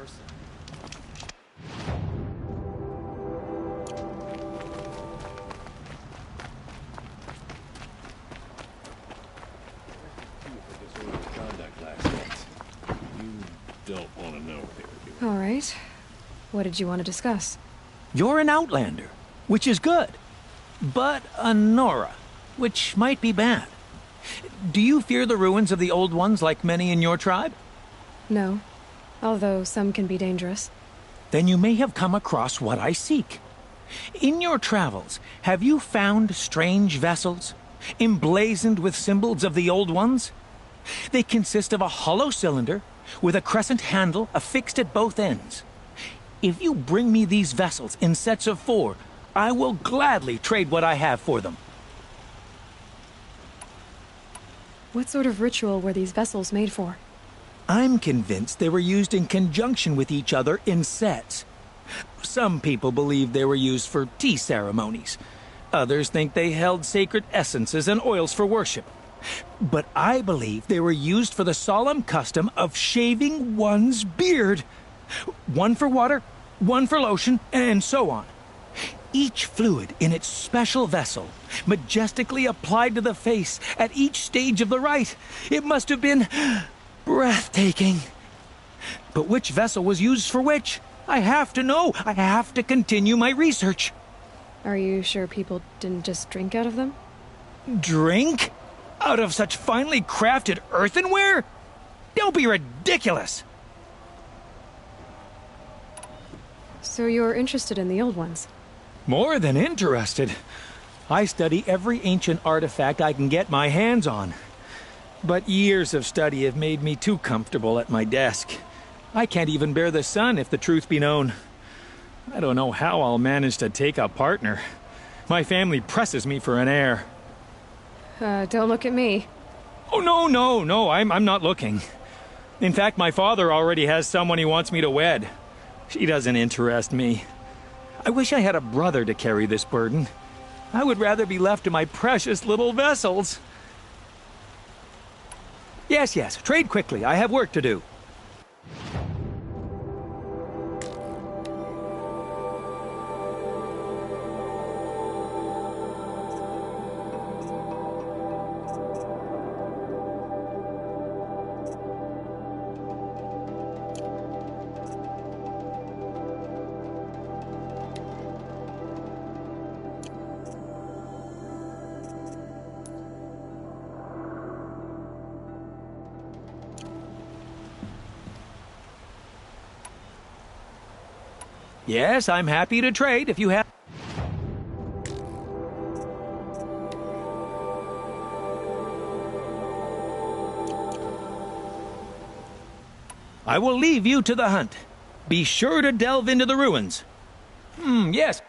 person. Conduct last night. You don't want to know what they were doing. All right. What did you want to discuss? You're an outlander, which is good. But a Nora, which might be bad. Do you fear the ruins of the old ones like many in your tribe? No. Although some can be dangerous. Then you may have come across what I seek. In your travels, have you found strange vessels, emblazoned with symbols of the old ones? They consist of a hollow cylinder with a crescent handle affixed at both ends. If you bring me these vessels in sets of 4, I will gladly trade what I have for them. What sort of ritual were these vessels made for? I'm convinced they were used in conjunction with each other in sets. Some people believe they were used for tea ceremonies. Others think they held sacred essences and oils for worship. But I believe they were used for the solemn custom of shaving one's beard. One for water, one for lotion, and so on. Each fluid in its special vessel, majestically applied to the face at each stage of the rite. It must have been breathtaking. But which vessel was used for which? I have to know. I have to continue my research. Are you sure people didn't just drink out of them? Drink? Out of such finely crafted earthenware? Don't be ridiculous! So you're interested in the old ones? More than interested. I study every ancient artifact I can get my hands on. But years of study have made me too comfortable at my desk. I can't even bear the sun, if the truth be known. I don't know how I'll manage to take a partner. My family presses me for an heir. Don't look at me. Oh, no, I'm not looking. In fact, my father already has someone he wants me to wed. She doesn't interest me. I wish I had a brother to carry this burden. I would rather be left to my precious little vessels. Yes, trade quickly. I have work to do. Yes, I'm happy to trade if you have... I will leave you to the hunt. Be sure to delve into the ruins. Yes.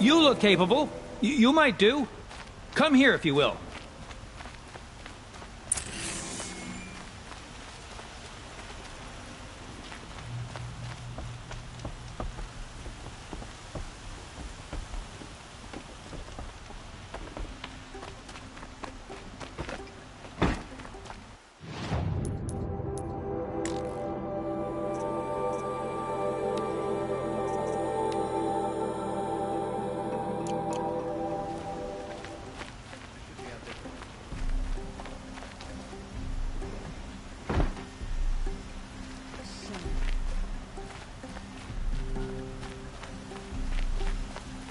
You look capable. You might do. Come here if you will.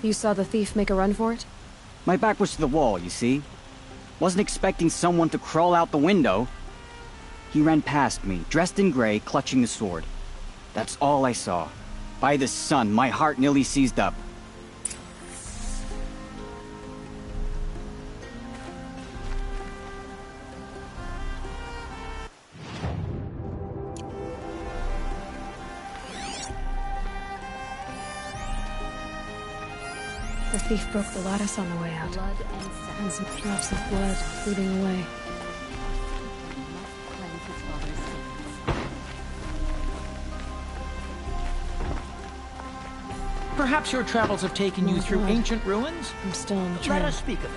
You saw the thief make a run for it? My back was to the wall, you see? Wasn't expecting someone to crawl out the window. He ran past me, dressed in gray, clutching a sword. That's all I saw. By the sun, my heart nearly seized up. The thief broke the lattice on the way out. Blood And some drops of blood bleeding away. must cleanse his father's sins. Perhaps your travels have taken you My through God. ancient ruins? I'm still on the Let trail. us speak of it.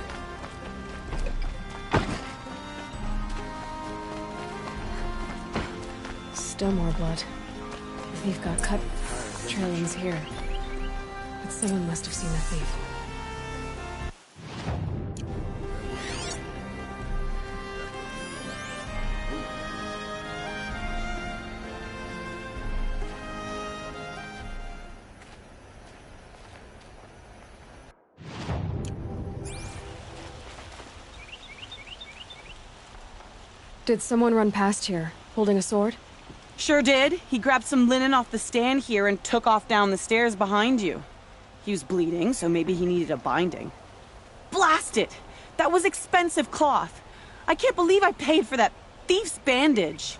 Still more blood. The thief got cut. The trail ends here. But someone must have seen the thief. Did someone run past here, holding a sword? Sure did. He grabbed some linen off the stand here and took off down the stairs behind you. He was bleeding, so maybe he needed a binding. Blast it! That was expensive cloth. I can't believe I paid for that thief's bandage.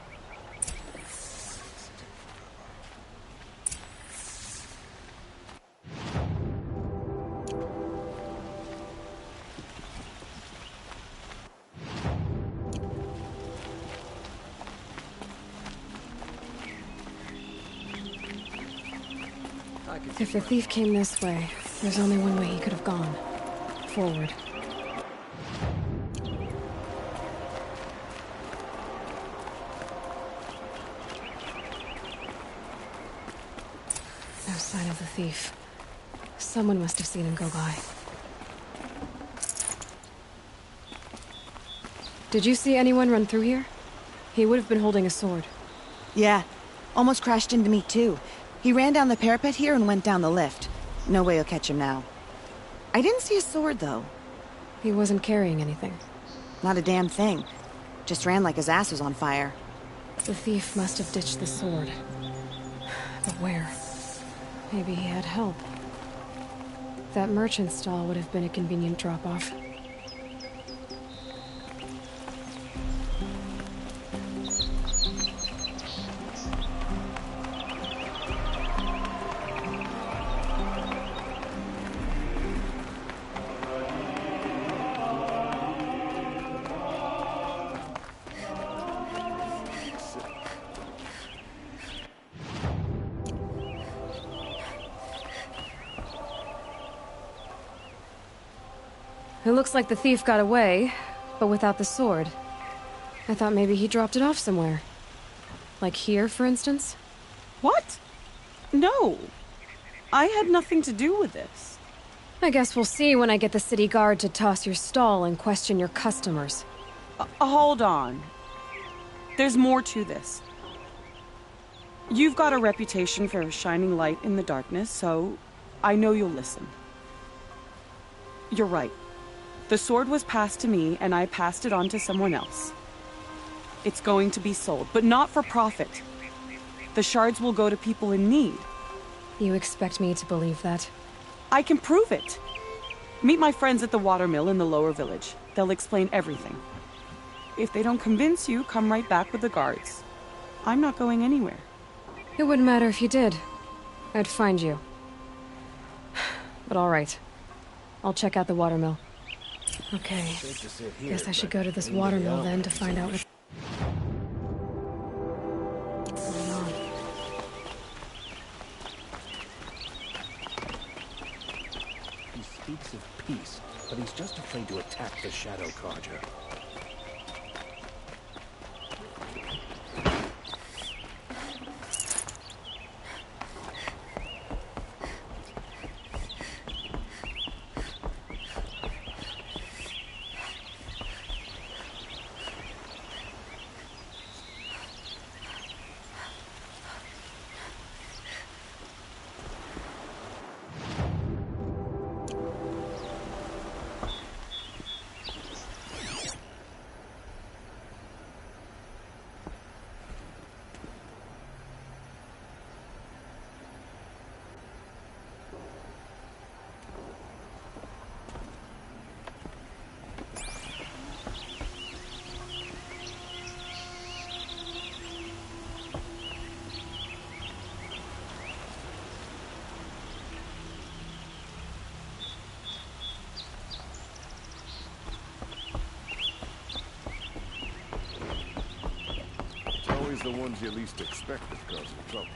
If the thief came this way, there's only one way he could have gone. Forward. No sign of the thief. Someone must have seen him go by. Did you see anyone run through here? He would have been holding a sword. Yeah, almost crashed into me too. He ran down the parapet here and went down the lift. No way you'll catch him now. I didn't see a sword though. He wasn't carrying anything. Not a damn thing. Just ran like his ass was on fire. The thief must have ditched the sword. But where? Maybe he had help. That merchant stall would have been a convenient drop-off. It looks like the thief got away, but without the sword. I thought maybe he dropped it off somewhere. Like here, for instance? What? No. I had nothing to do with this. I guess we'll see when I get the city guard to toss your stall and question your customers. Hold on. There's more to this. You've got a reputation for shining light in the darkness, so I know you'll listen. You're right. The sword was passed to me, and I passed it on to someone else. It's going to be sold, but not for profit. The shards will go to people in need. You expect me to believe that? I can prove it. Meet my friends at the watermill in the lower village. They'll explain everything. If they don't convince you, come right back with the guards. I'm not going anywhere. It wouldn't matter if you did. I'd find you. But all right. I'll check out the watermill. Okay, Safe to sit here, guess I should but go to this into the watermill then to elements. find out what's going on. He speaks of peace, but he's just afraid to attack the Shadow Carja. Always the ones you least expect that cause the trouble.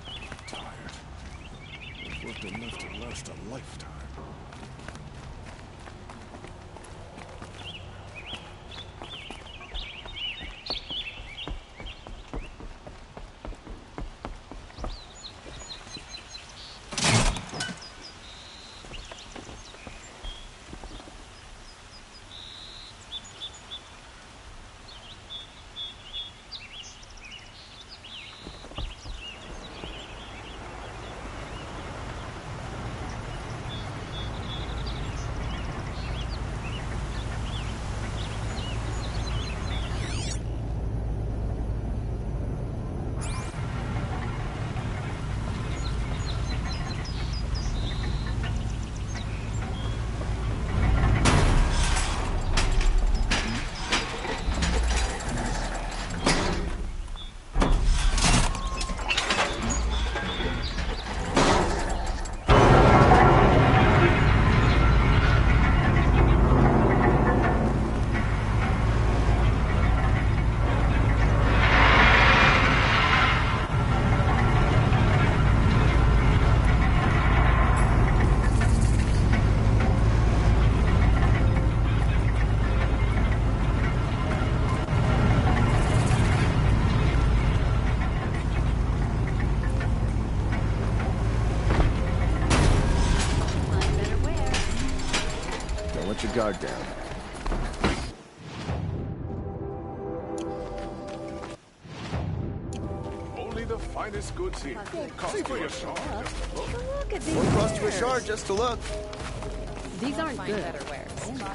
I'm tired. I've worked enough to last a lifetime. Let your guard down. Only the finest goods here. See for yourself. Look at these. Won't cost you a shard just to look. These aren't good.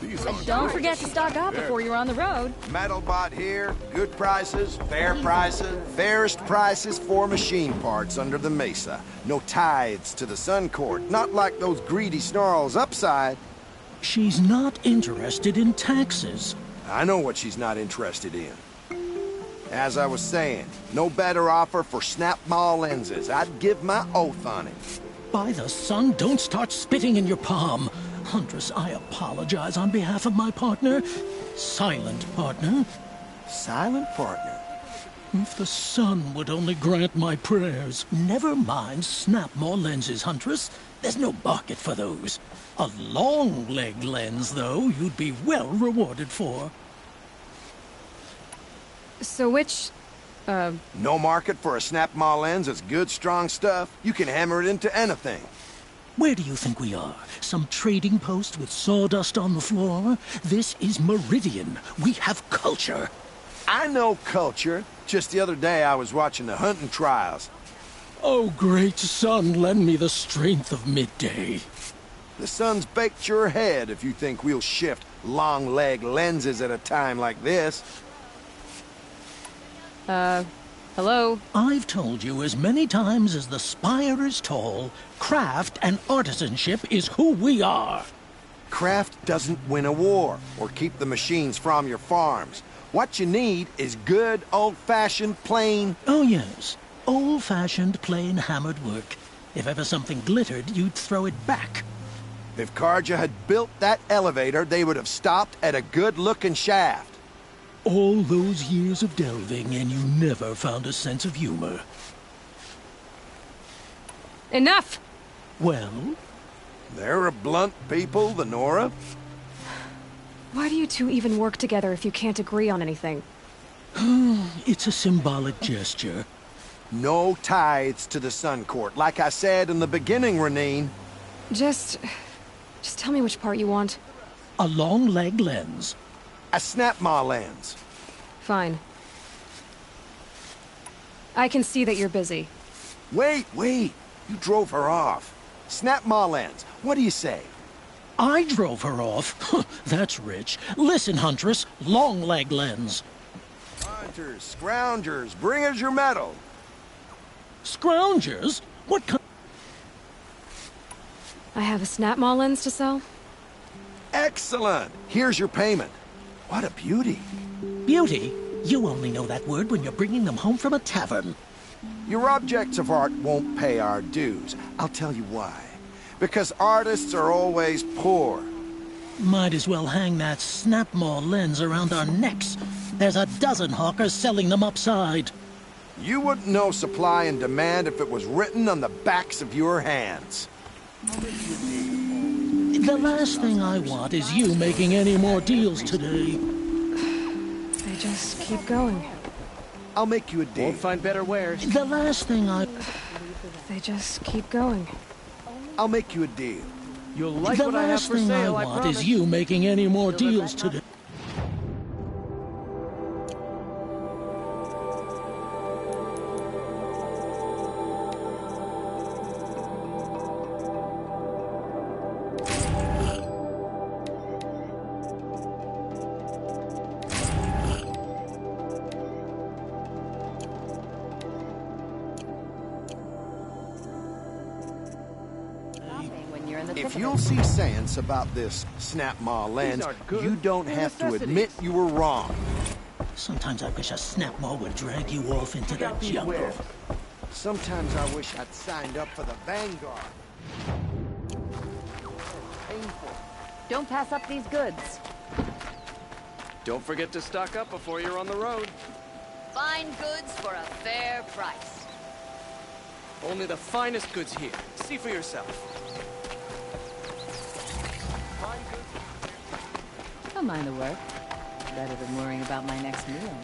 These are Don't forget to stock up before you're on the road. Metal bot here, good prices, fair prices, fairest prices for machine parts under the mesa. No tithes to the Sun Court, not like those greedy snarls upside. She's not interested in taxes. I know what she's not interested in. As I was saying, no better offer for snap mall lenses. I'd give my oath on it. By the sun, don't start spitting in your palm. Huntress, I apologize on behalf of my partner. Silent partner. Silent partner. If the sun would only grant my prayers. Never mind snap more lenses, Huntress. There's no market for those. A long leg lens, though, you'd be well rewarded for. So which, No market for a snap mall lens that's good, strong stuff. You can hammer it into anything. Where do you think we are? Some trading post with sawdust on the floor? This is Meridian. We have culture. I know culture. Just the other day I was watching the hunting trials. Oh, great sun, lend me the strength of midday. The sun's baked your head if you think we'll shift long leg lenses at a time like this. hello? I've told you as many times as the spire is tall, craft and artisanship is who we are. Craft doesn't win a war or keep the machines from your farms. What you need is good, old-fashioned, plain... Oh, yes. Old-fashioned, plain hammered work. If ever something glittered, you'd throw it back. If Karja had built that elevator, they would have stopped at a good-looking shaft. All those years of delving, and you never found a sense of humor. Enough! Well? They're a blunt people, the Nora. Why do you two even work together if you can't agree on anything? It's a symbolic gesture. No tithes to the Sun Court. Like I said in the beginning, Renine. Just tell me which part you want. A long leg lens. A snap-maw lens. Fine. I can see that you're busy. Wait. You drove her off. Snap-maw lens. What do you say? I drove her off. That's rich. Listen, Huntress. Long leg lens. Hunters, scroungers, bring us your metal. Scroungers? What kind? I have a snap-maw lens to sell. Excellent. Here's your payment. What a beauty. Beauty? You only know that word when you're bringing them home from a tavern. Your objects of art won't pay our dues. I'll tell you why. Because artists are always poor. Might as well hang that snap-maw lens around our necks. There's a dozen hawkers selling them upside. You wouldn't know supply and demand if it was written on the backs of your hands. The last thing I want is you making any more deals today. They just keep going. I'll make you a deal. Won't find better wares. The last thing I... They just keep going. I'll make you a deal. You'll like the what I have last for thing sale, I I want promise. is you making any more deals today. If you'll see sense about this snap-maw lens, you don't have to admit you were wrong. Sometimes I wish a snap-maw would drag you off into the jungle. Sometimes I wish I'd signed up for the Vanguard. Painful. Don't pass up these goods. Don't forget to stock up before you're on the road. Fine goods for a fair price. Only the finest goods here. See for yourself. Don't mind the work. Better than worrying about my next meal.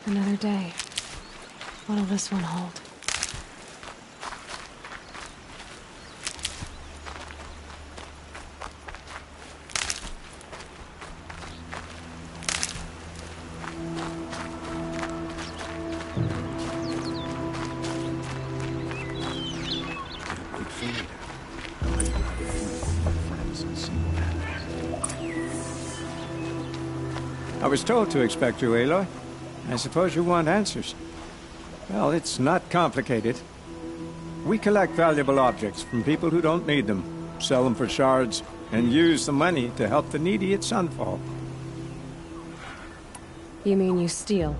Another day. What'll this one hold? I was told to expect you, Aloy. I suppose you want answers. Well, it's not complicated. We collect valuable objects from people who don't need them, sell them for shards, and use the money to help the needy at Sunfall. You mean you steal?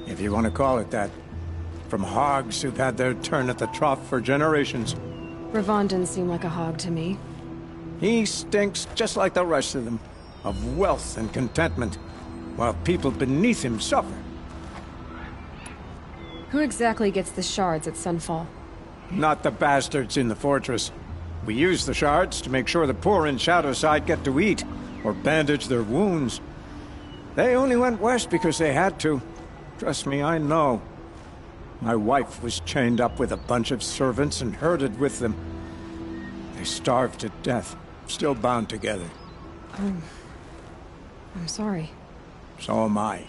If you want to call it that. From hogs who've had their turn at the trough for generations. Ravon didn't seem like a hog to me. He stinks just like the rest of them, of wealth and contentment, while people beneath him suffer. Who exactly gets the shards at Sunfall? Not the bastards in the fortress. We use the shards to make sure the poor in Shadowside get to eat, or bandage their wounds. They only went west because they had to. Trust me, I know. My wife was chained up with a bunch of servants and herded with them. They starved to death, still bound together. I'm sorry. So am I.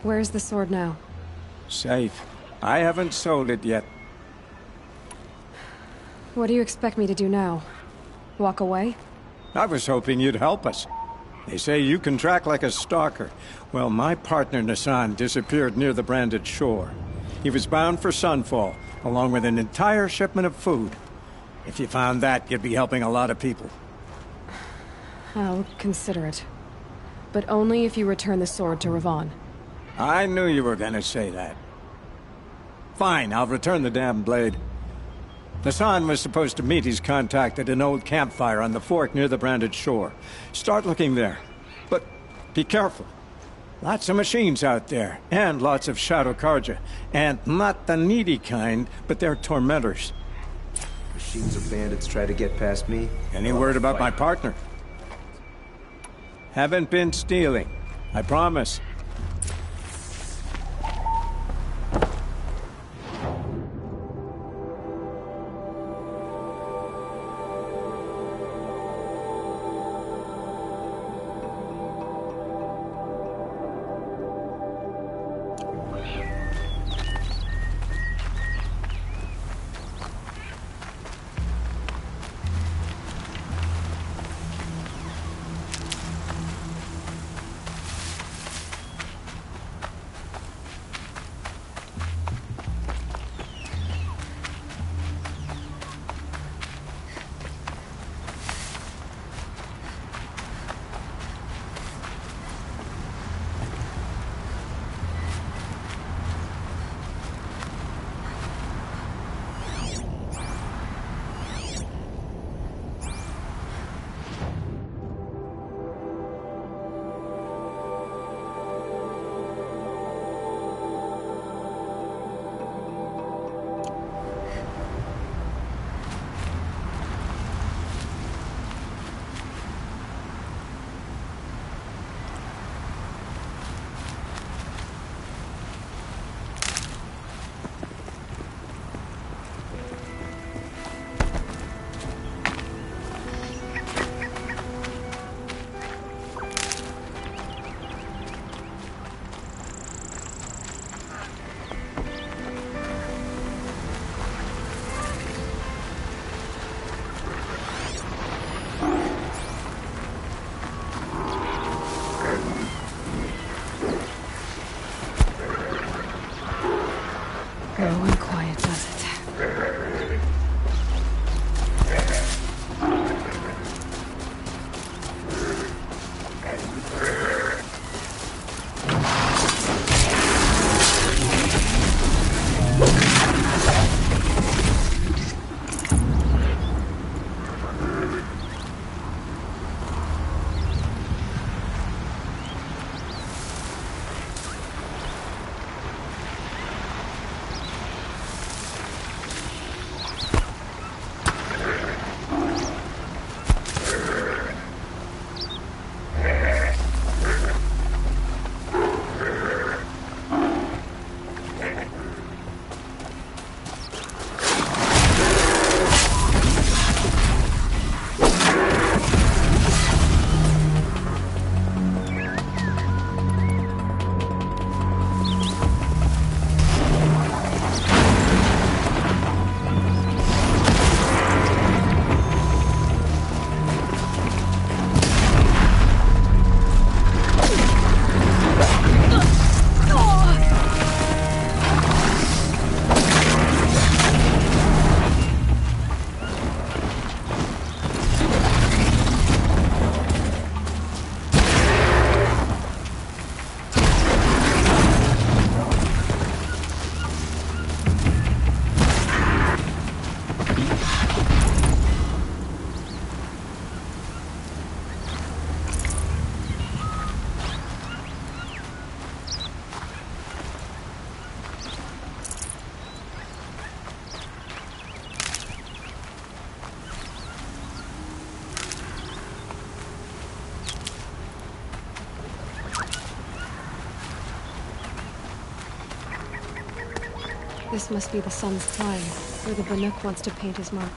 Where's the sword now? Safe. I haven't sold it yet. What do you expect me to do now? Walk away? I was hoping you'd help us. They say you can track like a stalker. Well, my partner Nassan disappeared near the branded shore. He was bound for Sunfall, along with an entire shipment of food. If you found that, you'd be helping a lot of people. I'll consider it. But only if you return the sword to Ravon. I knew you were gonna say that. Fine, I'll return the damn blade. Nassan was supposed to meet his contact at an old campfire on the fork near the branded shore. Start looking there. But be careful. Lots of machines out there, and lots of Shadow Karja. And not the needy kind, but they're tormentors. Machines of bandits try to get past me. Any word about my partner? Haven't been stealing. I promise. Growing quiet, does it? This must be the sun's prime, where the Banuk wants to paint his mark.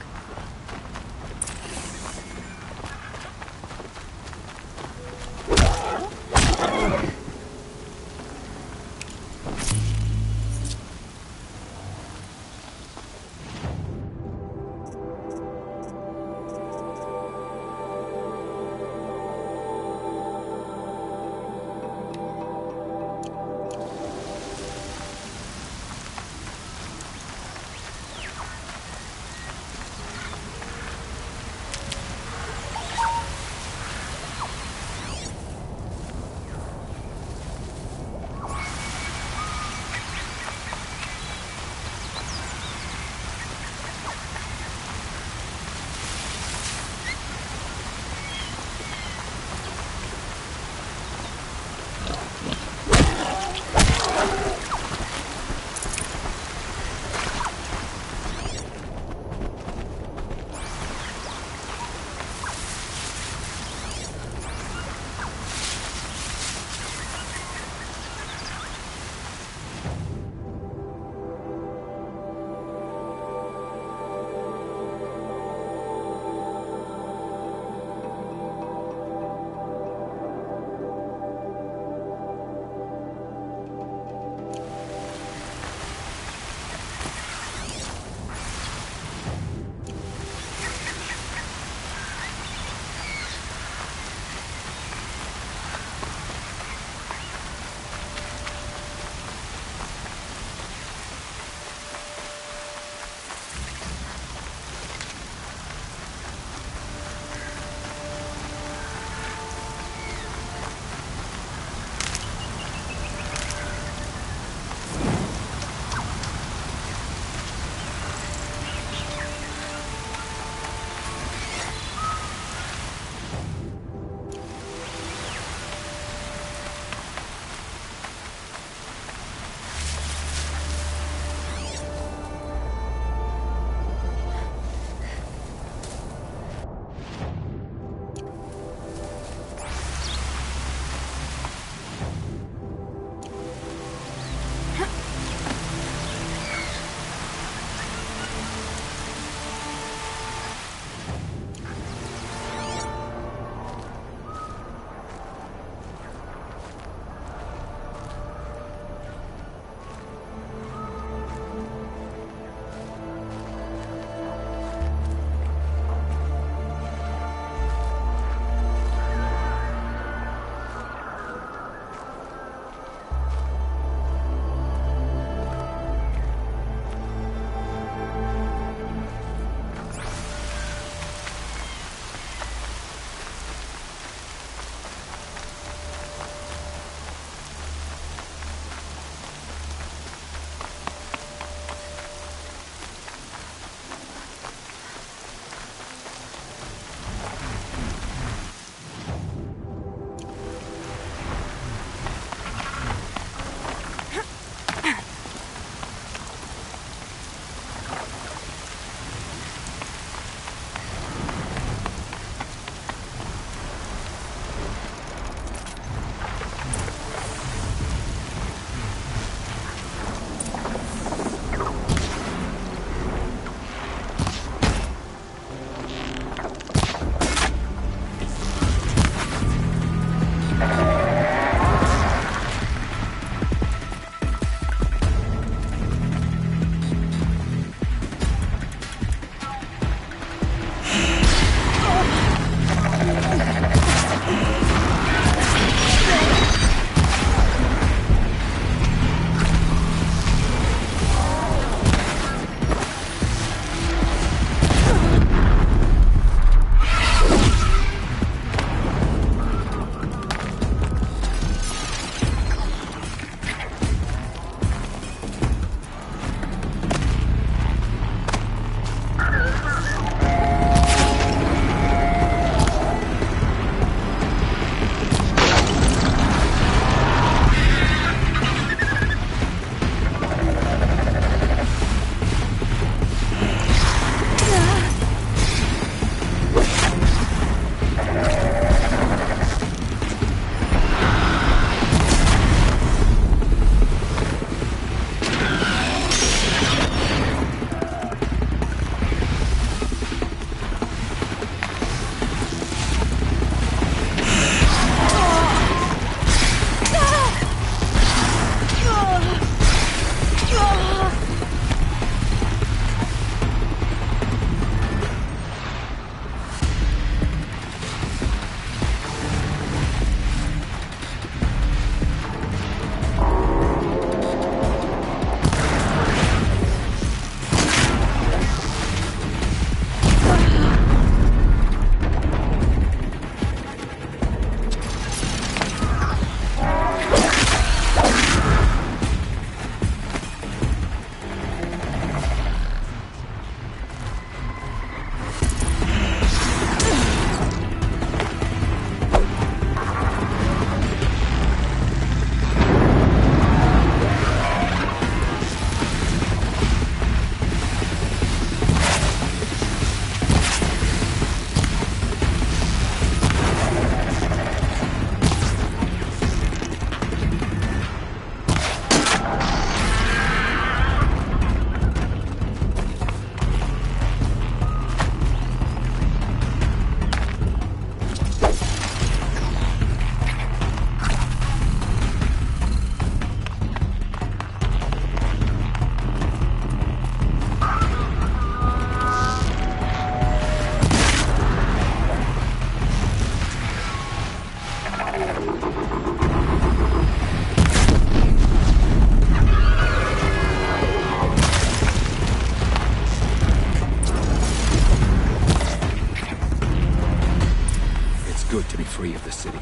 free of the city.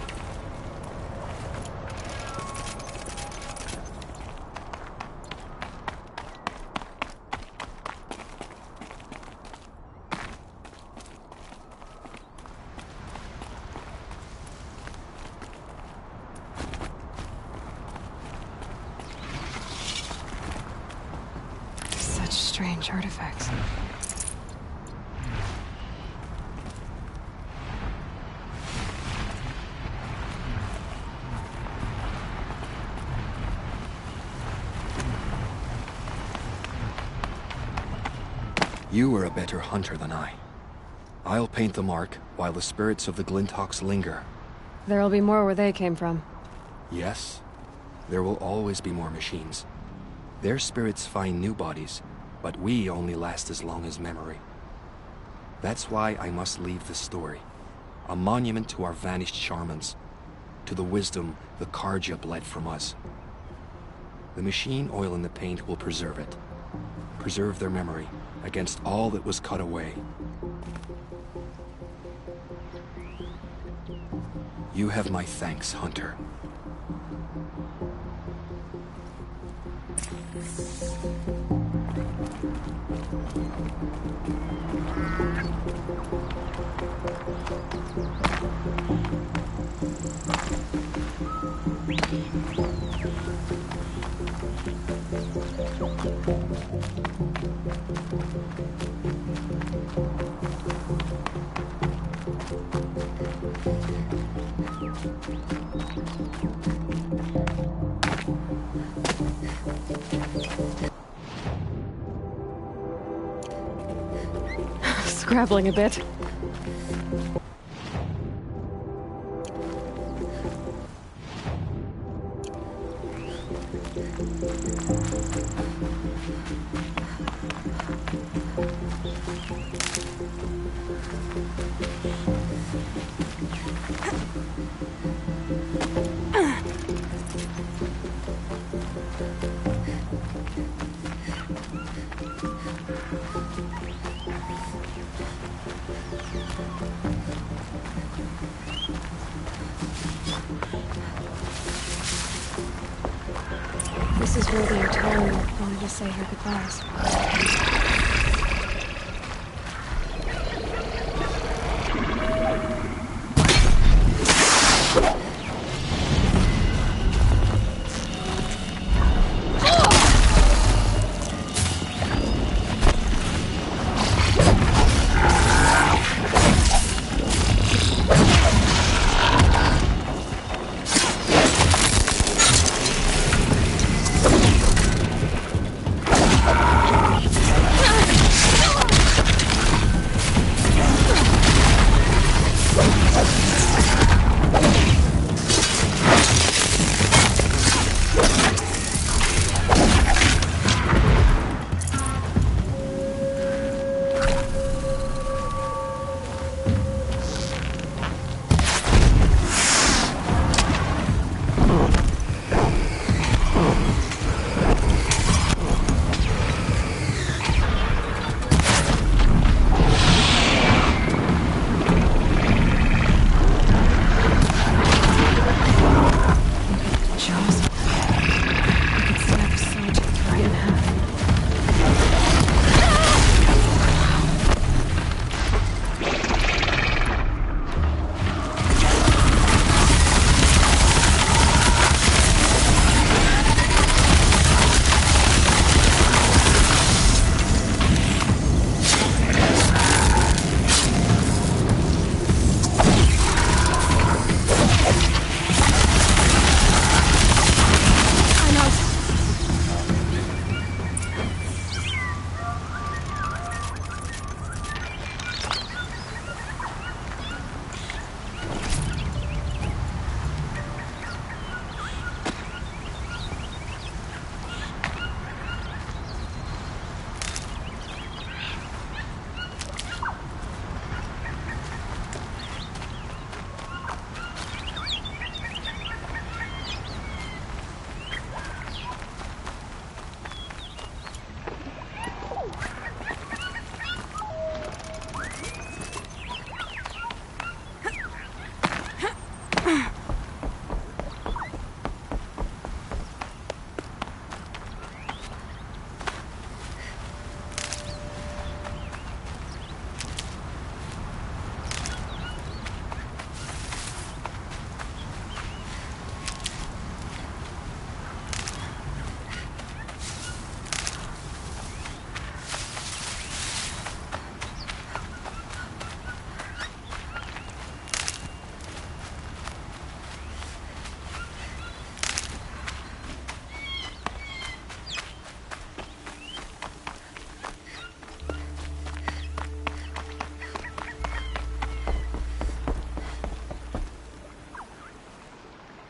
Such strange artifacts. You were a better hunter than I. I'll paint the mark while the spirits of the Glinthawks linger. There'll be more where they came from. Yes, there will always be more machines. Their spirits find new bodies, but we only last as long as memory. That's why I must leave this story. A monument to our vanished shamans, to the wisdom the Karja bled from us. The machine oil in the paint will preserve it. Preserve their memory against all that was cut away. You have my thanks, Hunter. Scrabbling a bit. This is where the Otari wanted to say her goodbyes.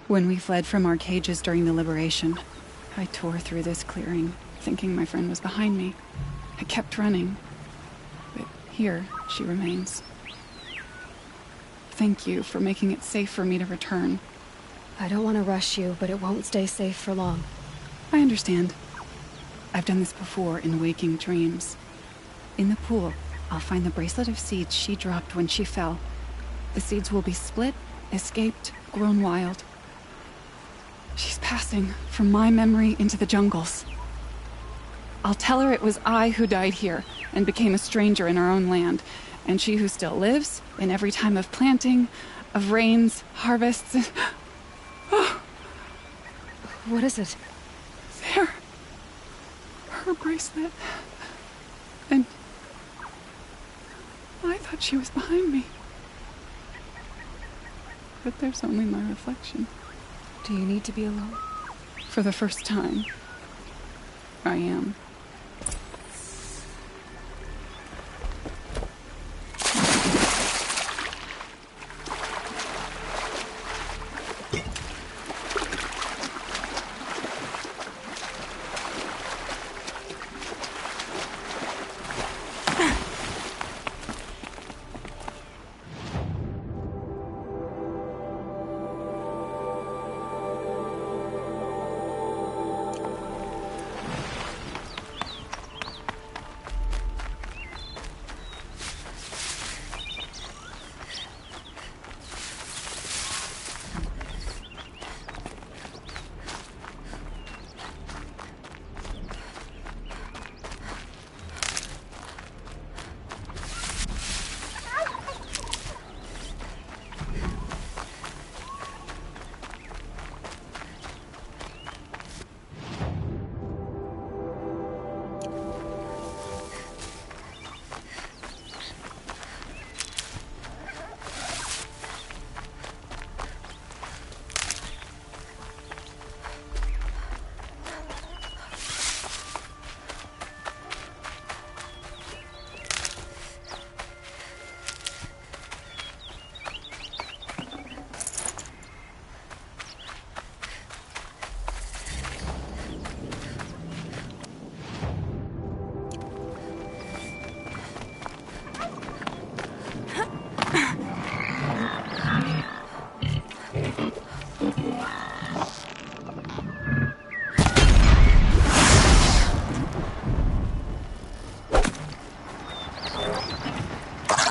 When we fled from our cages during the liberation, I tore through this clearing, thinking my friend was behind me. I kept running, but here she remains. Thank you for making it safe for me to return. I don't want to rush you, but it won't stay safe for long. I understand. I've done this before in waking dreams. In the pool, I'll find the bracelet of seeds she dropped when she fell. The seeds will be split, escaped, grown wild. She's passing from my memory into the jungles. I'll tell her it was I who died here and became a stranger in our own land, and she who still lives in every time of planting, of rains, harvests. Oh. What is it? There. Her bracelet. And I thought she was behind me. But there's only my reflection. Do you need to be alone? For the first time, I am.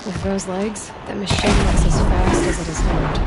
With those legs, the machine looks as fast as it is moved.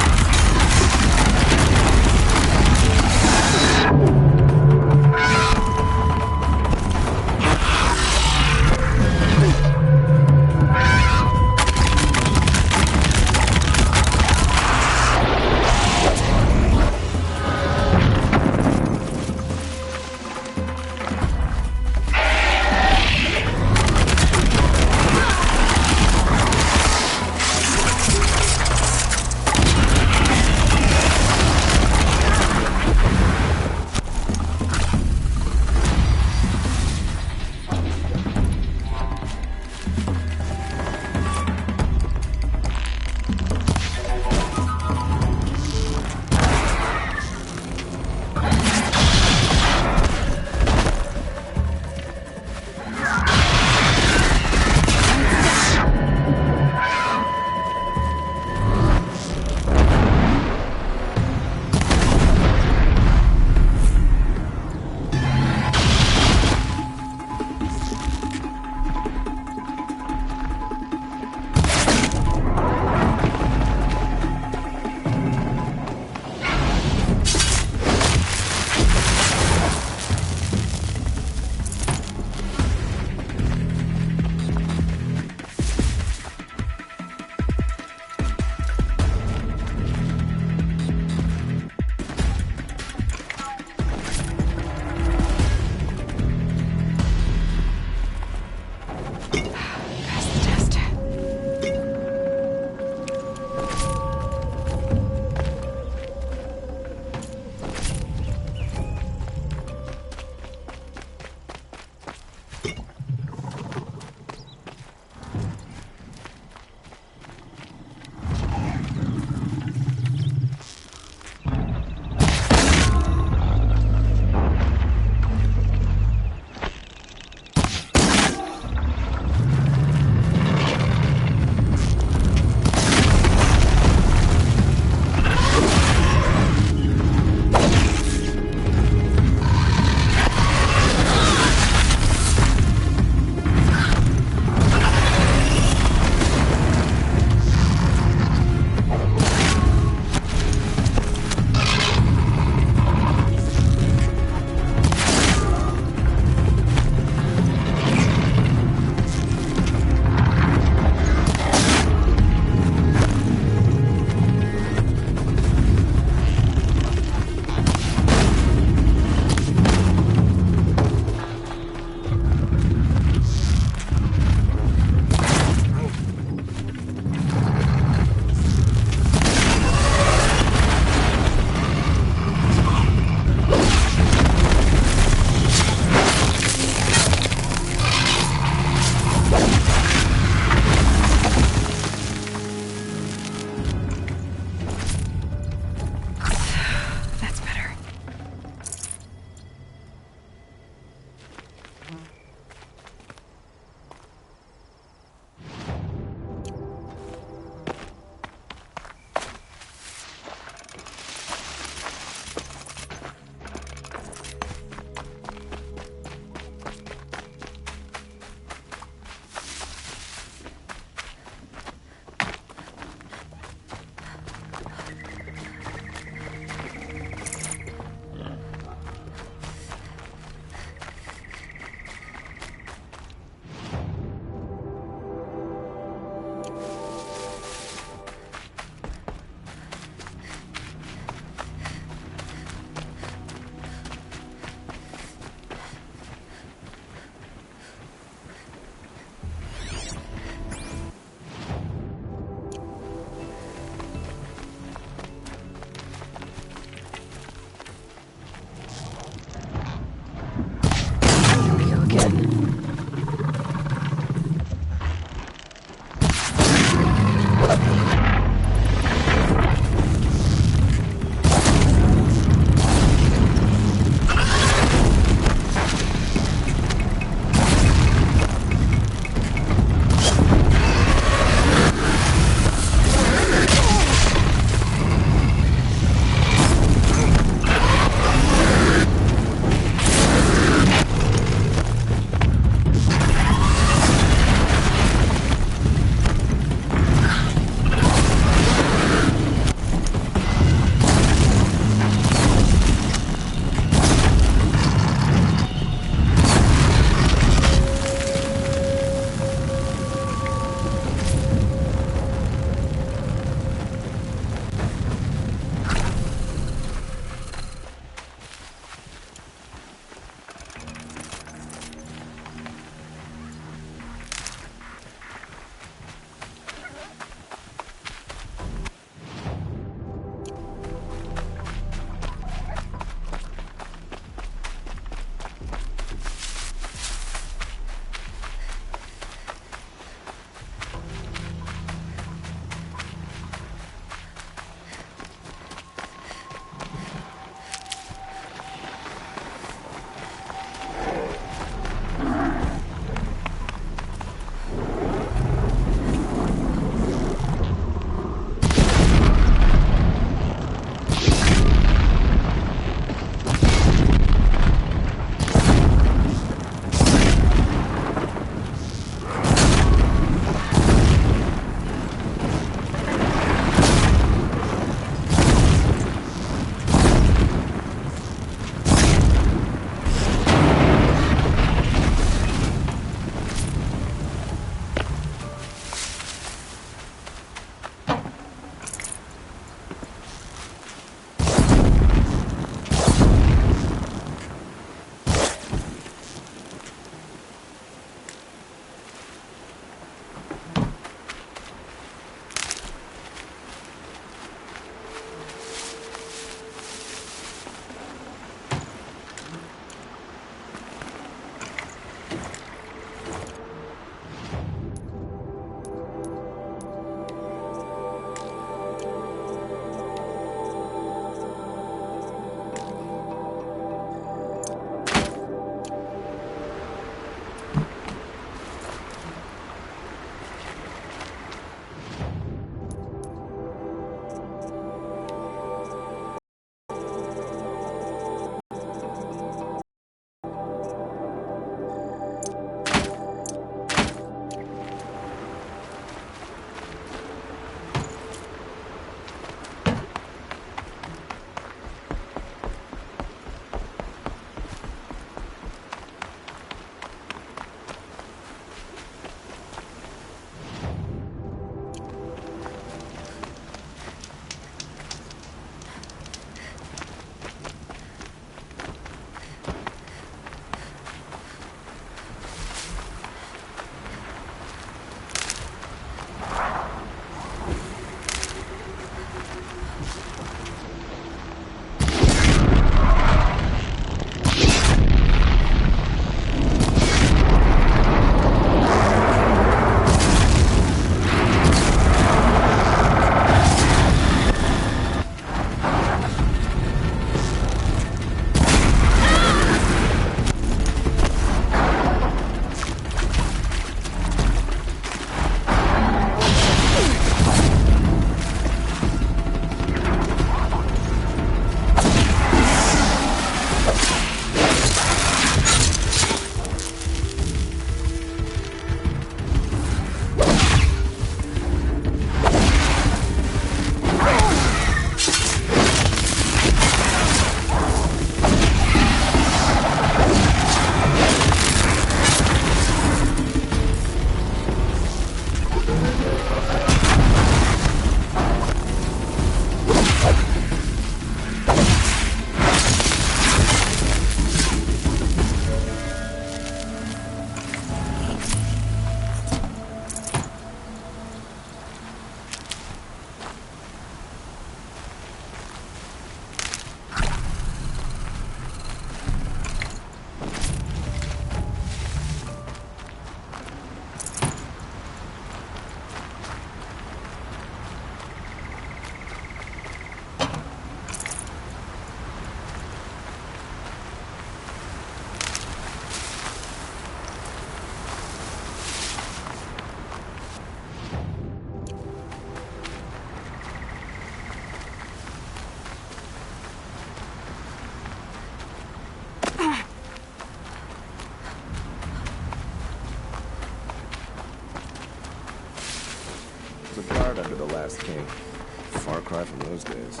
a guard under the last king. Far cry from those days.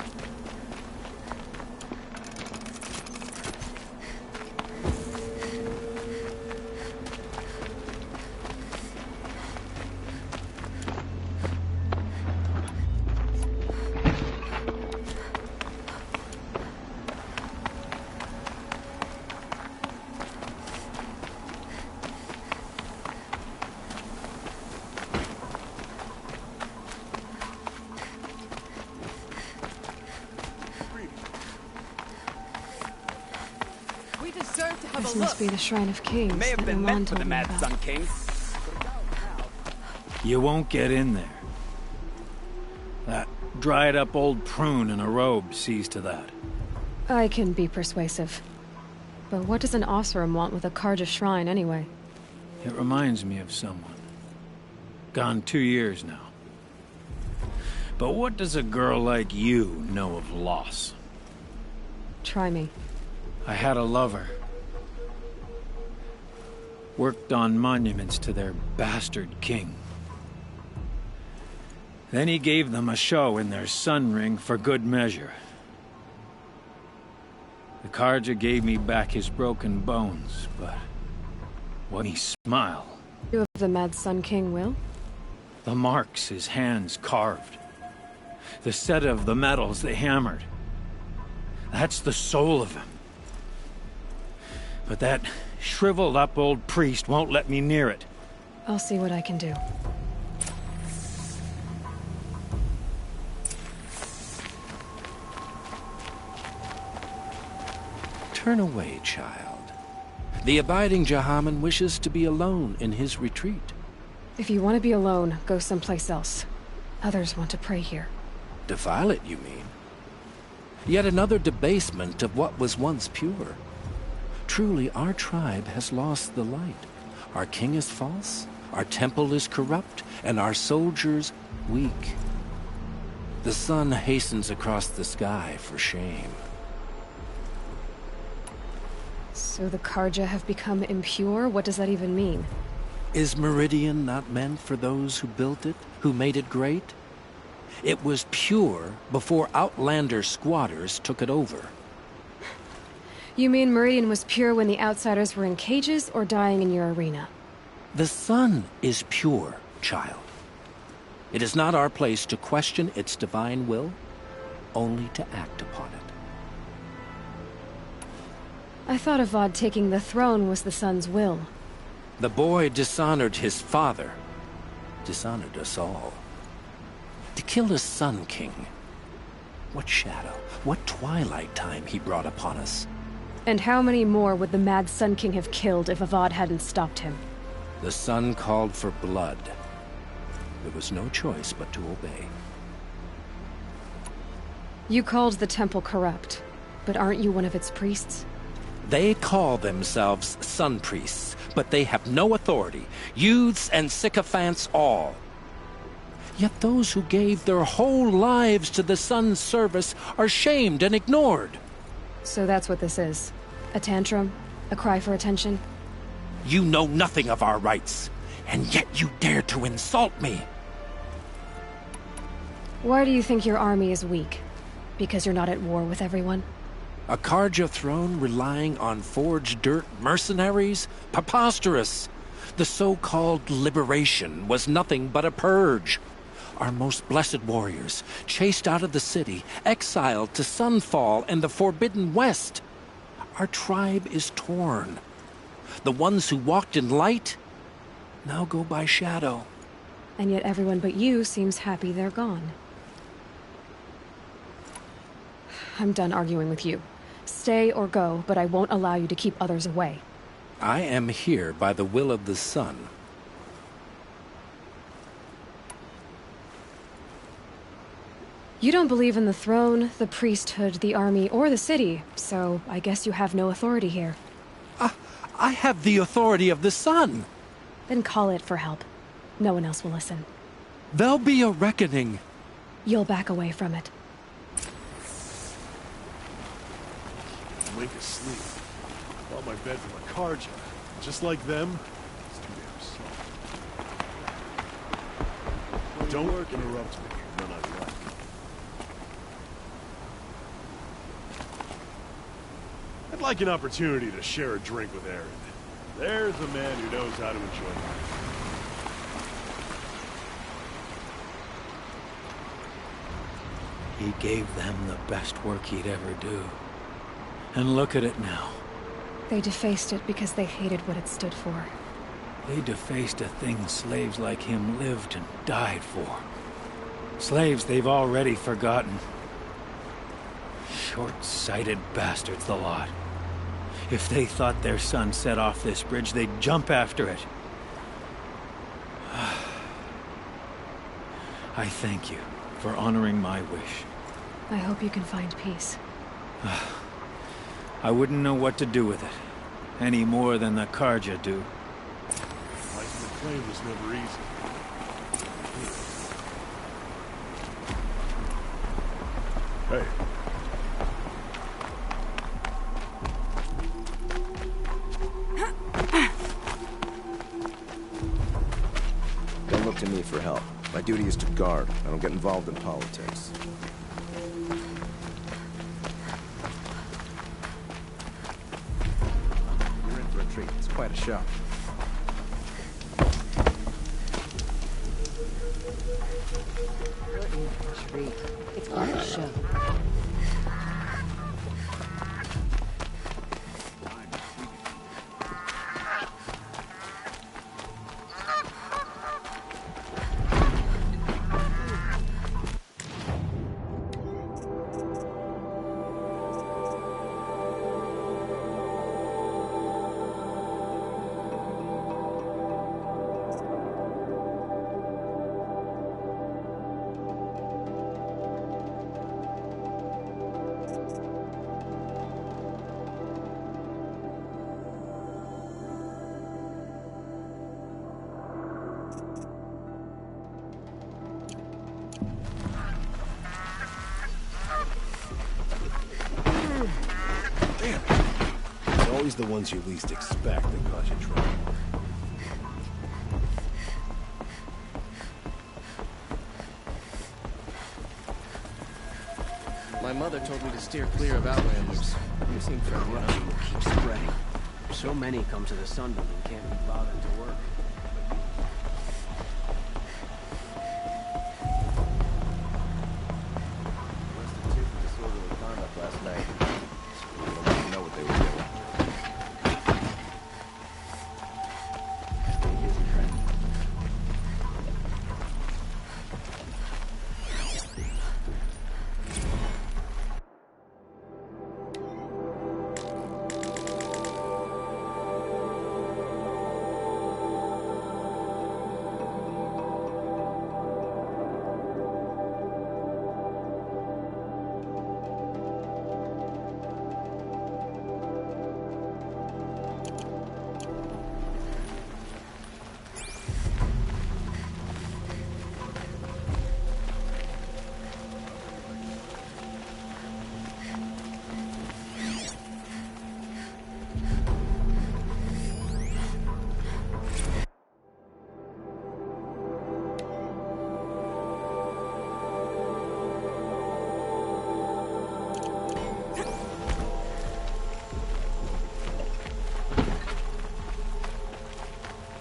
This must be the Shrine of Kings. May have been meant for the Mad Sun King. You won't get in there. That dried-up old prune in a robe sees to that. I can be persuasive. But what does an Osram want with a Karja shrine, anyway? It reminds me of someone. Gone 2 years now. But what does a girl like you know of loss? Try me. I had a lover. Worked on monuments to their bastard king. Then he gave them a show in their sun ring for good measure. The Karja gave me back his broken bones, but when he smiled... You have the Mad Sun King will? The marks his hands carved. The set of the metals they hammered. That's the soul of him. But that shriveled-up old priest won't let me near it. I'll see what I can do. Turn away, child. The abiding Jahaman wishes to be alone in his retreat. If you want to be alone, go someplace else. Others want to pray here. Defile it, you mean? Yet another debasement of what was once pure. Truly, our tribe has lost the light. Our king is false, our temple is corrupt, and our soldiers weak. The sun hastens across the sky for shame. So the Karja have become impure? What does that even mean? Is Meridian not meant for those who built it, who made it great? It was pure before outlander squatters took it over. You mean Meridian was pure when the outsiders were in cages or dying in your arena? The sun is pure, child. It is not our place to question its divine will, only to act upon it. I thought Avad taking the throne was the sun's will. The boy dishonored his father, dishonored us all. To kill a Sun King. What shadow, what twilight time he brought upon us. And how many more would the Mad Sun King have killed if Avad hadn't stopped him? The sun called for blood. There was no choice but to obey. You called the temple corrupt, but aren't you one of its priests? They call themselves sun priests, but they have no authority. Youths and sycophants all. Yet those who gave their whole lives to the sun's service are shamed and ignored. So that's what this is. A tantrum? A cry for attention? You know nothing of our rights, and yet you dare to insult me. Why do you think your army is weak? Because you're not at war with everyone? A Karja throne relying on forged dirt mercenaries? Preposterous! The so-called liberation was nothing but a purge. Our most blessed warriors, chased out of the city, exiled to Sunfall and the Forbidden West. Our tribe is torn. The ones who walked in light now go by shadow. And yet everyone but you seems happy they're gone. I'm done arguing with you. Stay or go, but I won't allow you to keep others away. I am here by the will of the sun. You don't believe in the throne, the priesthood, the army, or the city, so I guess you have no authority here. I have the authority of the sun. Then call it for help. No one else will listen. There'll be a reckoning. You'll back away from it. Wake asleep. Bought my bed from a Karja. Just like them, it's too damn soft. Don't interrupt me when I like. I'd like an opportunity to share a drink with Aaron. There's a man who knows how to enjoy life. He gave them the best work he'd ever do. And look at it now. They defaced it because they hated what it stood for. They defaced a thing slaves like him lived and died for. Slaves they've already forgotten. Short-sighted bastards, the lot. If they thought their son set off this bridge, they'd jump after it. I thank you for honoring my wish. I hope you can find peace. I wouldn't know what to do with it, any more than the Karja do. Life in the claim was never easy. Hey. Don't look to me for help. My duty is to guard. I don't get involved in politics. You're in for a treat. It's quite a show. You're in for a treat. It's quite a show. Always the ones you least expect that cause you trouble. My mother told me to steer clear of outlanders. They seem fairly Corruption will keep spreading. So many come to the Sun Building can't be bothered to work. Arrested two for disorderly conduct last night. We don't even know what they were doing.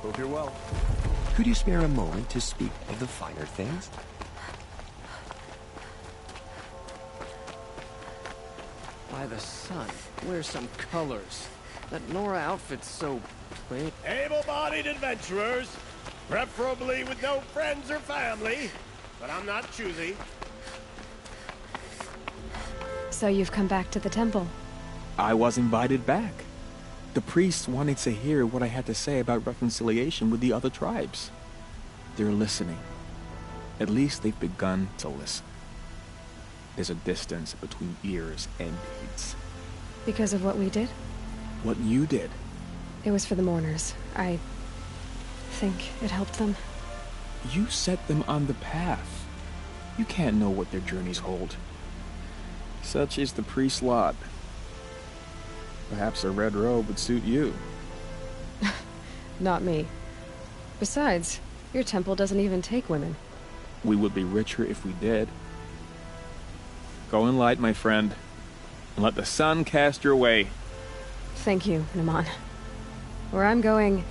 Hope you're well. Could you spare a moment to speak of the finer things? By the sun, wear some colors. That Nora outfit's so plain. Able-bodied adventurers, preferably with no friends or family, but I'm not choosy. So you've come back to the temple. I was invited back. The priests wanted to hear what I had to say about reconciliation with the other tribes. They're listening. At least they've begun to listen. There's a distance between ears and deeds. Because of what we did? What you did. It was for the mourners. I think it helped them. You set them on the path. You can't know what their journeys hold. Such is the priest's lot. Perhaps a red robe would suit you. Not me. Besides, your temple doesn't even take women. We would be richer if we did. Go in light, my friend, and let the sun cast your way. Thank you, Naman. Where I'm going,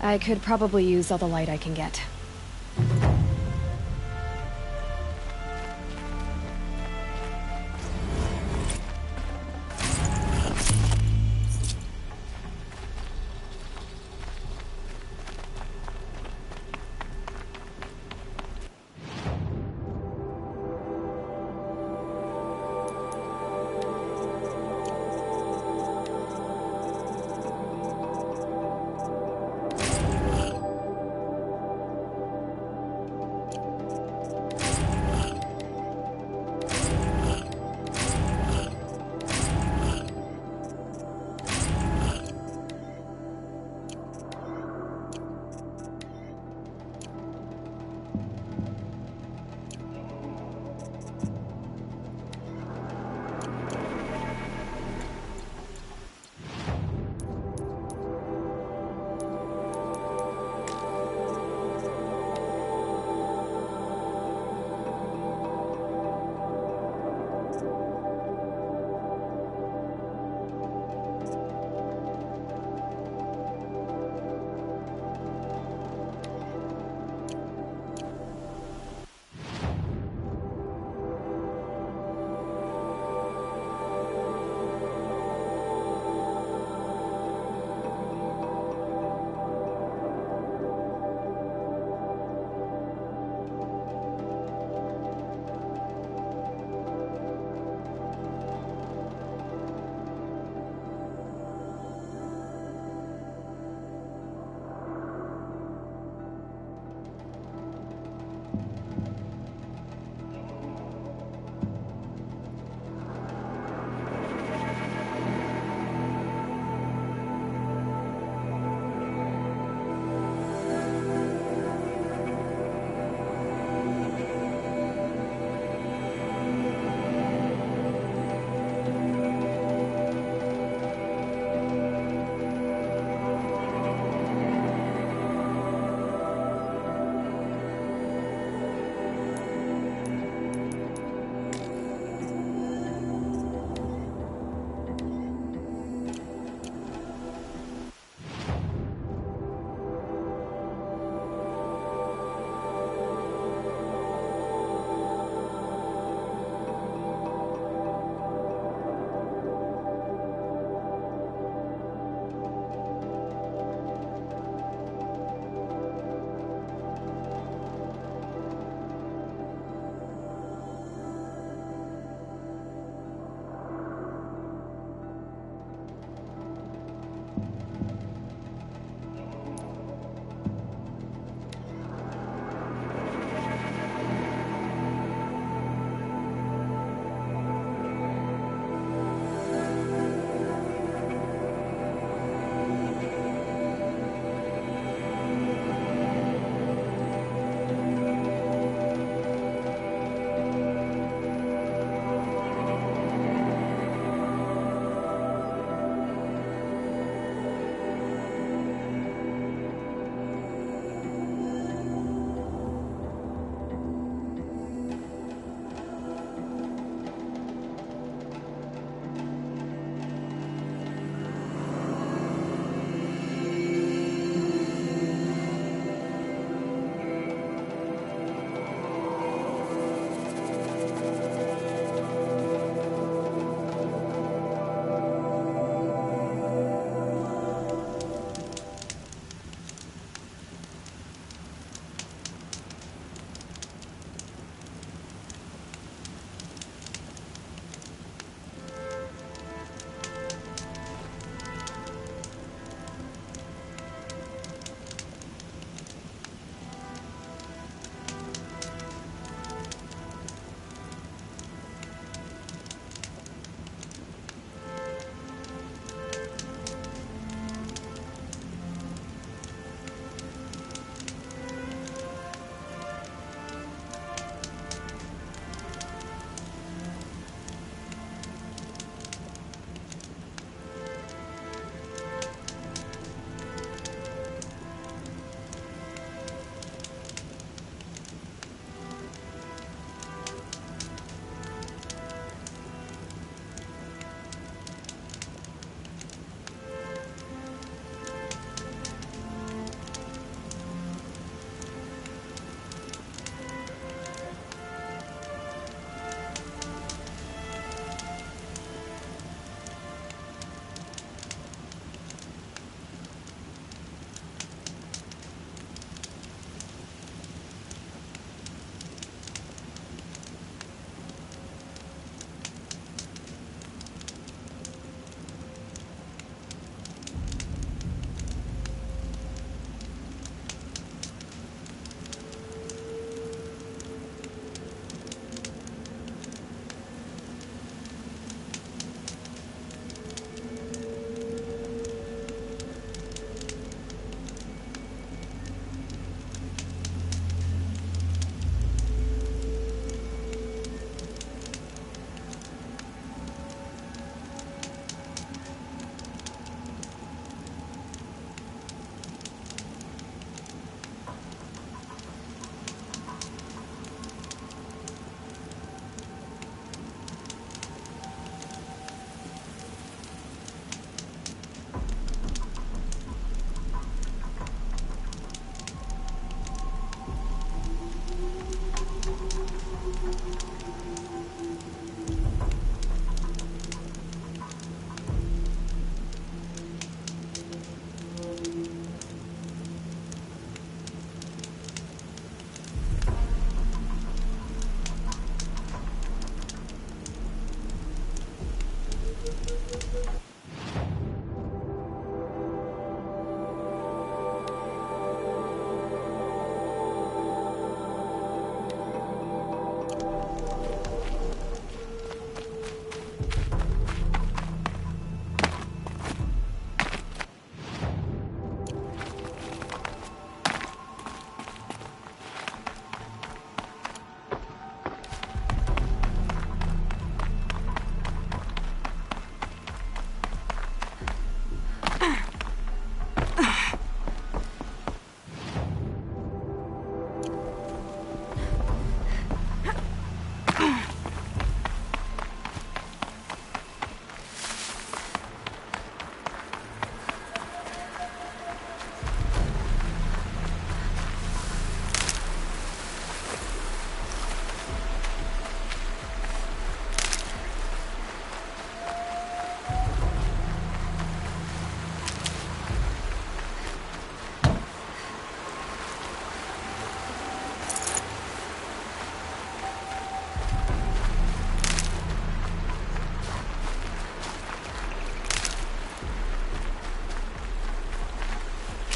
I could probably use all the light I can get.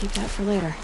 keep that for later.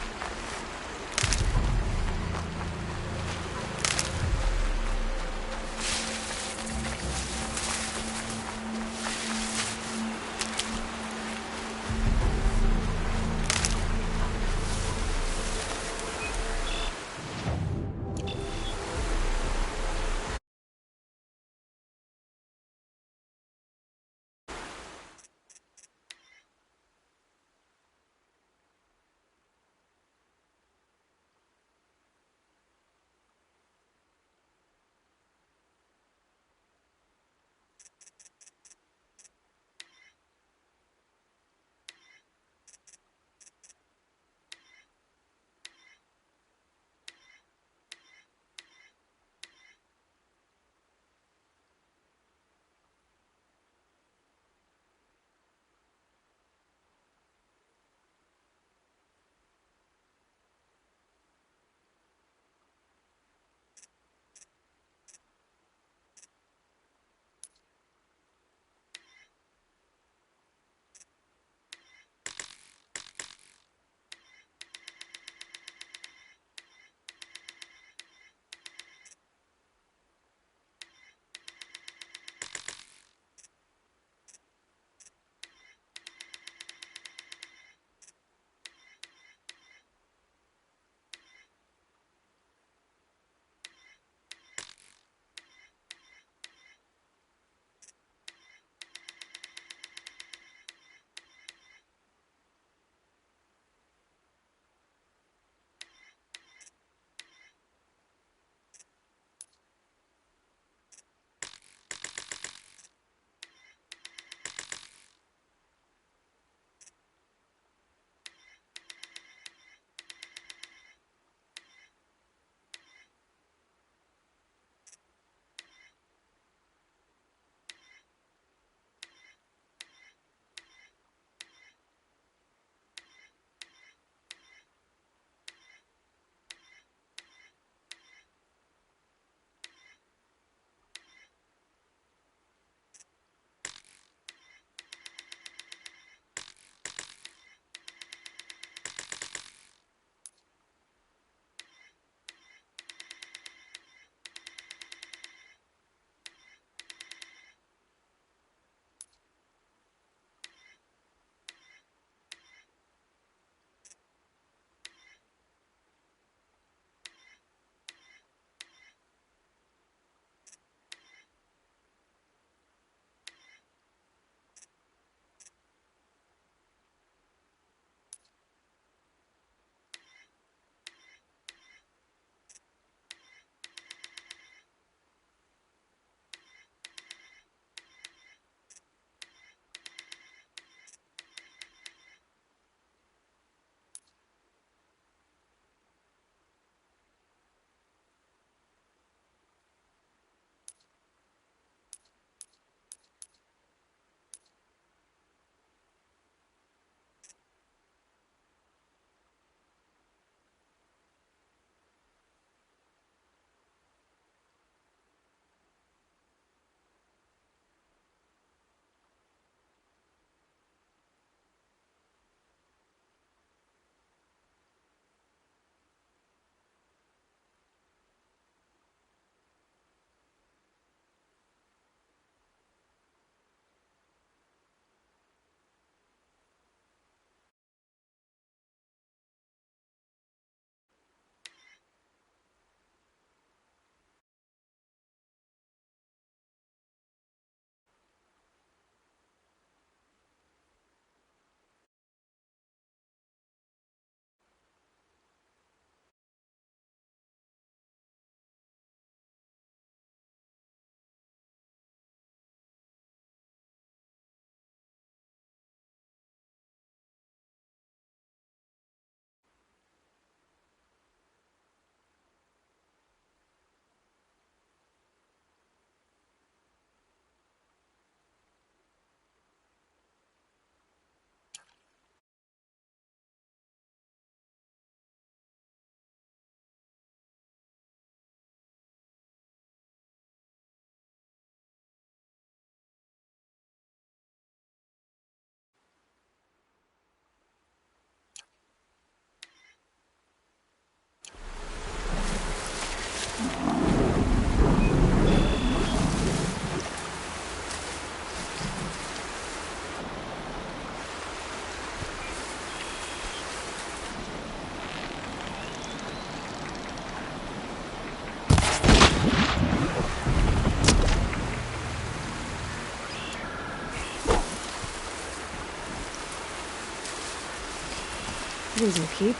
These will keep.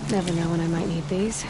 Never know when I might need these.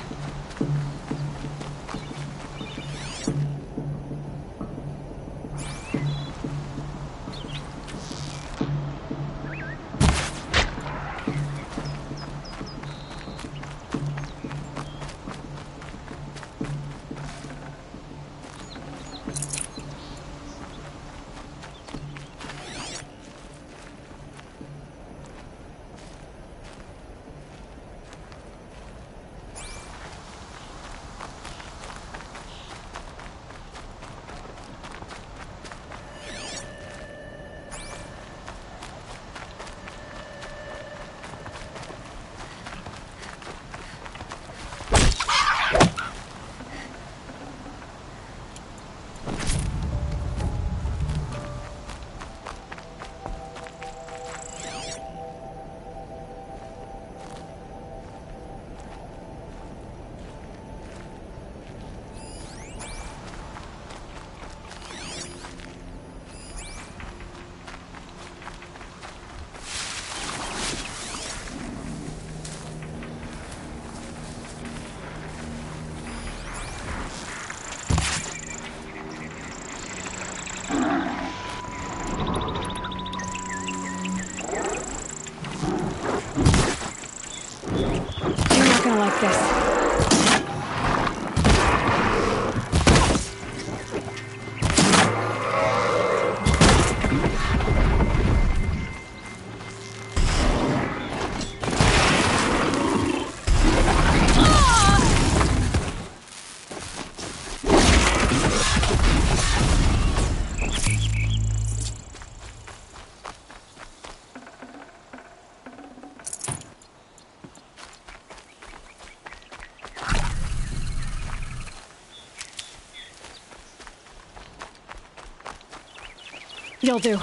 Like this. You'll do.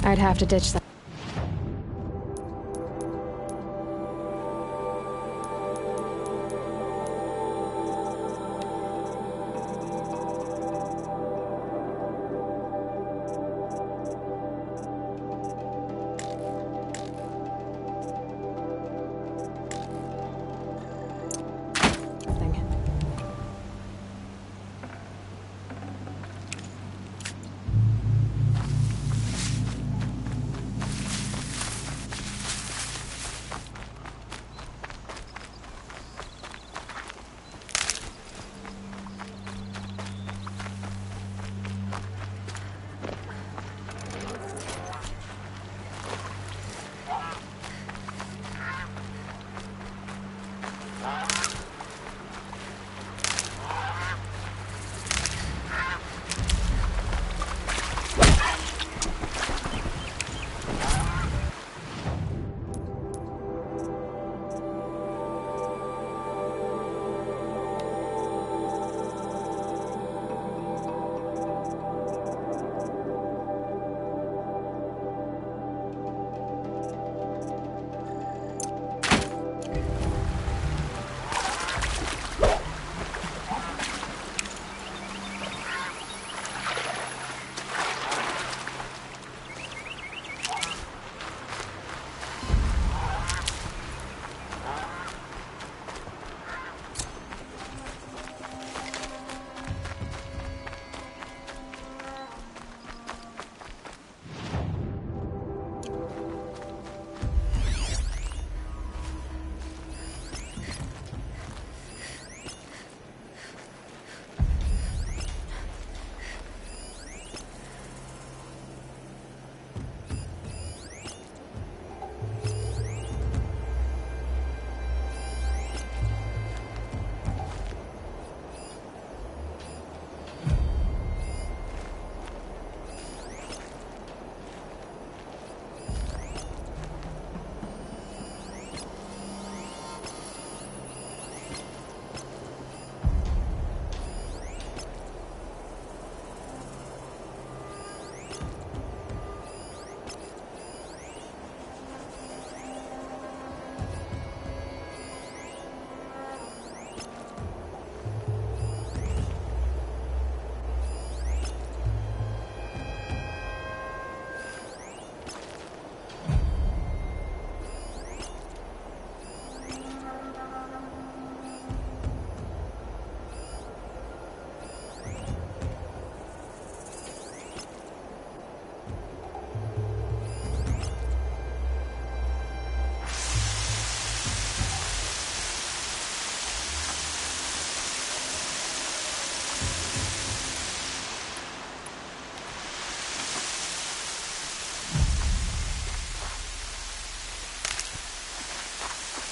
I'd have to ditch that.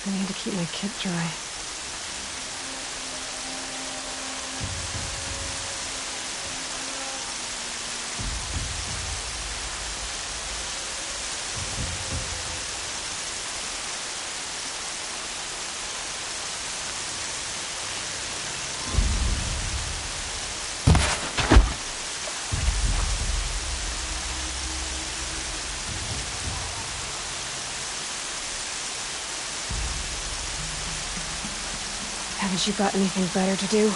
I need to keep my kit dry. Haven't you got anything better to do?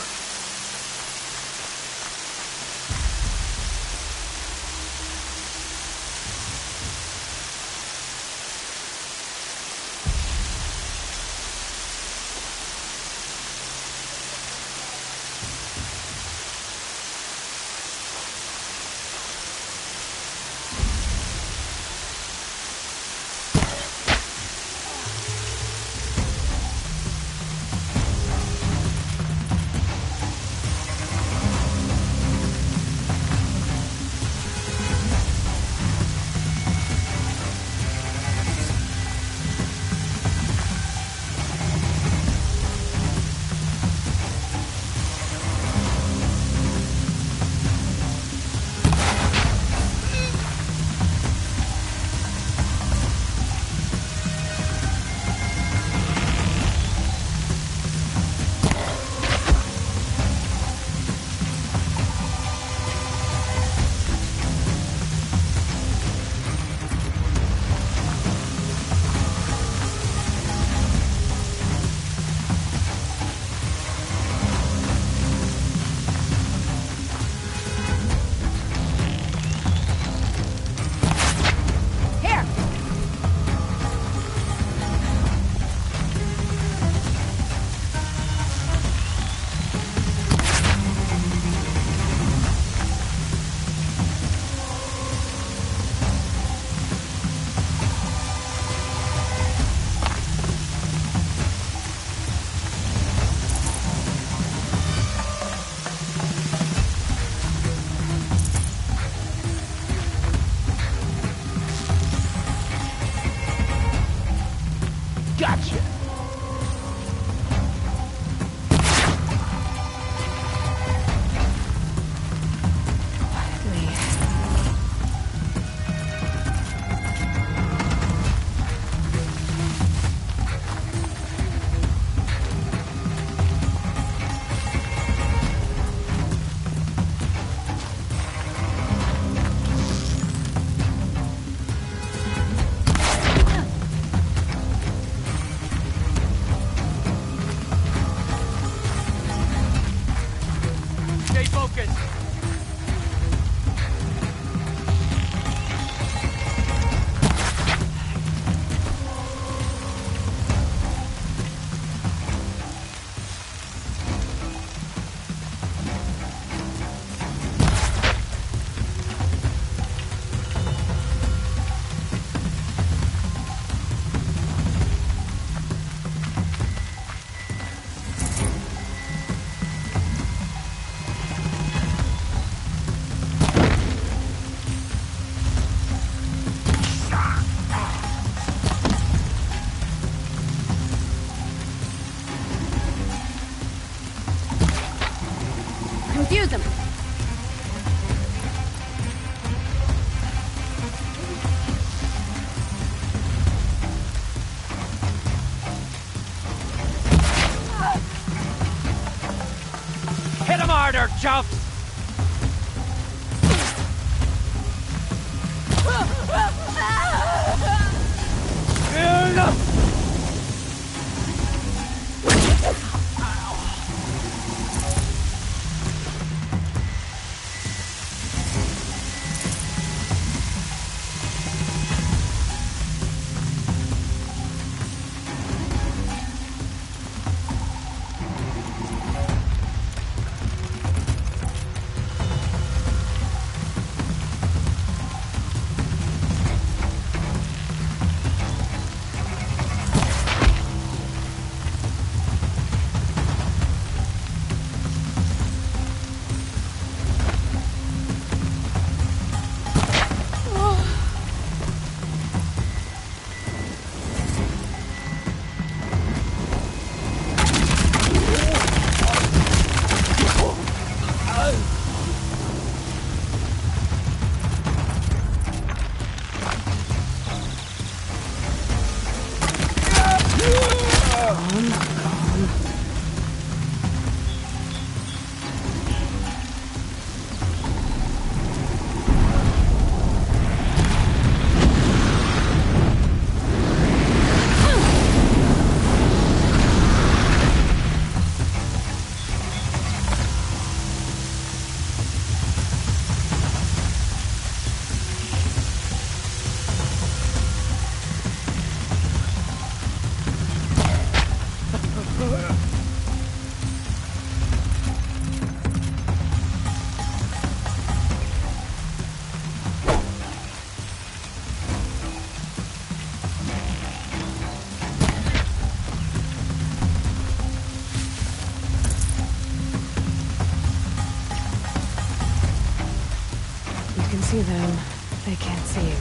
Stay focused. Confuse them. Hit him harder, Chuff! See them. They can't see you.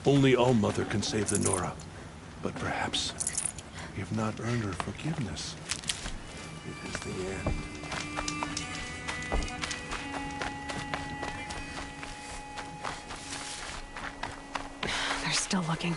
Only All-Mother can save the Nora. But perhaps we have not earned her forgiveness. It is the end. They're still looking.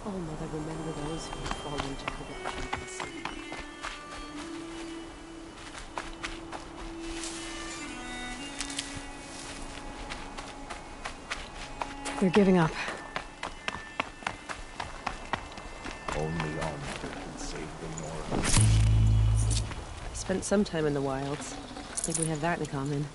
Oh, Mother, remember those who have fallen into corruption and sin. They're giving up. Only All-Mother can save the Nora. I spent some time in the wilds. I think we have that in common.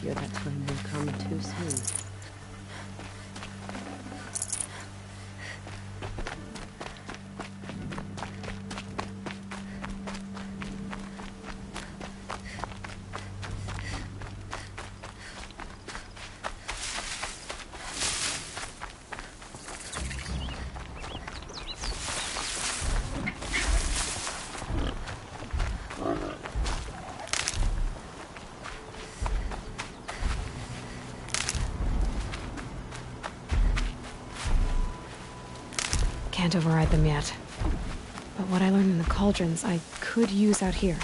That time will come too soon. Can't override them yet. But what I learned in the cauldrons, I could use out here.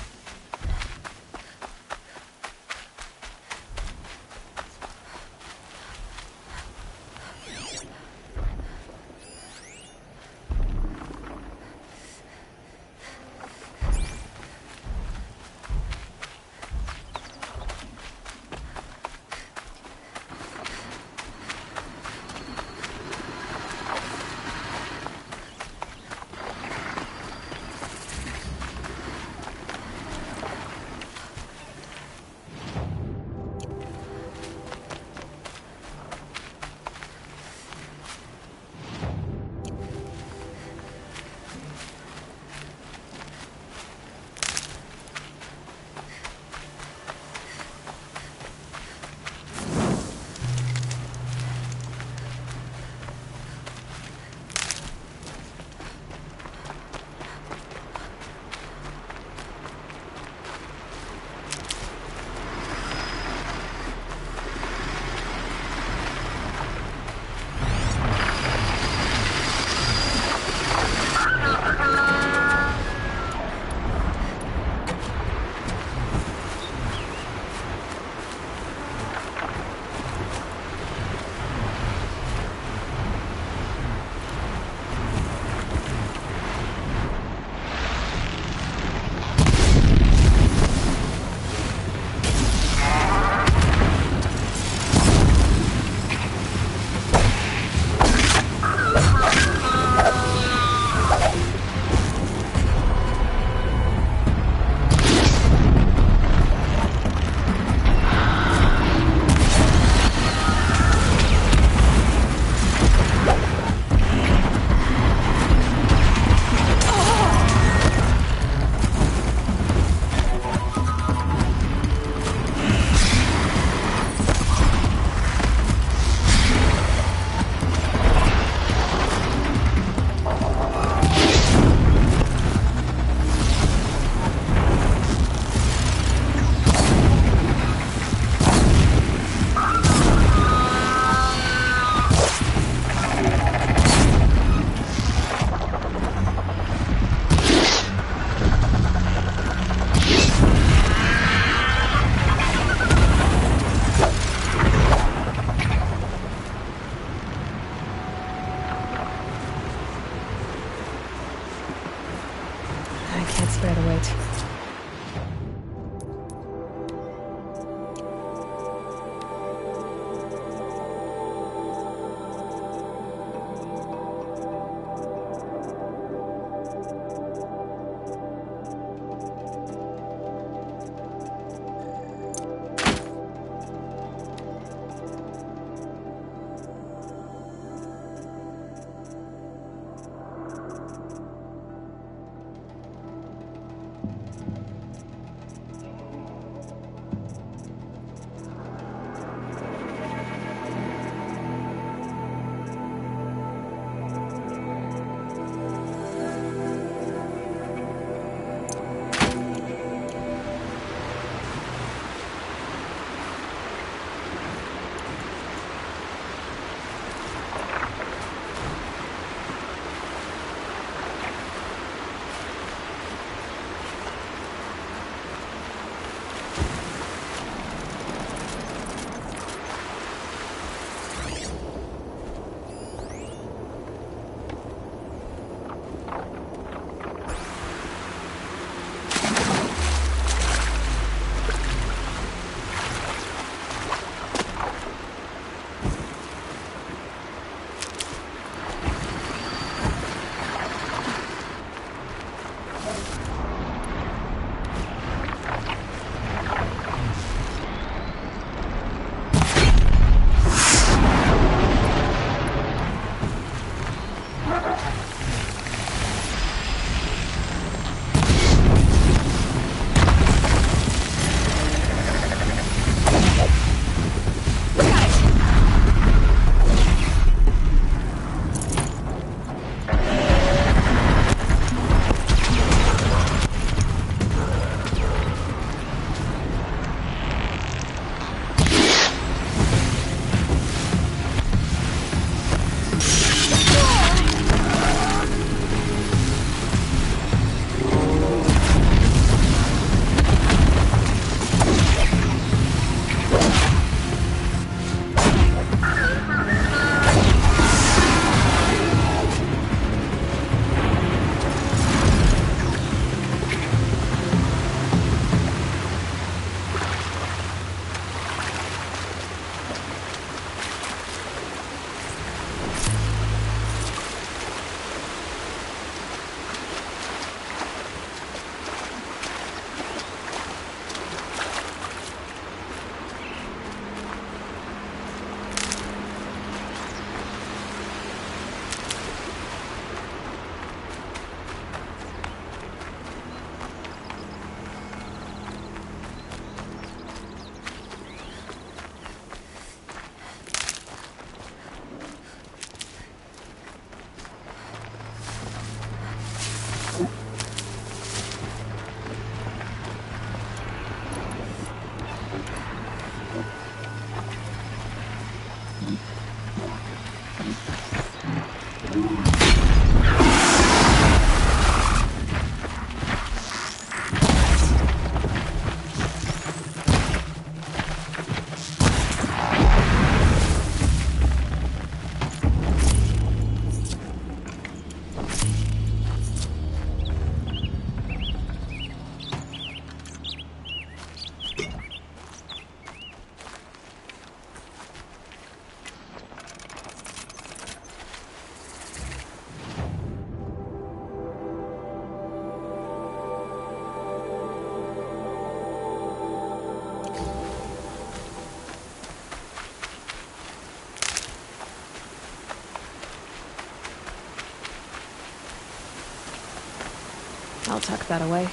I'll tuck that away.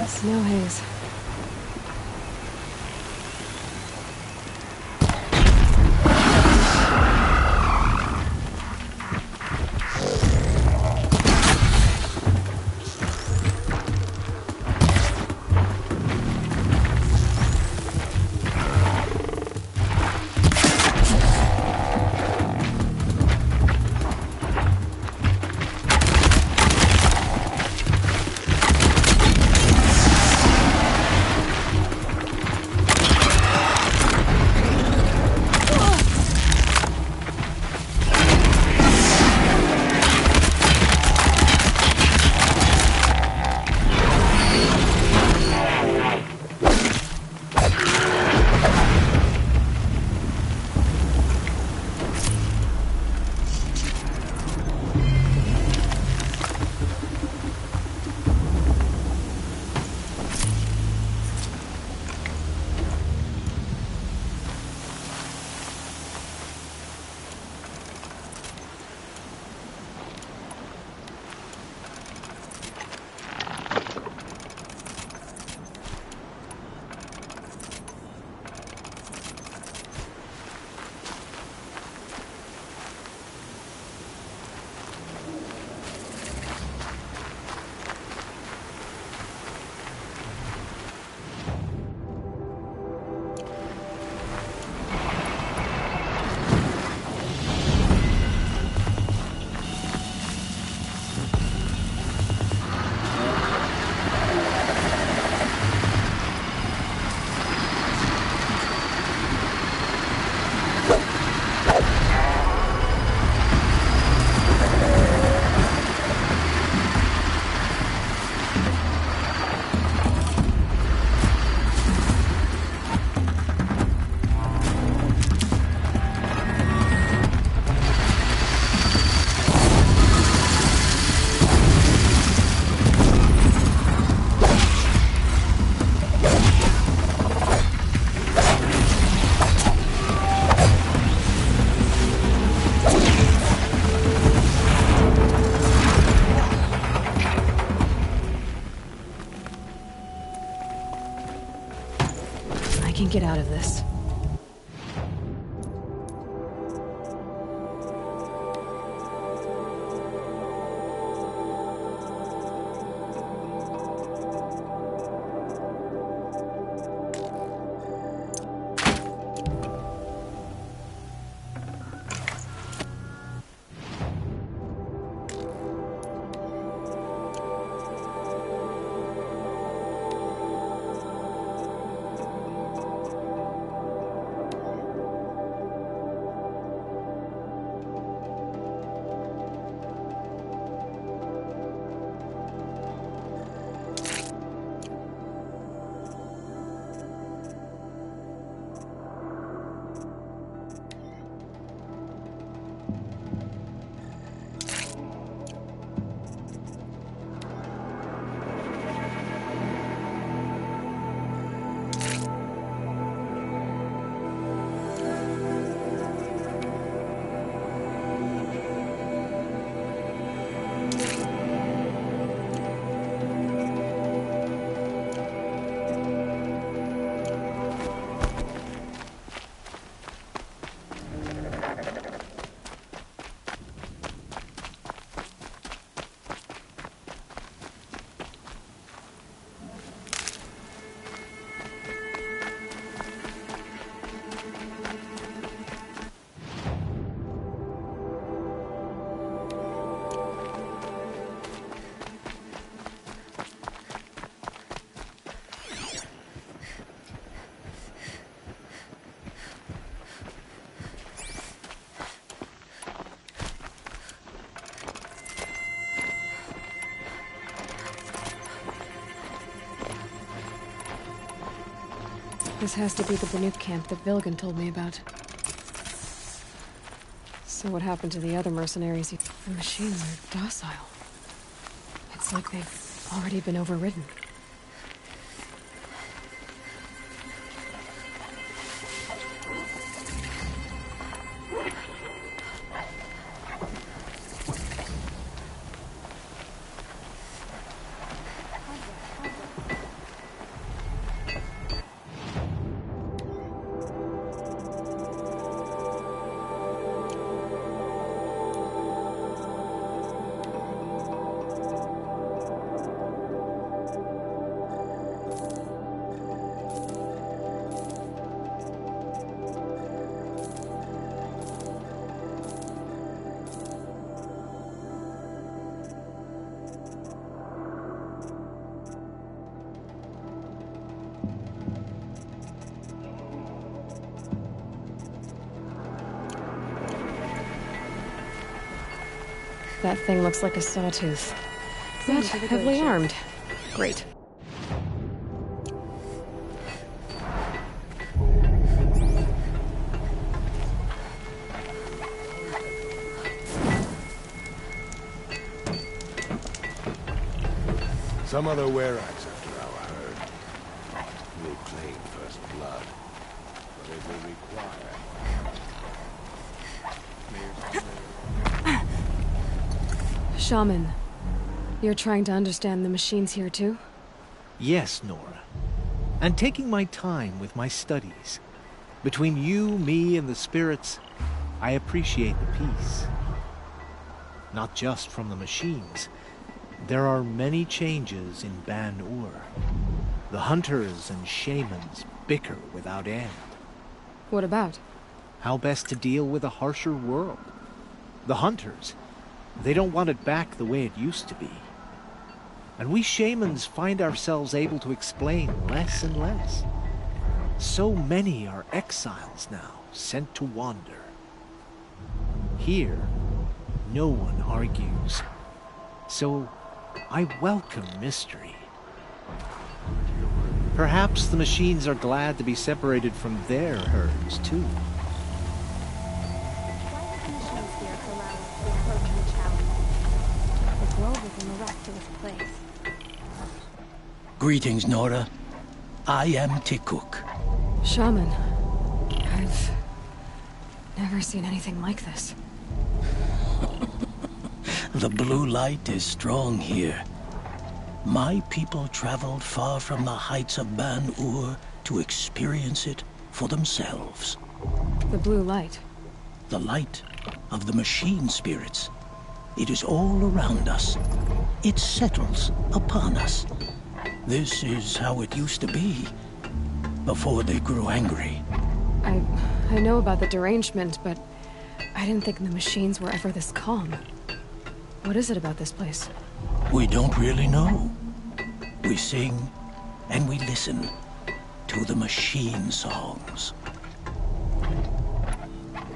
Snow haze. Can get out of this. This has to be the Banuk camp that Vilgan told me about. So what happened to the other mercenaries? The machines are docile. It's like they've already been overridden. That thing looks like a sawtooth. But heavily armed. Great. Some other were-axe after our herd. We'll claim first blood, but it will require... Shaman, you're trying to understand the machines here too? Yes, Nora. And taking my time with my studies. Between you, me, and the spirits, I appreciate the peace. Not just from the machines. There are many changes in Ban-Ur. The hunters and shamans bicker without end. What about? How best to deal with a harsher world. The hunters, they don't want it back the way it used to be. And we shamans find ourselves able to explain less and less. So many are exiles now, sent to wander. Here, no one argues. So I welcome mystery. Perhaps the machines are glad to be separated from their herds, too. The grove is a miraculous place. Greetings, Nora. I am Tikuk. Shaman, I've never seen anything like this. The blue light is strong here. My people traveled far from the heights of Ban-Ur to experience it for themselves. The blue light? The light of the machine spirits. It is all around us. It settles upon us. This is how it used to be, before they grew angry. I know about the derangement, but I didn't think the machines were ever this calm. What is it about this place? We don't really know. We sing and we listen to the machine songs.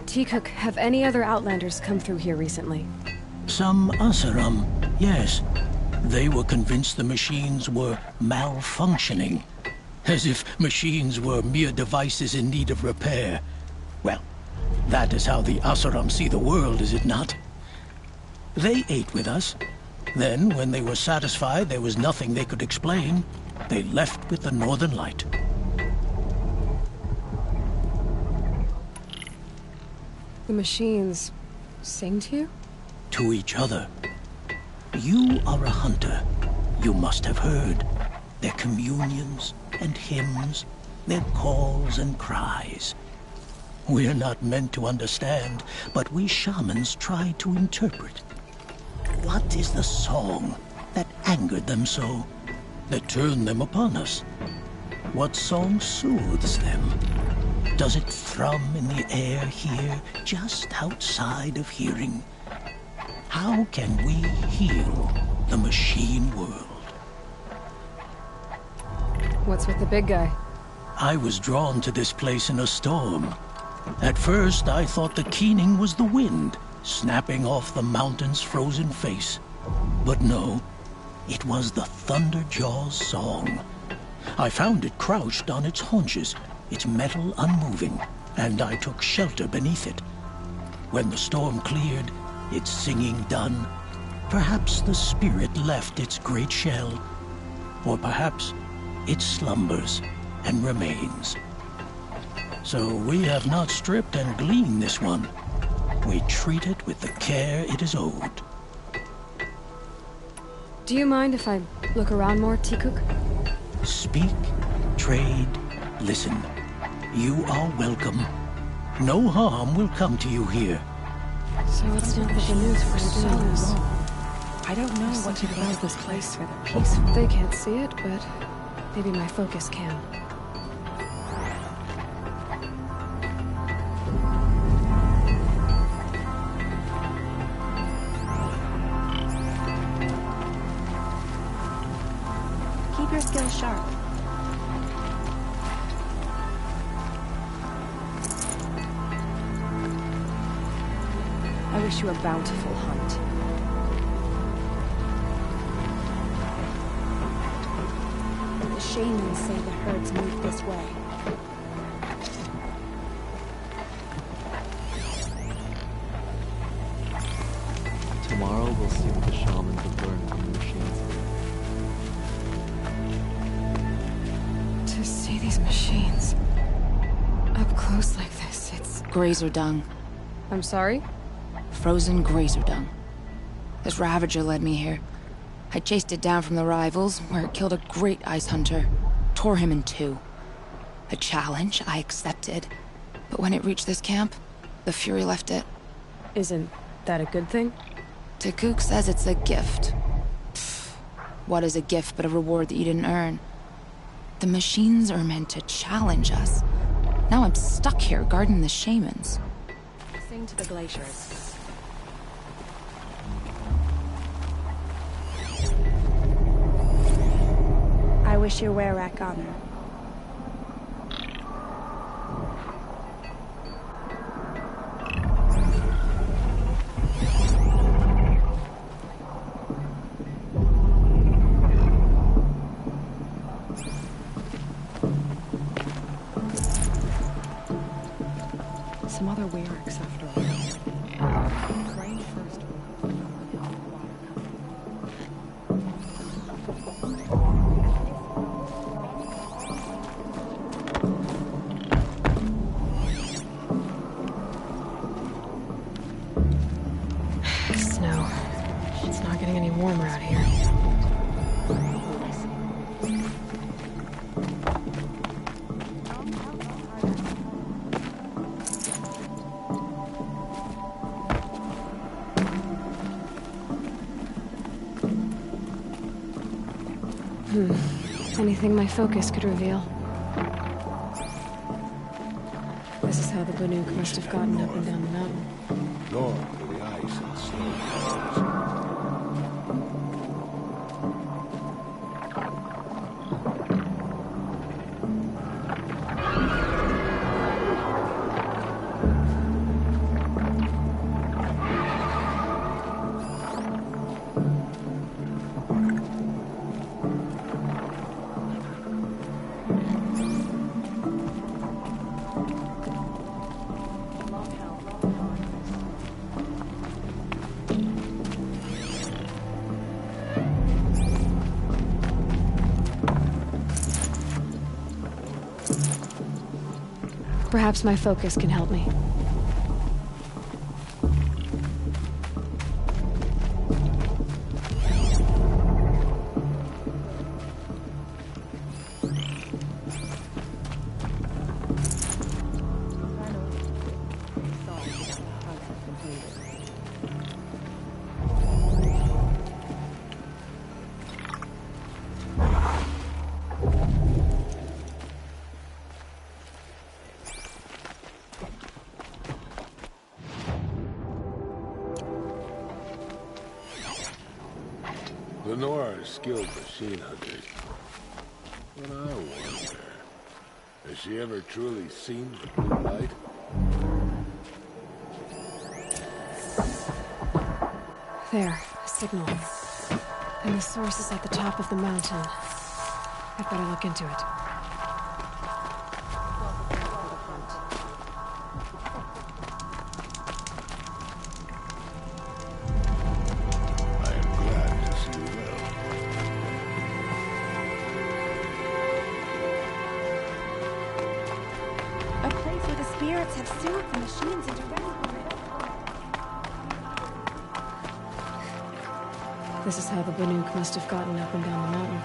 Tikuk, have any other Outlanders come through here recently? Some Asaram, yes. They were convinced the machines were malfunctioning. As if machines were mere devices in need of repair. Well, that is how the Asaram see the world, is it not? They ate with us. Then, when they were satisfied there was nothing they could explain, they left with the Northern Light. The machines sing to you? To each other. You are a hunter. You must have heard their communions and hymns, their calls and cries. We're not meant to understand, but we shamans try to interpret. What is the song that angered them so, that turned them upon us? What song soothes them? Does it thrum in the air here, just outside of hearing? How can we heal the machine world? What's with the big guy? I was drawn to this place in a storm. At first, I thought the keening was the wind, snapping off the mountain's frozen face. But no, it was the Thunderjaw's song. I found it crouched on its haunches, its metal unmoving, and I took shelter beneath it. When the storm cleared, its singing done, perhaps the spirit left its great shell, or perhaps it slumbers and remains. So we have not stripped and gleaned this one. We treat it with the care it is owed. Do you mind if I look around more, T-Cook? Speak, trade, listen. You are welcome. No harm will come to you here. So it's not that the news for so long. I don't know what to do about this place for the peace. They can't see it, but maybe my focus can. Keep your skills sharp. I wish you a bountiful hunt. The shamans say the herds move this way. Tomorrow we'll see what the shamans have learned from the machines. To see these machines up close like this, it's... Grazer dung. I'm sorry? Frozen grazer dung. This Ravager led me here. I chased it down from the rivals, where it killed a great ice hunter. Tore him in two. A challenge I accepted. But when it reached this camp, the Fury left it. Isn't that a good thing? Takuk says it's a gift. Pfft. What is a gift but a reward that you didn't earn? The machines are meant to challenge us. Now I'm stuck here guarding the shamans. Sing to the glaciers. I wish your were-rack on her. Some other were-racks after all. Rain first. Snow. It's not getting any warmer out here. Anything my focus could reveal. This is how the Banuk must have gotten up and down the mountain. North where the ice and snow falls. Perhaps my focus can help me. The Nora are skilled machine hunters. But I wonder, has she ever truly seen the blue light? There, a signal. And the source is at the top of the mountain. I'd better look into it. spirits have soothed the machines into rest. This is how the Banuk must have gotten up and down the mountain.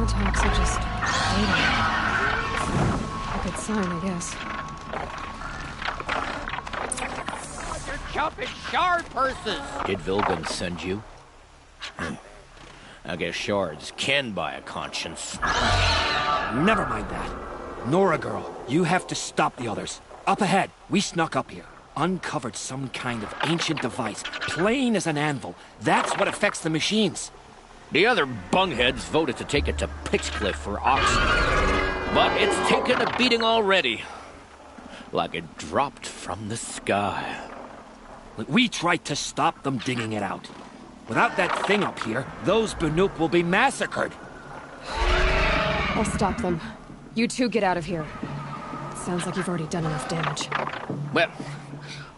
Talks are just waiting. A good sign, I guess. You're jumping shard purses! Did Vilgan send you? I guess shards can buy a conscience. Never mind that. Nora girl, you have to stop the others. Up ahead, we snuck up here. Uncovered some kind of ancient device, plain as an anvil. That's what affects the machines. The other bungheads voted to take it to Pitchcliff for auction. But it's taken a beating already. Like it dropped from the sky. We tried to stop them digging it out. Without that thing up here, those Banuk will be massacred. I'll stop them. You two get out of here. Sounds like you've already done enough damage. Well,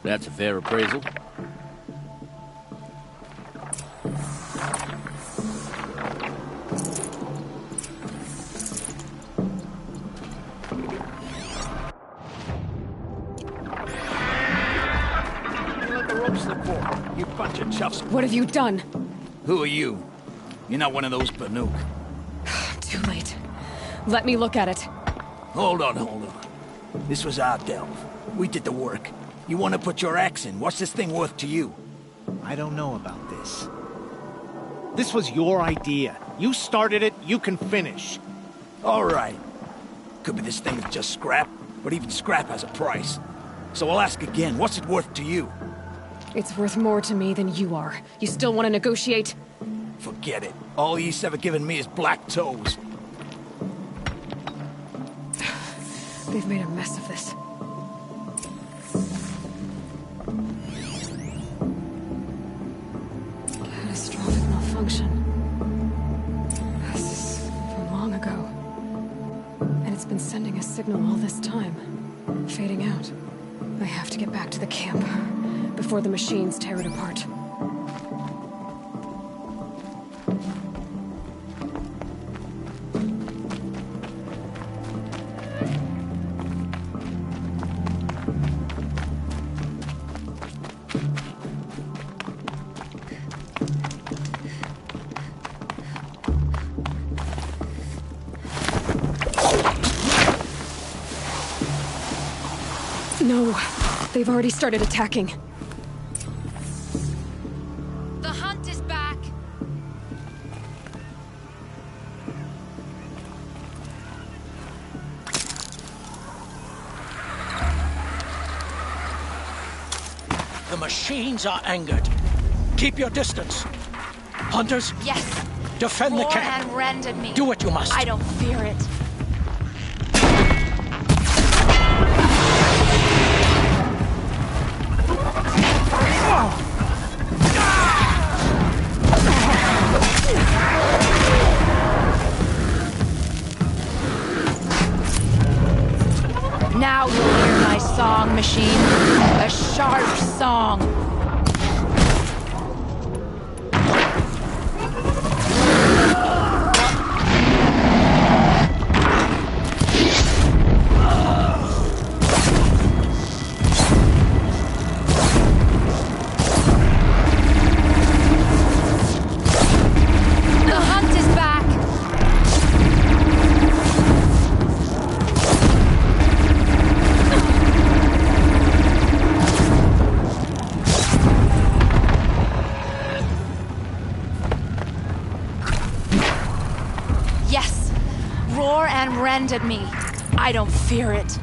that's a fair appraisal. You bunch of chuffs. What have you done? Who are you? You're not one of those Banuk. Too late. Let me look at it. Hold on. This was our delve. We did the work. You want to put your axe in? What's this thing worth to you? I don't know about this. This was your idea. You started it, you can finish. All right. Could be this thing is just scrap, but even scrap has a price. So I'll ask again, what's it worth to you? It's worth more to me than you are. You still want to negotiate? Forget it. All he's ever given me is black toes. They've made a mess of this. Catastrophic malfunction. This is from long ago. And it's been sending a signal all this time. Fading out. I have to get back to the camp before the machines tear it apart. No, they've already started attacking. The hunt is back. The machines are angered. Keep your distance. Hunters? Yes. Defend the Ps4 camp. and rendered me. Do what you must. I don't fear it. Now you'll hear my song, machine. A sharp song. offended me. I don't fear it.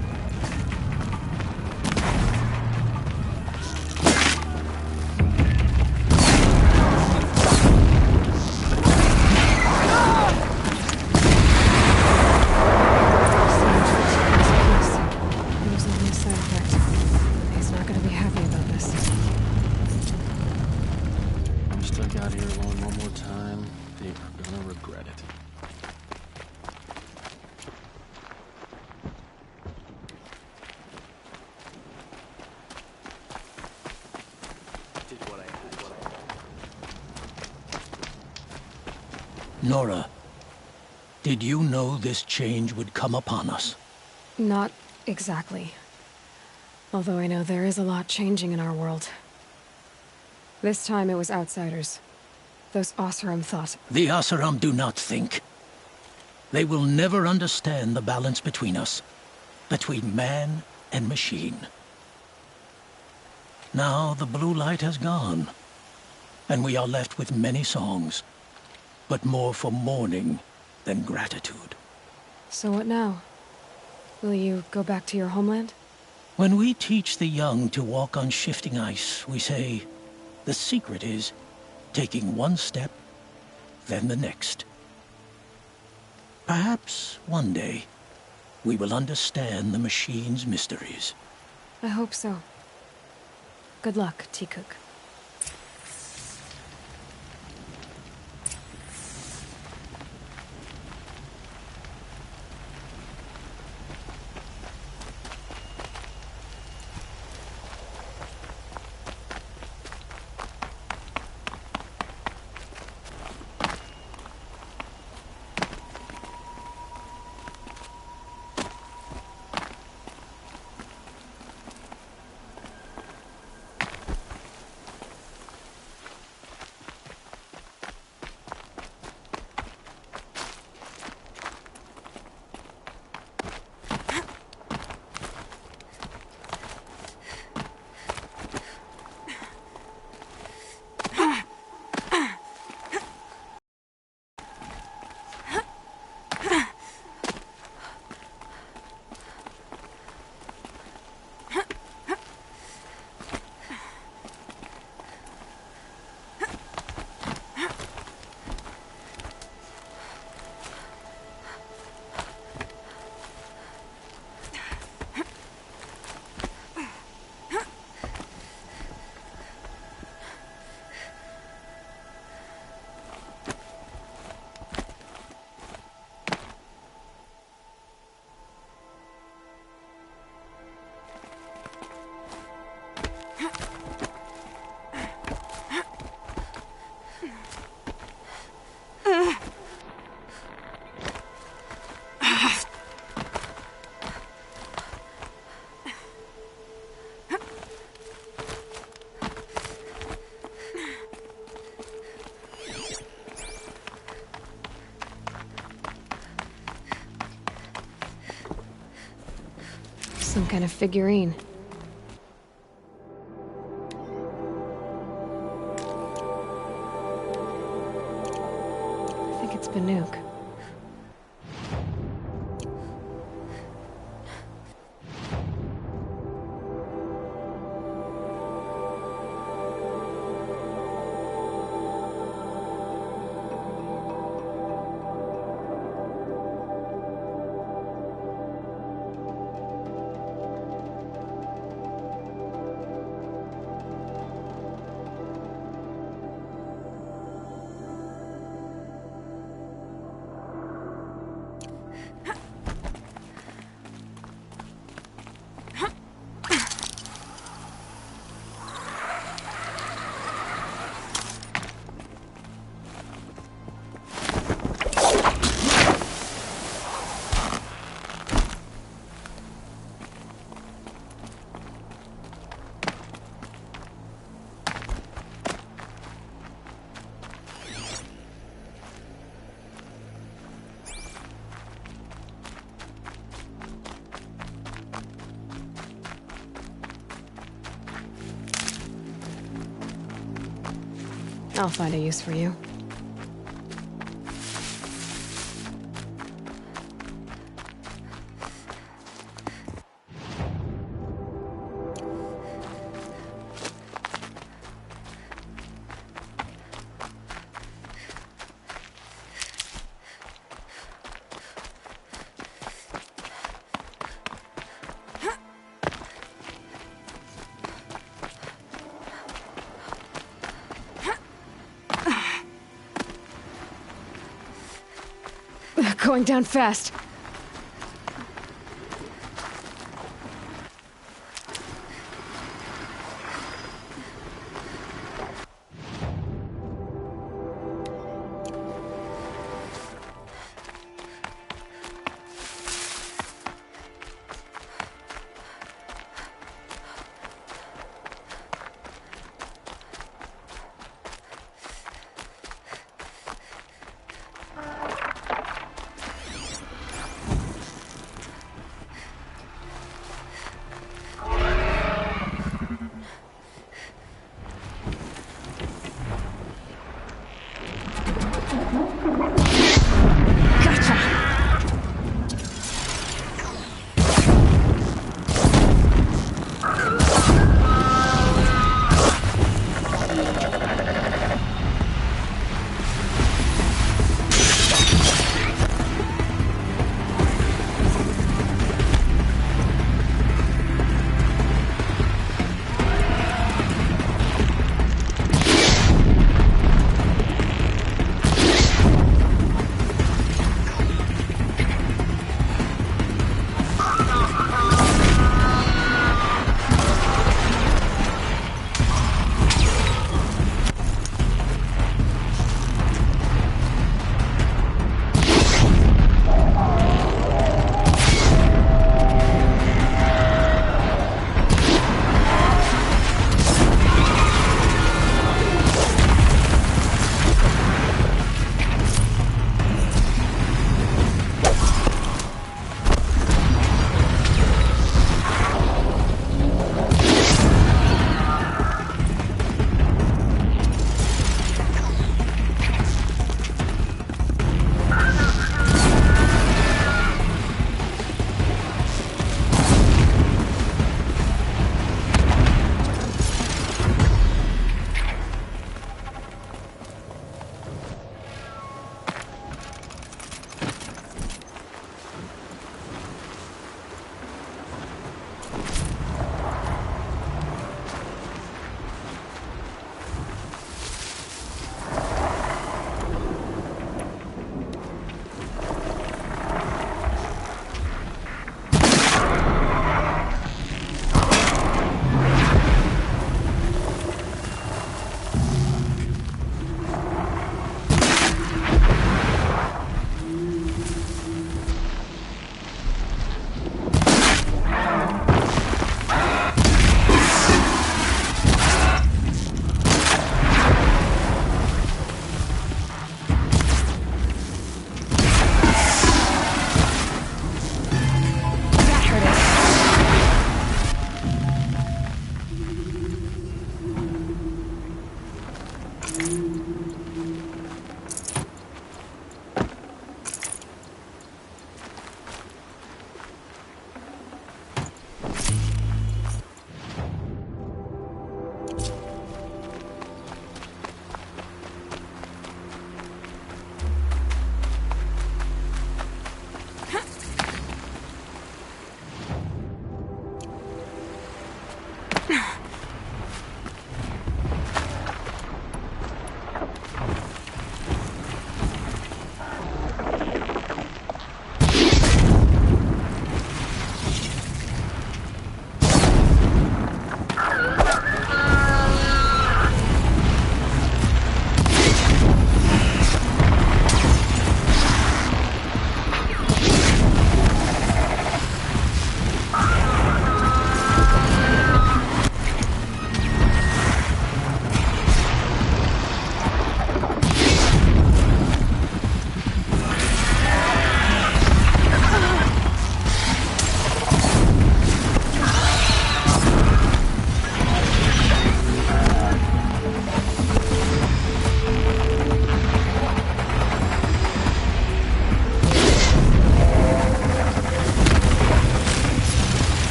Nora, did you know this change would come upon us? Not exactly. Although I know there is a lot changing in our world. This time it was outsiders. Those Oseram thought. The Oseram do not think. They will never understand the balance between us. Between man and machine. Now the blue light has gone. And we are left with many songs. But more for mourning than gratitude. So what now? Will you go back to your homeland? When we teach the young to walk on shifting ice, we say, the secret is taking one step, then the next. Perhaps one day, we will understand the machine's mysteries. I hope so. Good luck, T-Cook. Some kind of figurine. I think it's Banuk. I'll find a use for you. going down fast.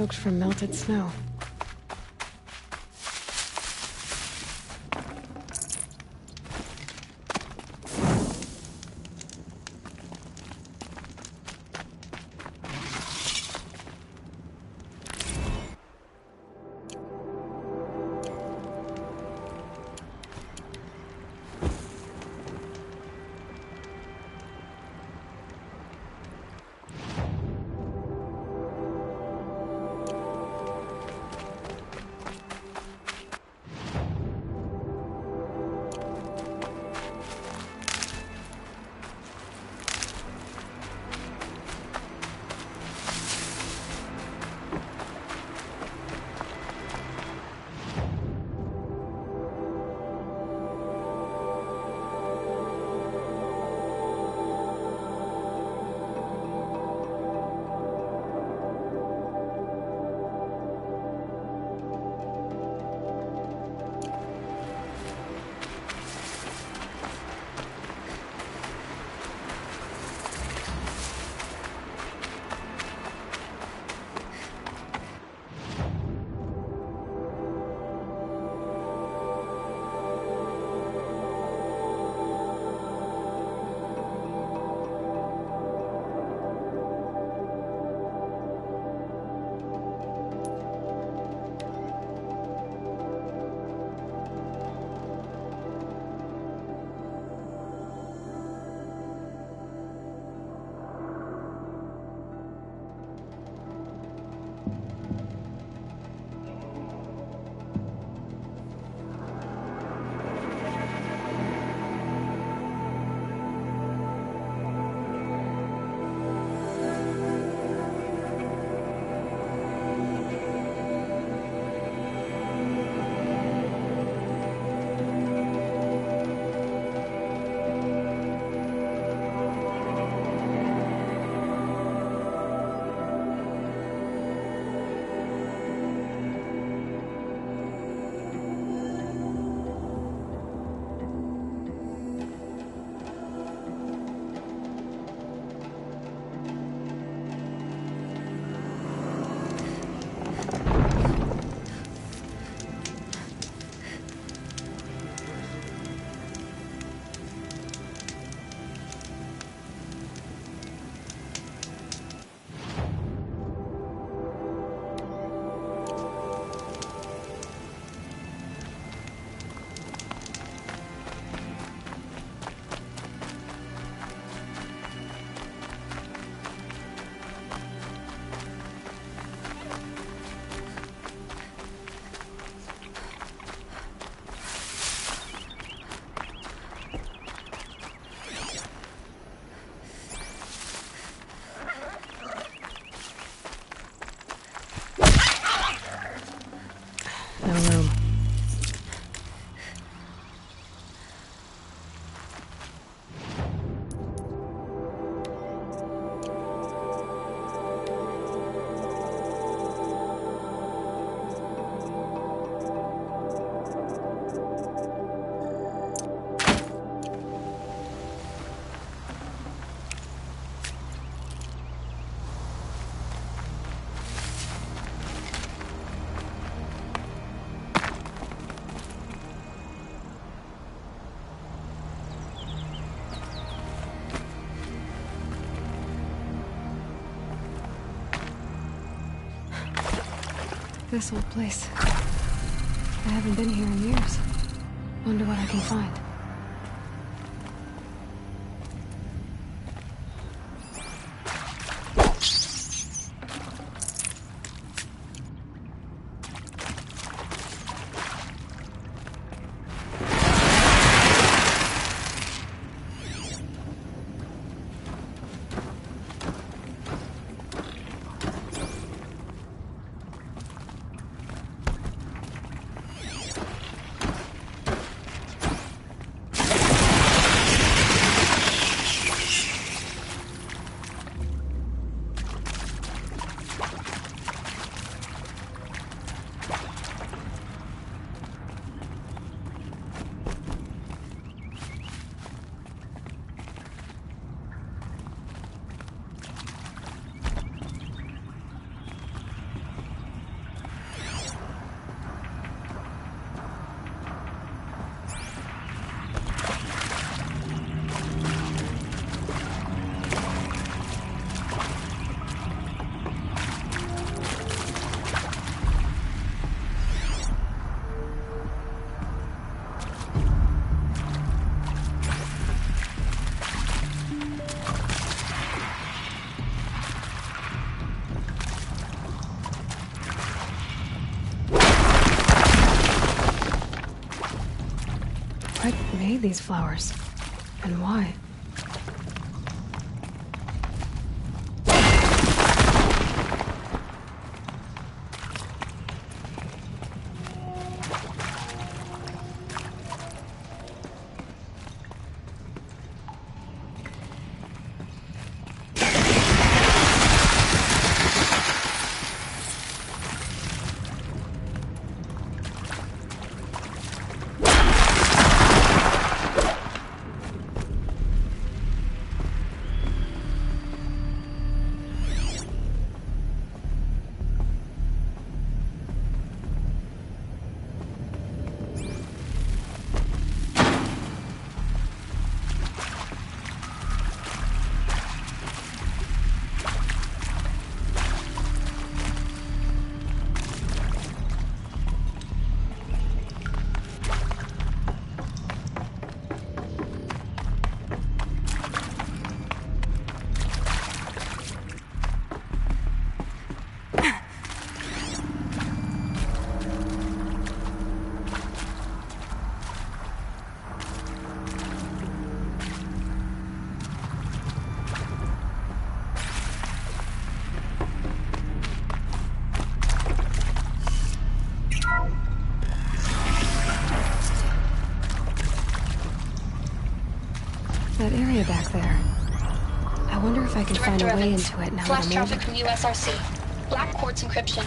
smoked from melted snow. No room. This old place. I haven't been here in years. Wonder what I can find. What made these flowers? And why? That area back there. I wonder if I can find a way into it now that Flash I'm traffic older. from USRC. Black quartz encryption.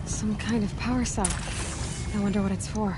Some kind of power cell. I wonder what it's for.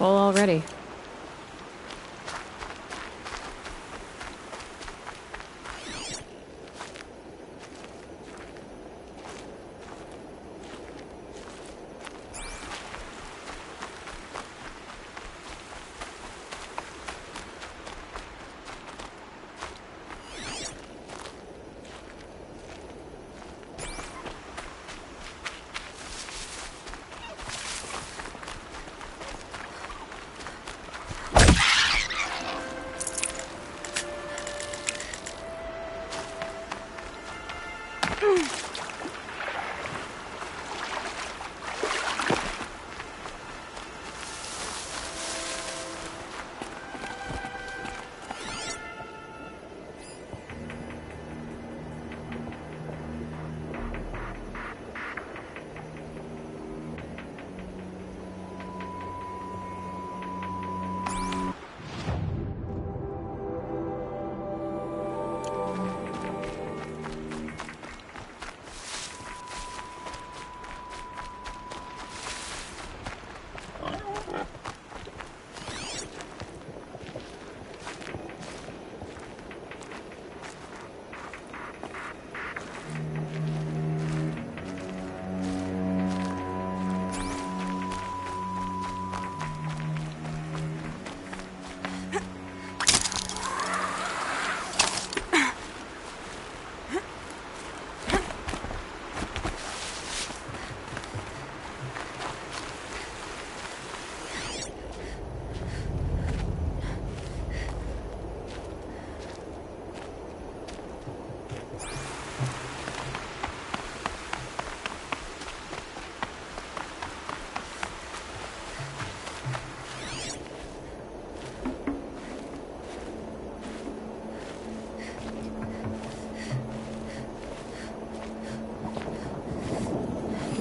Full already.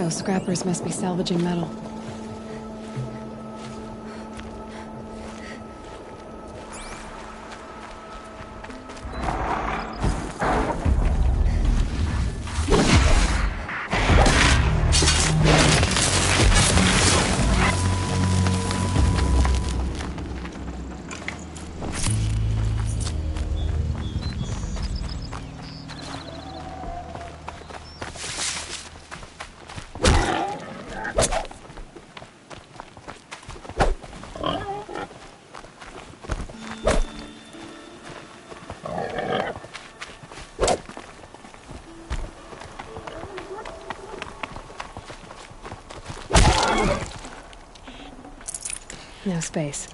Those scrappers must be salvaging metal. No space.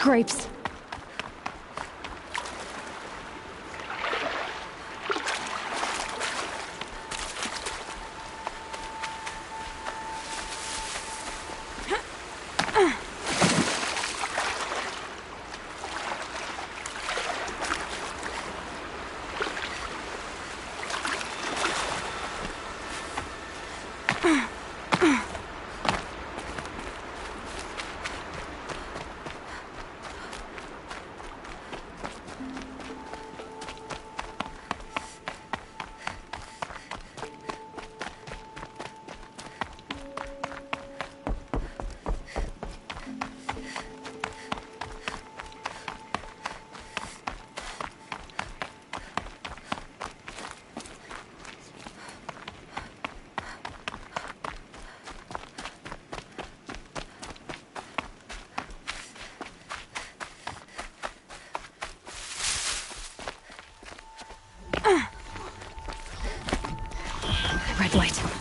Grapes. Red light.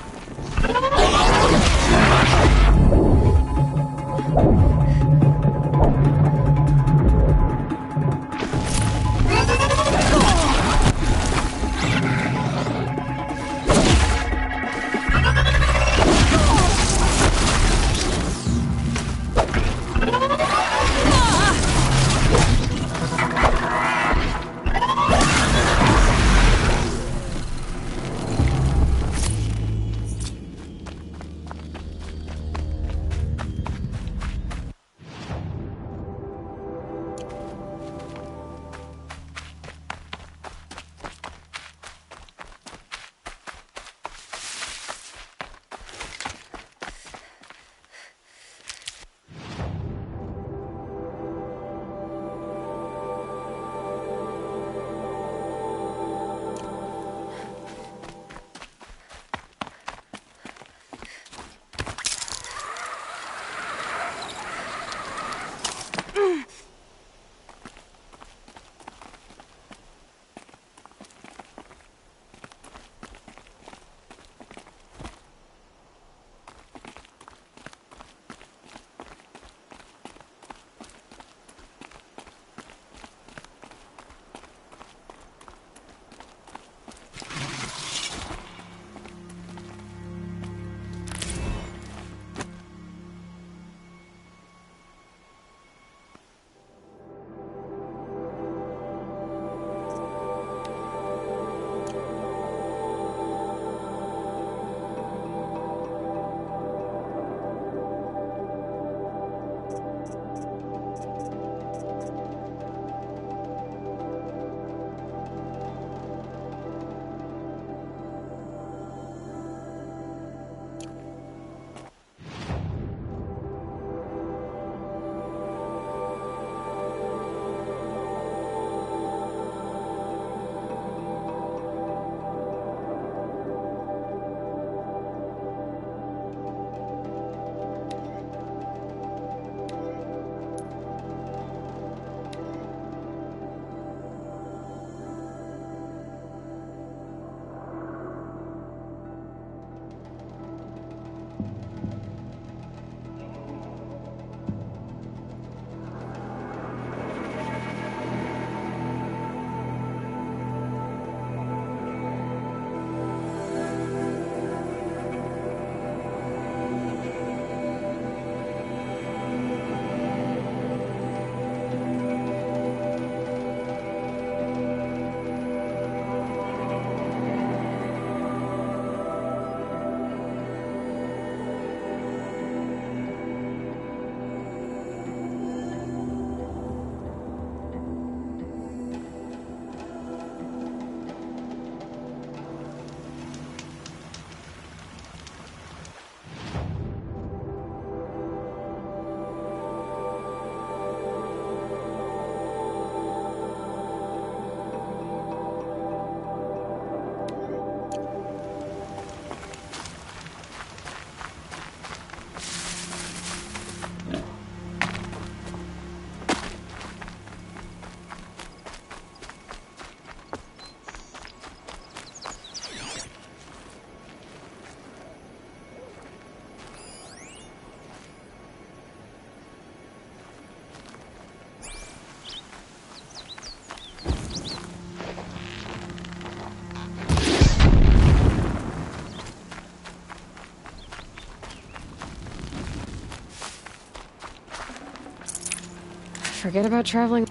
forget about traveling.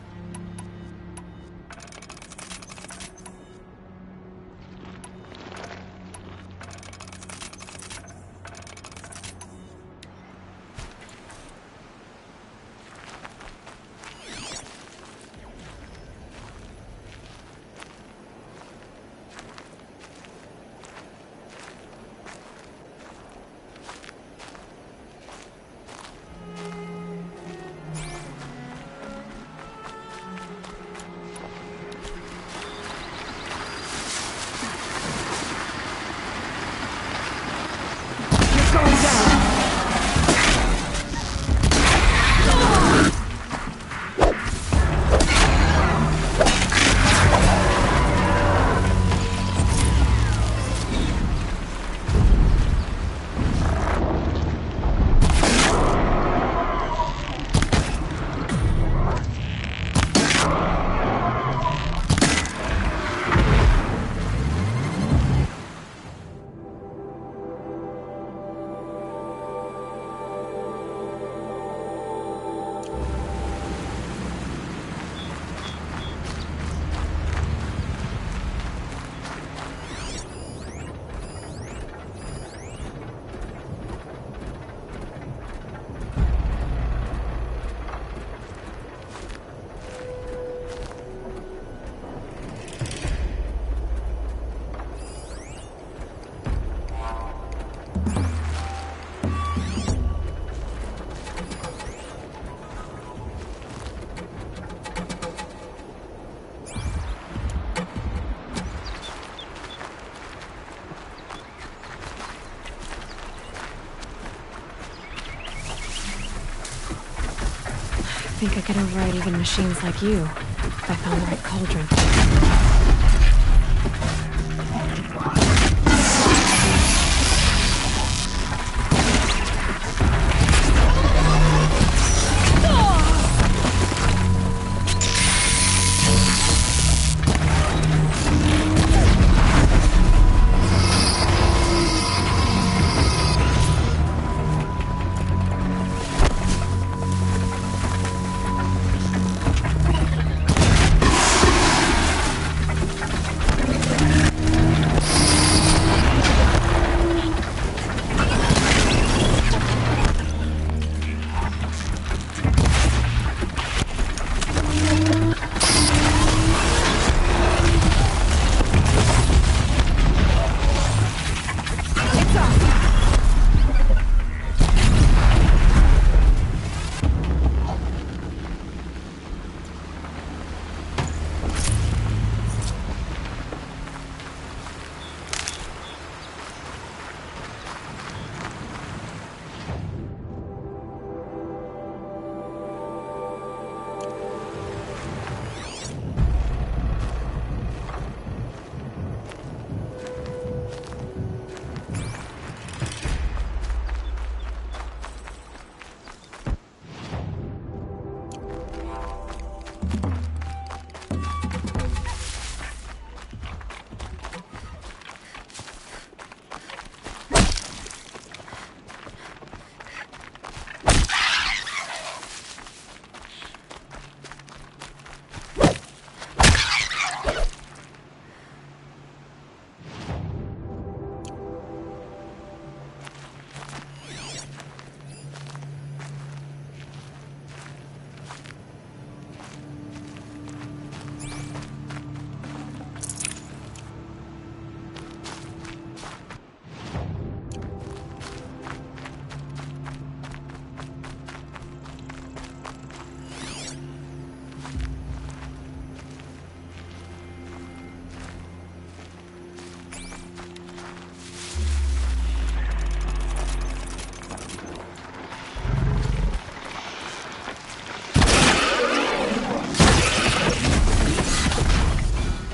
I think I could override even machines like you, if I found the right cauldron.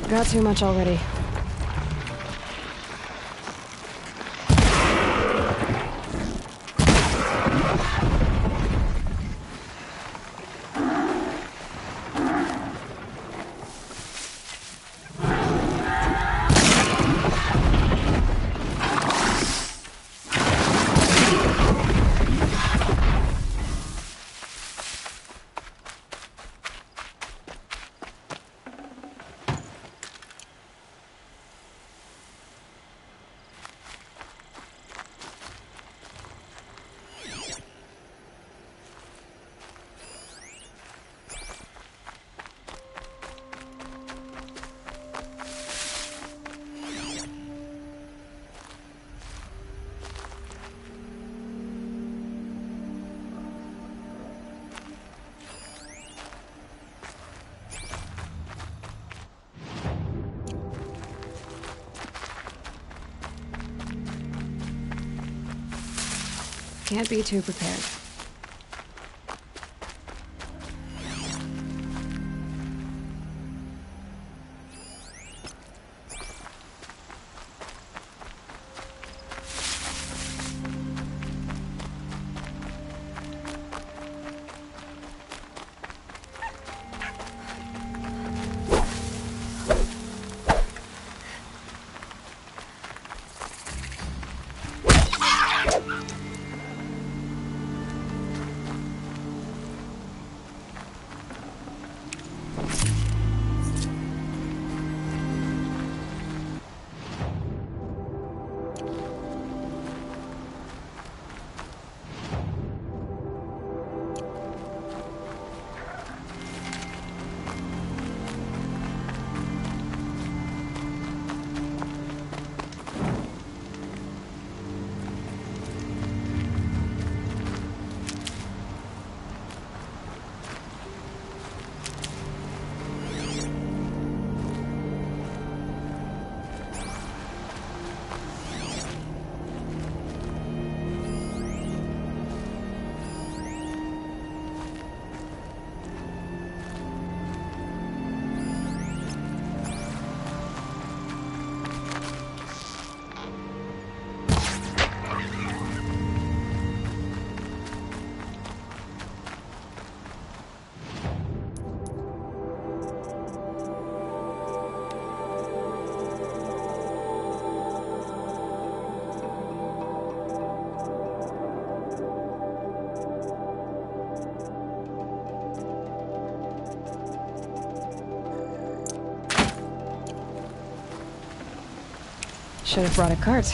Got too much already. Can't be too prepared. Should have brought a cart.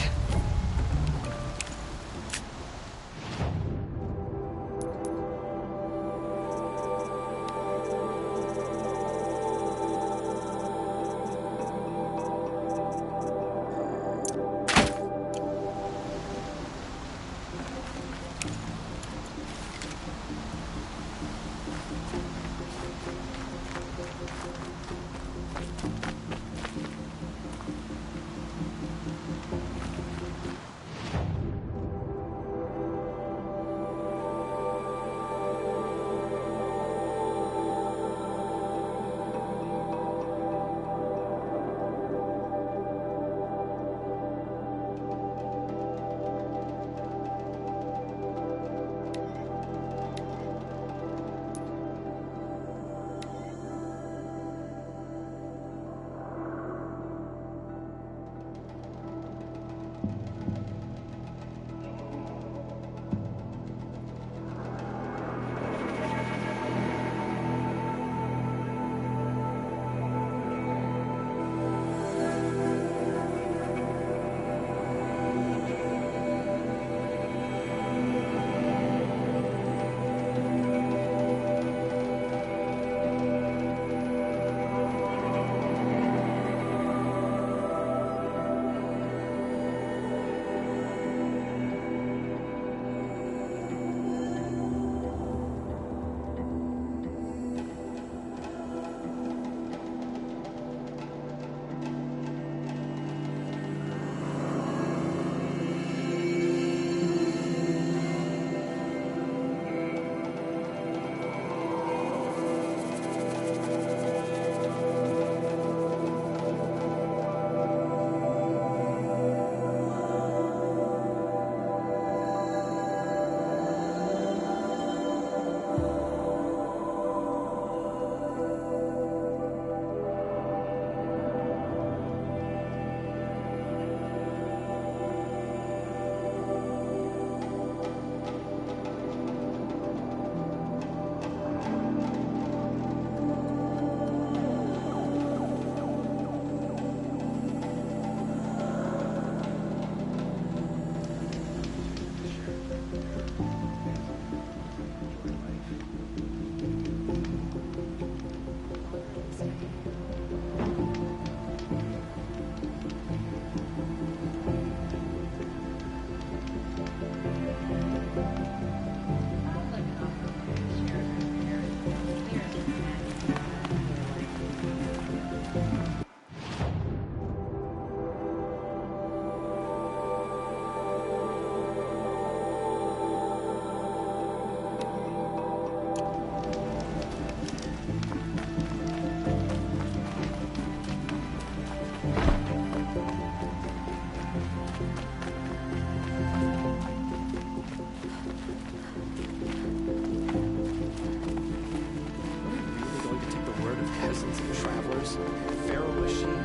colors. Feral machine.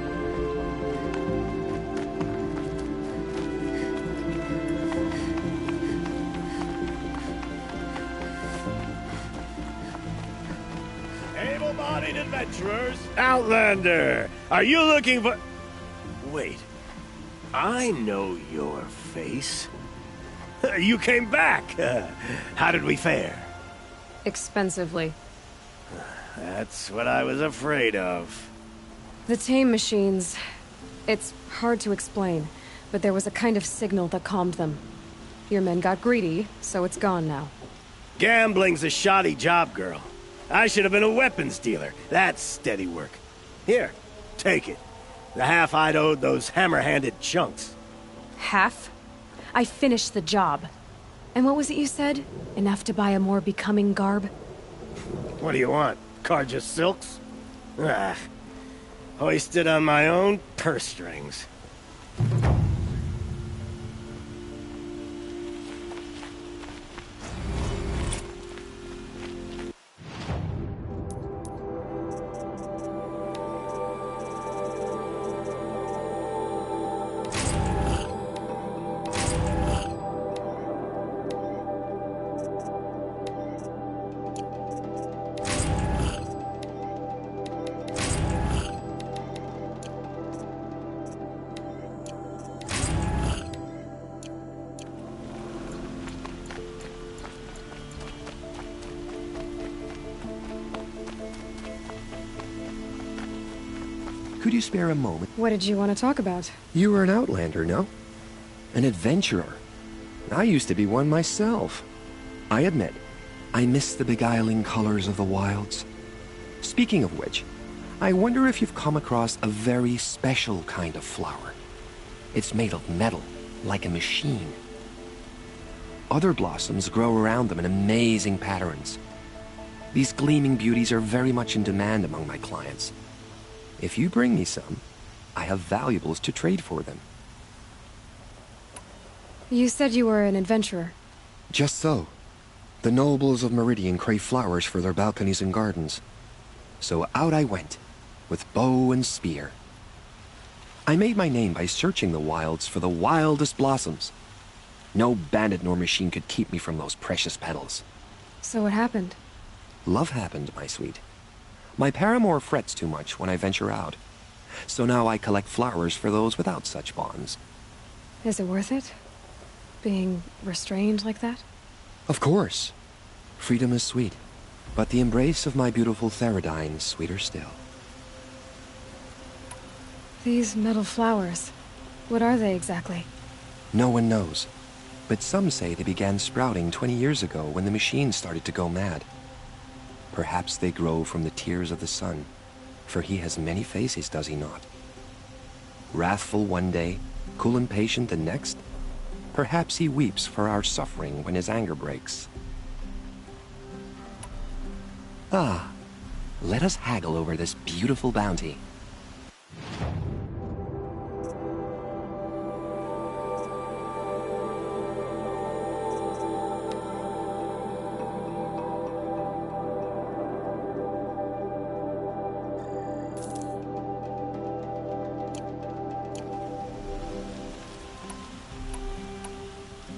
Able-bodied adventurers, Outlander, are you looking for... Wait, I know your face. You came back. How did we fare? Expensively. That's what I was afraid of. The tame machines... It's hard to explain, but there was a kind of signal that calmed them. Your men got greedy, so it's gone now. Gambling's a shoddy job, girl. I should have been a weapons dealer. That's steady work. Here, take it. The half I'd owed those hammer-handed chunks. Half? I finished the job. And what was it you said? Enough to buy a more becoming garb? What do you want? Carja silks? Ah, hoisted on my own purse strings. Could you spare a moment? What did you want to talk about? You were an outlander, no? An adventurer. I used to be one myself. I admit, I miss the beguiling colors of the wilds. Speaking of which, I wonder if you've come across a very special kind of flower. It's made of metal, like a machine. Other blossoms grow around them in amazing patterns. These gleaming beauties are very much in demand among my clients. If you bring me some, I have valuables to trade for them. You said you were an adventurer. Just so. The nobles of Meridian crave flowers for their balconies and gardens. So out I went, with bow and spear. I made my name by searching the wilds for the wildest blossoms. No bandit nor machine could keep me from those precious petals. So what happened? Love happened, my sweet. My paramour frets too much when I venture out. So now I collect flowers for those without such bonds. Is it worth it? Being restrained like that? Of course. Freedom is sweet, but the embrace of my beautiful Theridine is sweeter still. These metal flowers, what are they exactly? No one knows, but some say they began sprouting 20 years ago when the machines started to go mad. Perhaps they grow from the tears of the sun, for he has many faces, does he not? Wrathful one day, cool and patient the next. Perhaps he weeps for our suffering when his anger breaks. Ah, let us haggle over this beautiful bounty.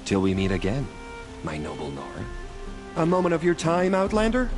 Till we meet again, my noble Nora. A moment of your time, Outlander?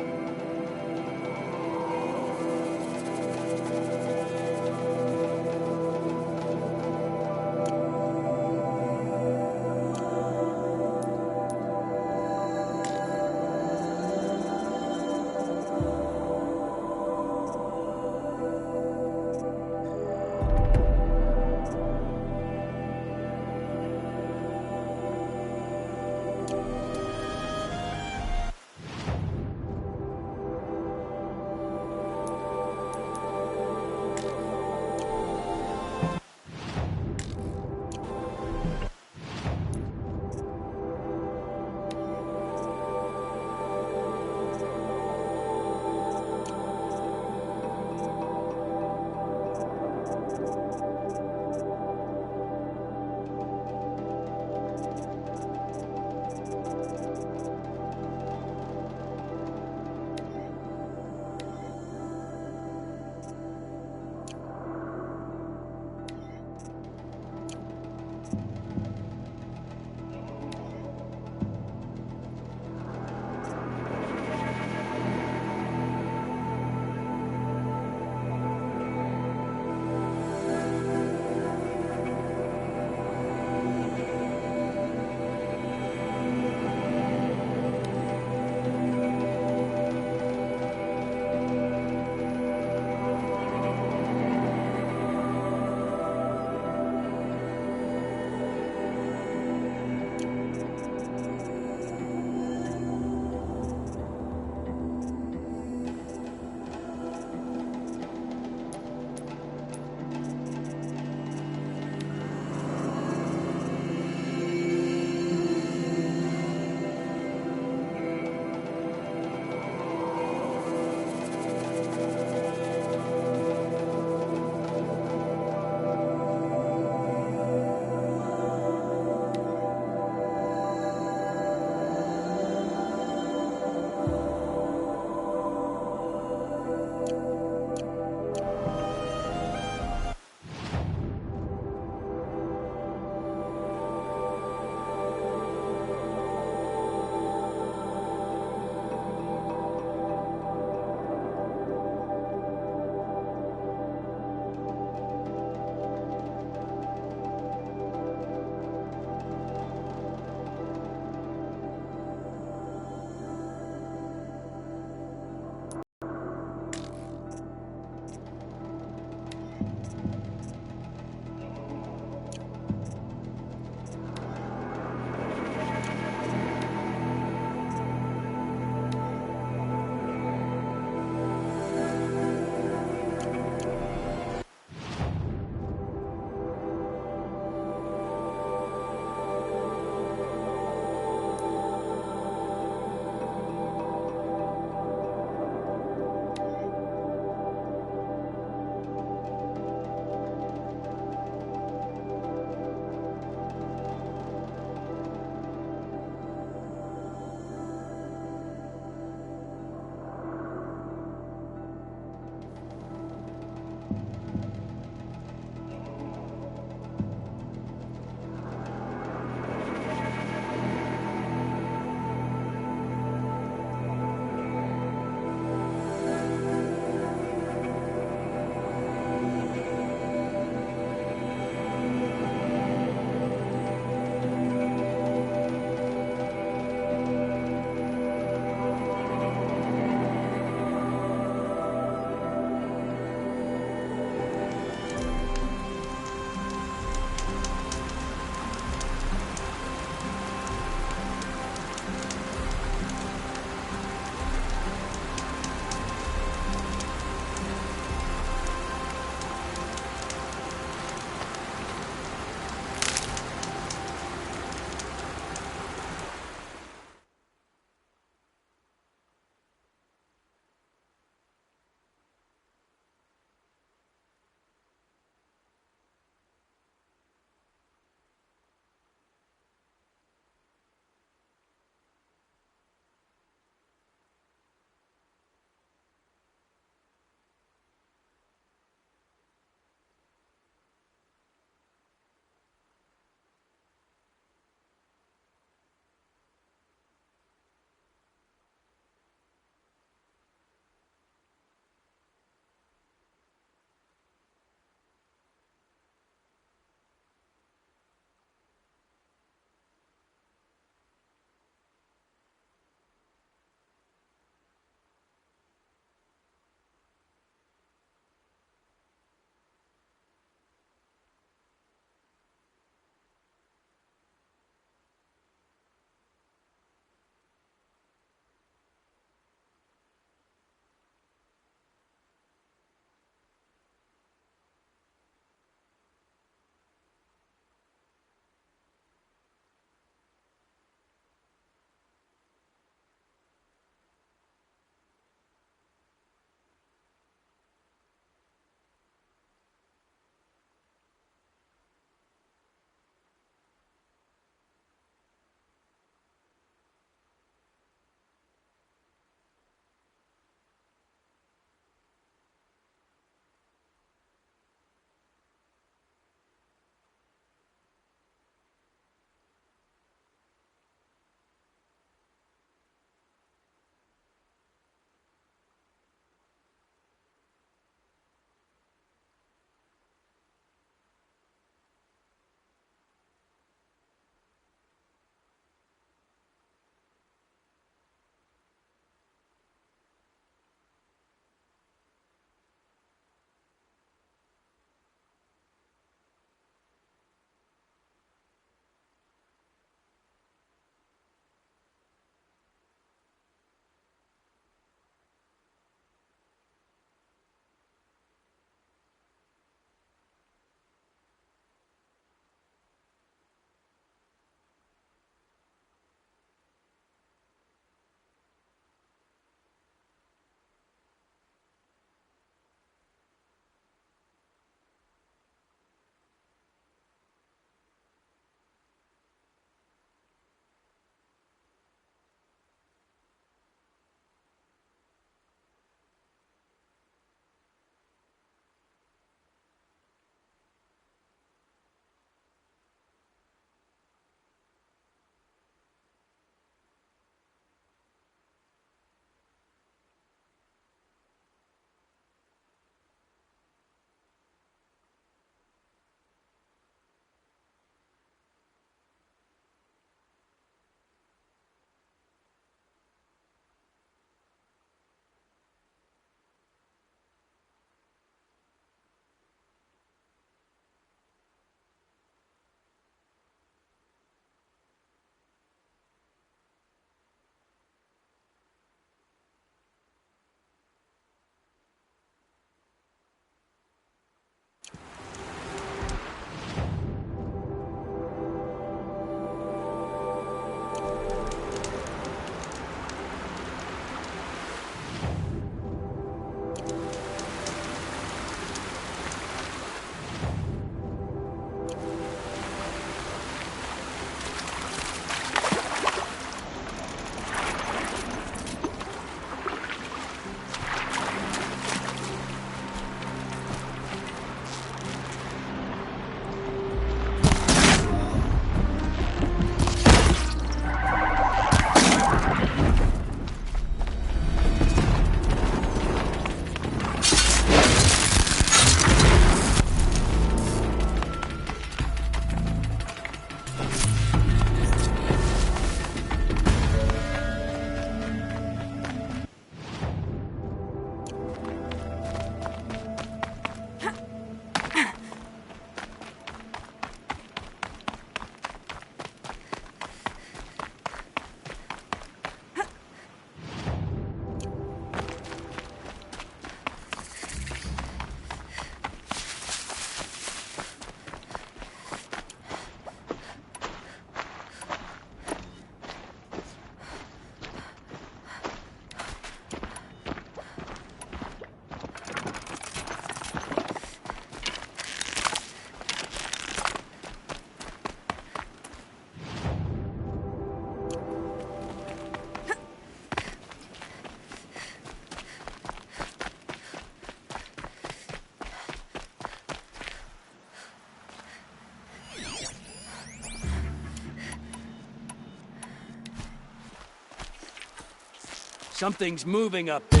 Something's moving up there.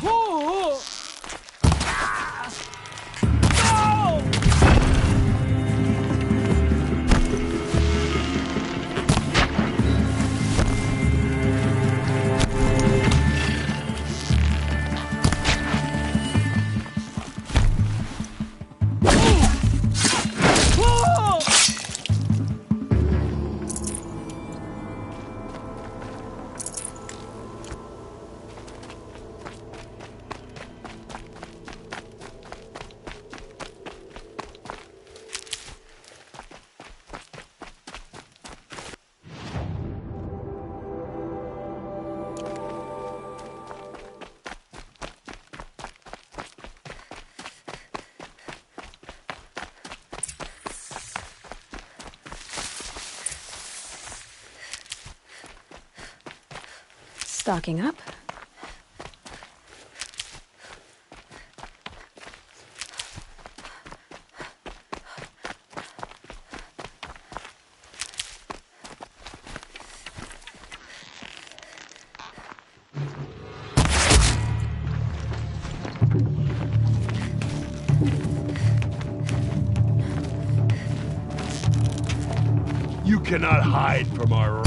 Oh! Stocking up. You cannot hide from our...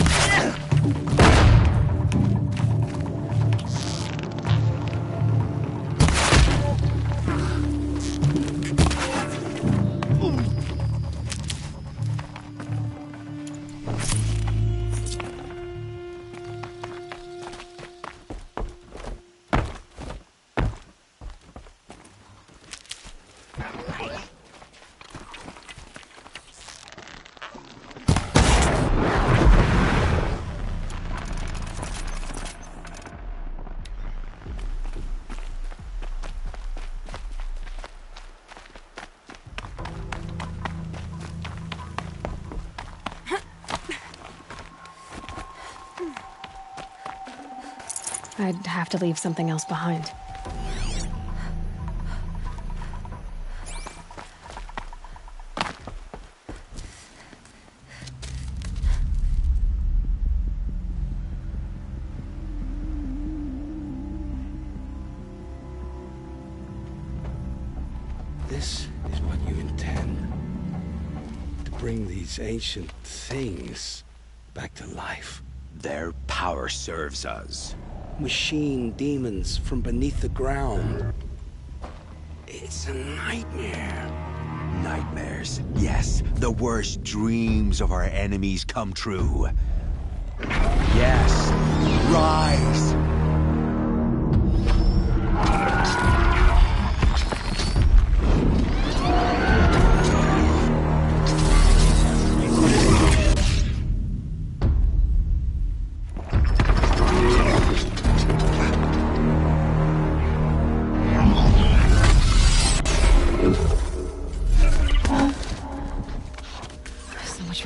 I'd have to leave something else behind. This is what you intend. To bring these ancient things back to life. Their power serves us. Machine demons from beneath the ground. It's a nightmare. Nightmares, yes. The worst dreams of our enemies come true. Yes, rise!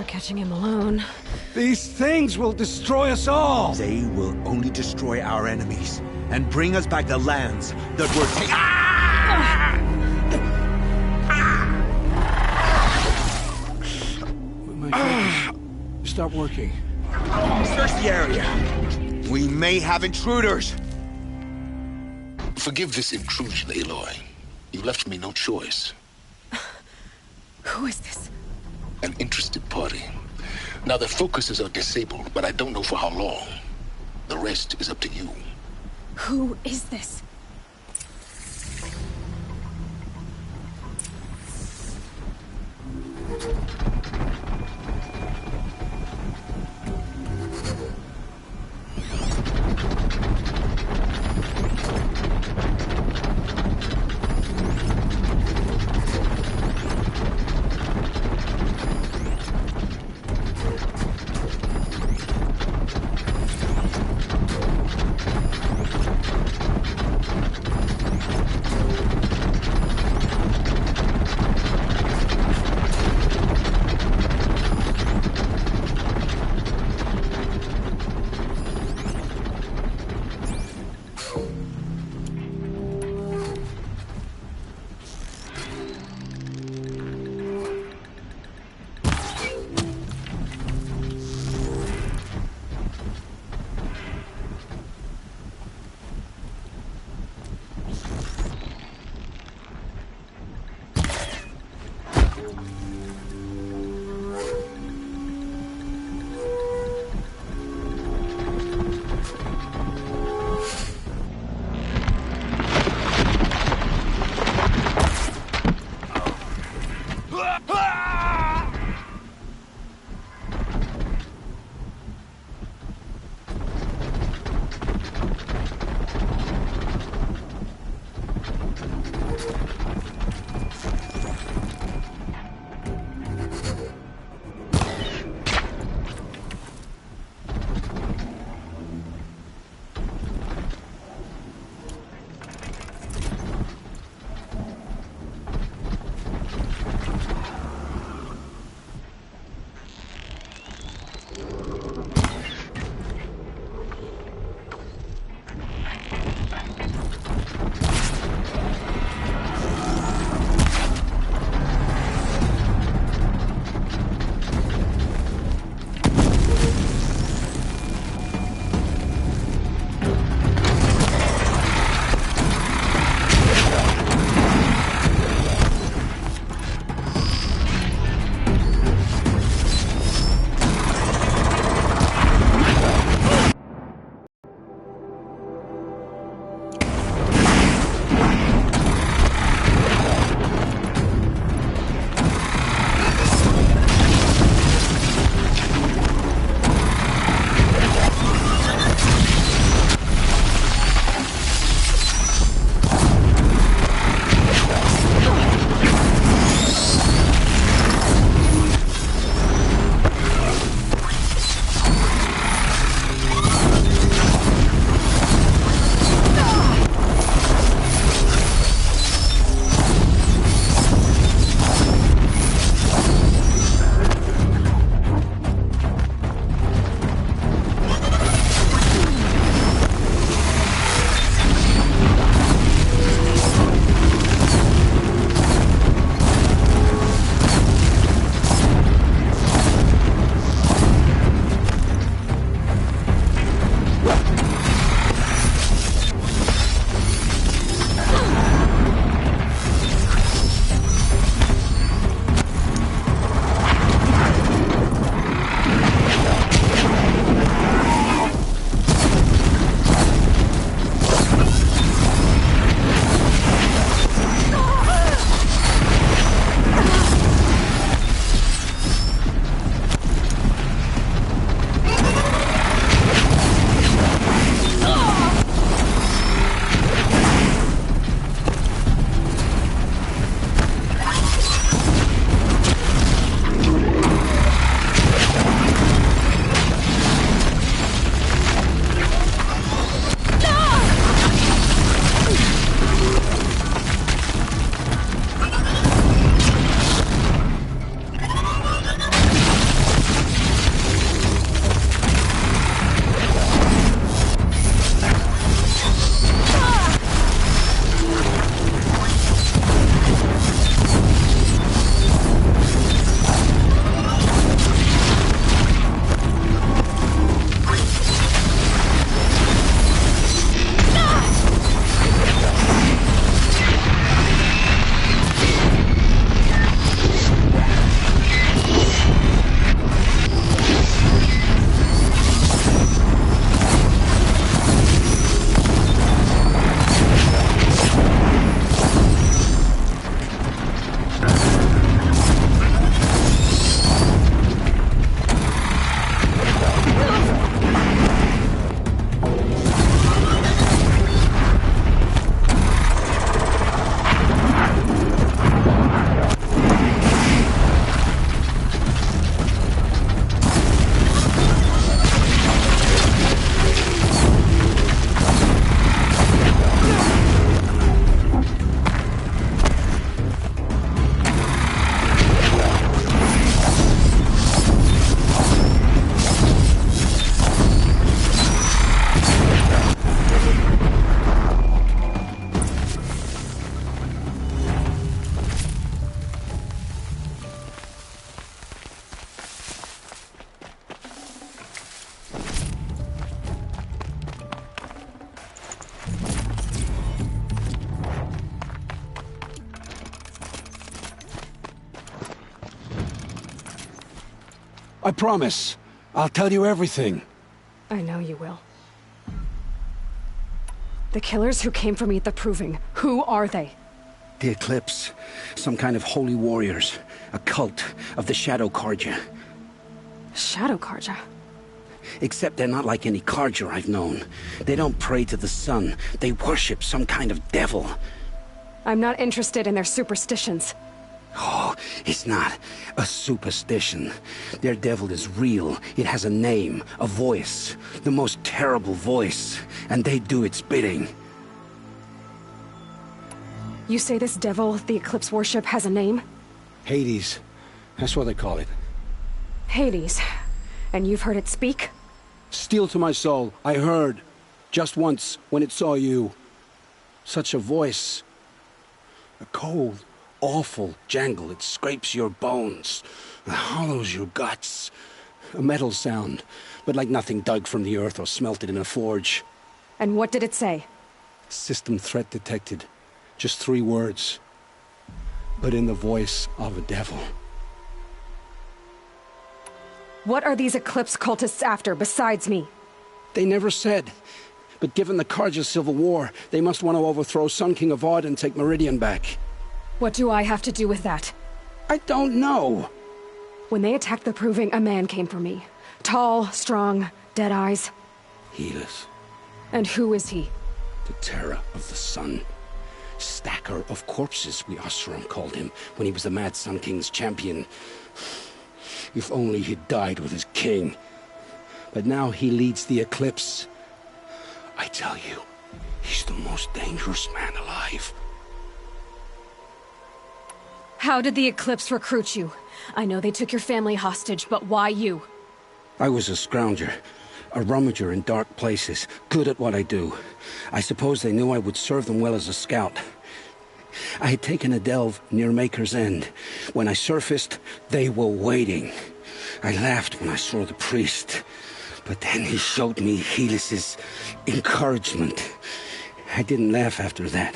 Catching him alone. These things will destroy us all! They will only destroy our enemies and bring us back the lands that were taken. My focus. Stop working. Search the area. We may have intruders. Forgive this intrusion, Aloy. You left me no choice. Who is this? An interested party. Now their focuses are disabled, but I don't know for how long. The rest is up to you. Who is this? I promise. I'll tell you everything. I know you will. The killers who came for me at the Proving, who are they? The Eclipse. Some kind of holy warriors. A cult of the Shadow Carja. Shadow Carja? Except they're not like any Carja I've known. They don't pray to the sun. They worship some kind of devil. I'm not interested in their superstitions. Oh, it's not a superstition. Their devil is real. It has a name, a voice. The most terrible voice. And they do its bidding. You say this devil the Eclipse worship has a name? Hades. That's what they call it. Hades. And you've heard it speak? Steel to my soul. I heard. Just once, when it saw you. Such a voice. A cold, awful jangle. It scrapes your bones. It hollows your guts. A metal sound, but like nothing dug from the earth or smelted in a forge. And what did it say? System threat detected. Just 3 words. But in the voice of a devil. What are these Eclipse cultists after, besides me? They never said. But given the Carja civil war, they must want to overthrow Sun King Avad and take Meridian back. What do I have to do with that? I don't know. When they attacked the Proving, a man came for me. Tall, strong, dead eyes. Helis. And who is he? The terror of the sun. Stacker of corpses, we Oseram called him, when he was the Mad Sun King's champion. If only he'd died with his king. But now he leads the Eclipse. I tell you, he's the most dangerous man alive. How did the Eclipse recruit you? I know they took your family hostage, but why you? I was a scrounger. A rummager in dark places, good at what I do. I suppose they knew I would serve them well as a scout. I had taken a delve near Maker's End. When I surfaced, they were waiting. I laughed when I saw the priest. But then he showed me Helis's encouragement. I didn't laugh after that.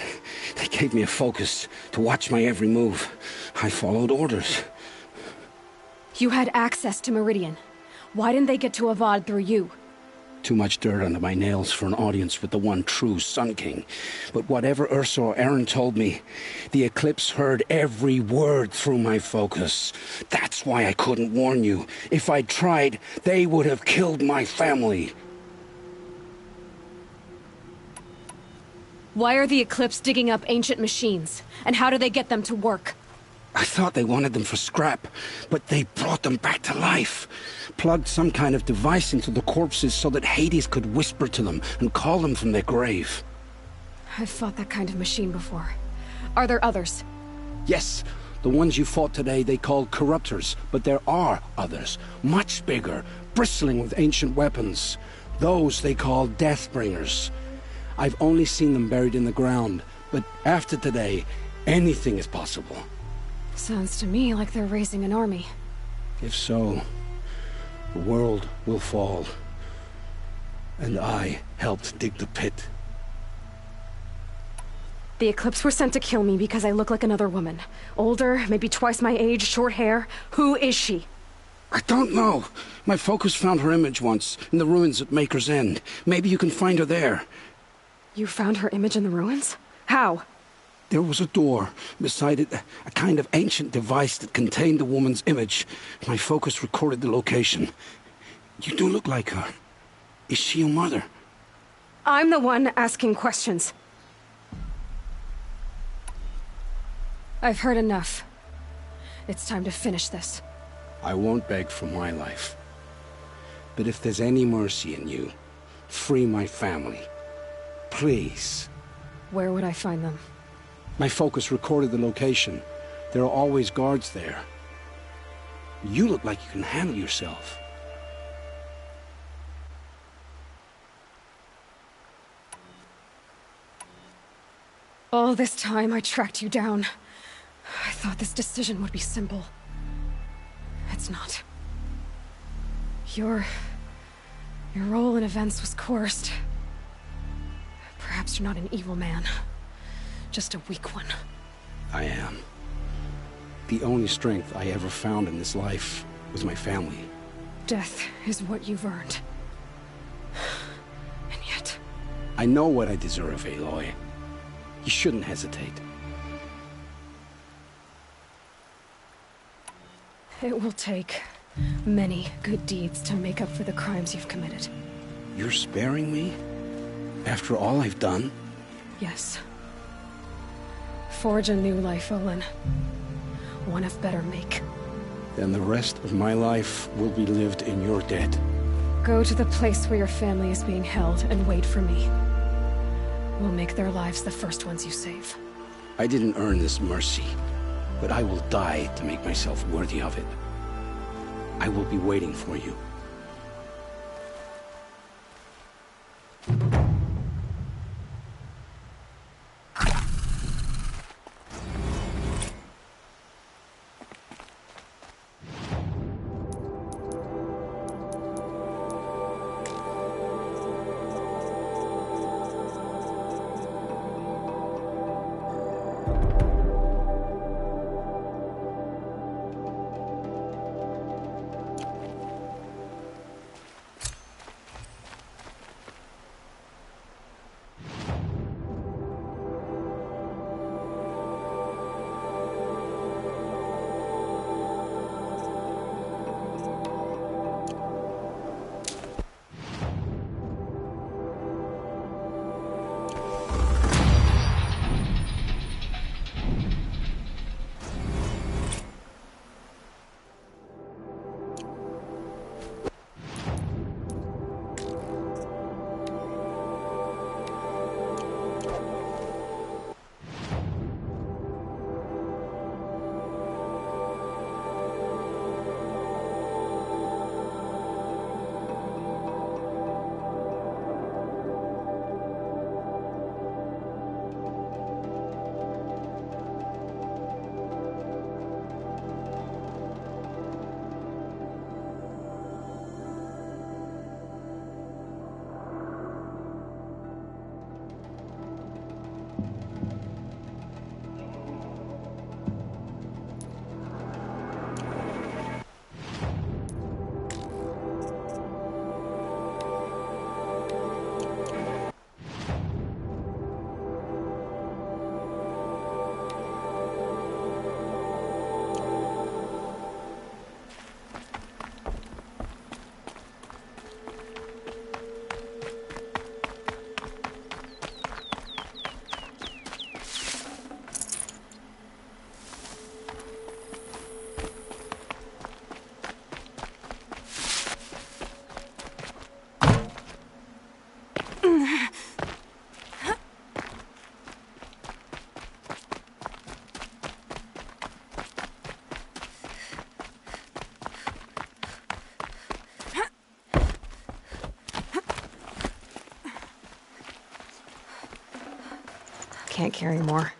They gave me a focus to watch my every move. I followed orders. You had access to Meridian. Why didn't they get to Avad through you? Too much dirt under my nails for an audience with the one true Sun King. But whatever Ursa or Aaron told me, the Eclipse heard every word through my focus. That's why I couldn't warn you. If I'd tried, they would have killed my family. Why are the Eclipse digging up ancient machines? And how do they get them to work? I thought they wanted them for scrap, but they brought them back to life. Plugged some kind of device into the corpses so that Hades could whisper to them and call them from their grave. I've fought that kind of machine before. Are there others? Yes, the ones you fought today they called corruptors, but there are others, much bigger, bristling with ancient weapons. Those they call Deathbringers. I've only seen them buried in the ground, but after today, anything is possible. Sounds to me like they're raising an army. If so, the world will fall. And I helped dig the pit. The Eclipse were sent to kill me because I look like another woman. Older, maybe twice my age, short hair. Who is she? I don't know. My focus found her image once, in the ruins at Maker's End. Maybe you can find her there. You found her image in the ruins? How? There was a door. Beside it, a kind of ancient device that contained the woman's image. My focus recorded the location. You do look like her. Is she your mother? I'm the one asking questions. I've heard enough. It's time to finish this. I won't beg for my life. But if there's any mercy in you, free my family. Please. Where would I find them? My focus recorded the location. There are always guards there. You look like you can handle yourself. All this time I tracked you down. I thought this decision would be simple. It's not. Your role in events was coerced. Perhaps you're not an evil man. Just a weak one. I am. The only strength I ever found in this life was my family. Death is what you've earned. And yet... I know what I deserve, Aloy. You shouldn't hesitate. It will take many good deeds to make up for the crimes you've committed. You're sparing me? After all I've done? Yes. Forge a new life, Olin. One of better make. Then the rest of my life will be lived in your debt. Go to the place where your family is being held and wait for me. We'll make their lives the first ones you save. I didn't earn this mercy, but I will die to make myself worthy of it. I will be waiting for you. Can't carry more.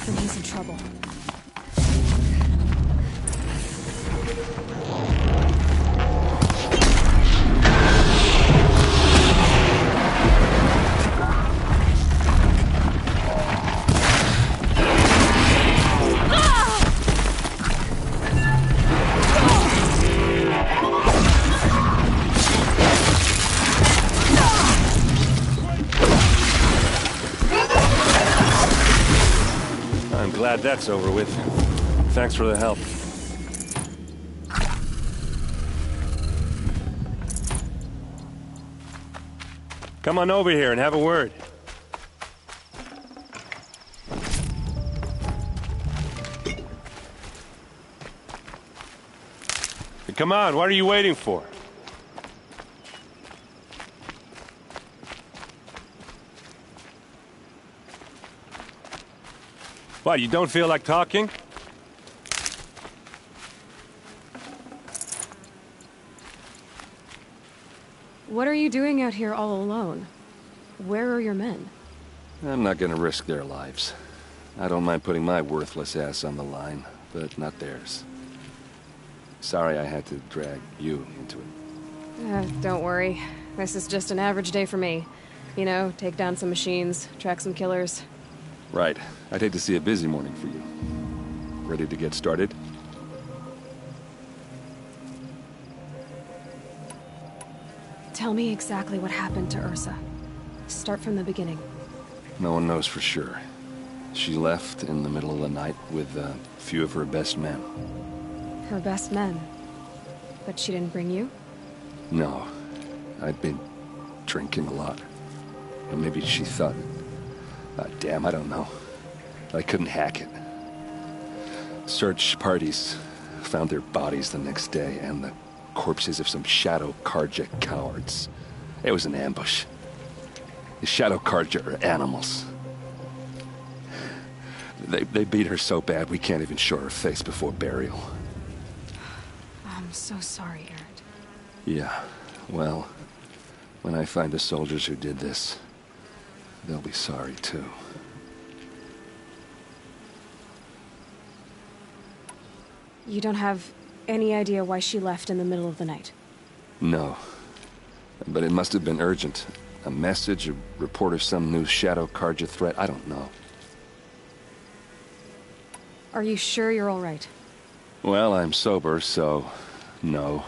then he's in trouble. I'm glad that's over with. Thanks for the help. Come on over here and have a word. Hey, come on, what are you waiting for? What, you don't feel like talking? What are you doing out here all alone? Where are your men? I'm not gonna risk their lives. I don't mind putting my worthless ass on the line, but not theirs. Sorry I had to drag you into it. Don't worry. This is just an average day for me. You know, take down some machines, track some killers. Right. I'd hate to see a busy morning for you. Ready to get started? Tell me exactly what happened to Ursa. Start from the beginning. No one knows for sure. She left in the middle of the night with a few of her best men. Her best men. But she didn't bring you? No. I'd been drinking a lot. Or maybe she thought... damn, I don't know. I couldn't hack it. Search parties found their bodies the next day, and the corpses of some Shadow Karja cowards. It was an ambush. The Shadow Karja are animals. They beat her so bad we can't even show her face before burial. I'm so sorry, Eret. Yeah, well, when I find the soldiers who did this, they'll be sorry too. You don't have any idea why she left in the middle of the night? No. But it must have been urgent. A message, a report of some new Shadow Karja threat, I don't know. Are you sure you're all right? Well, I'm sober, so... no.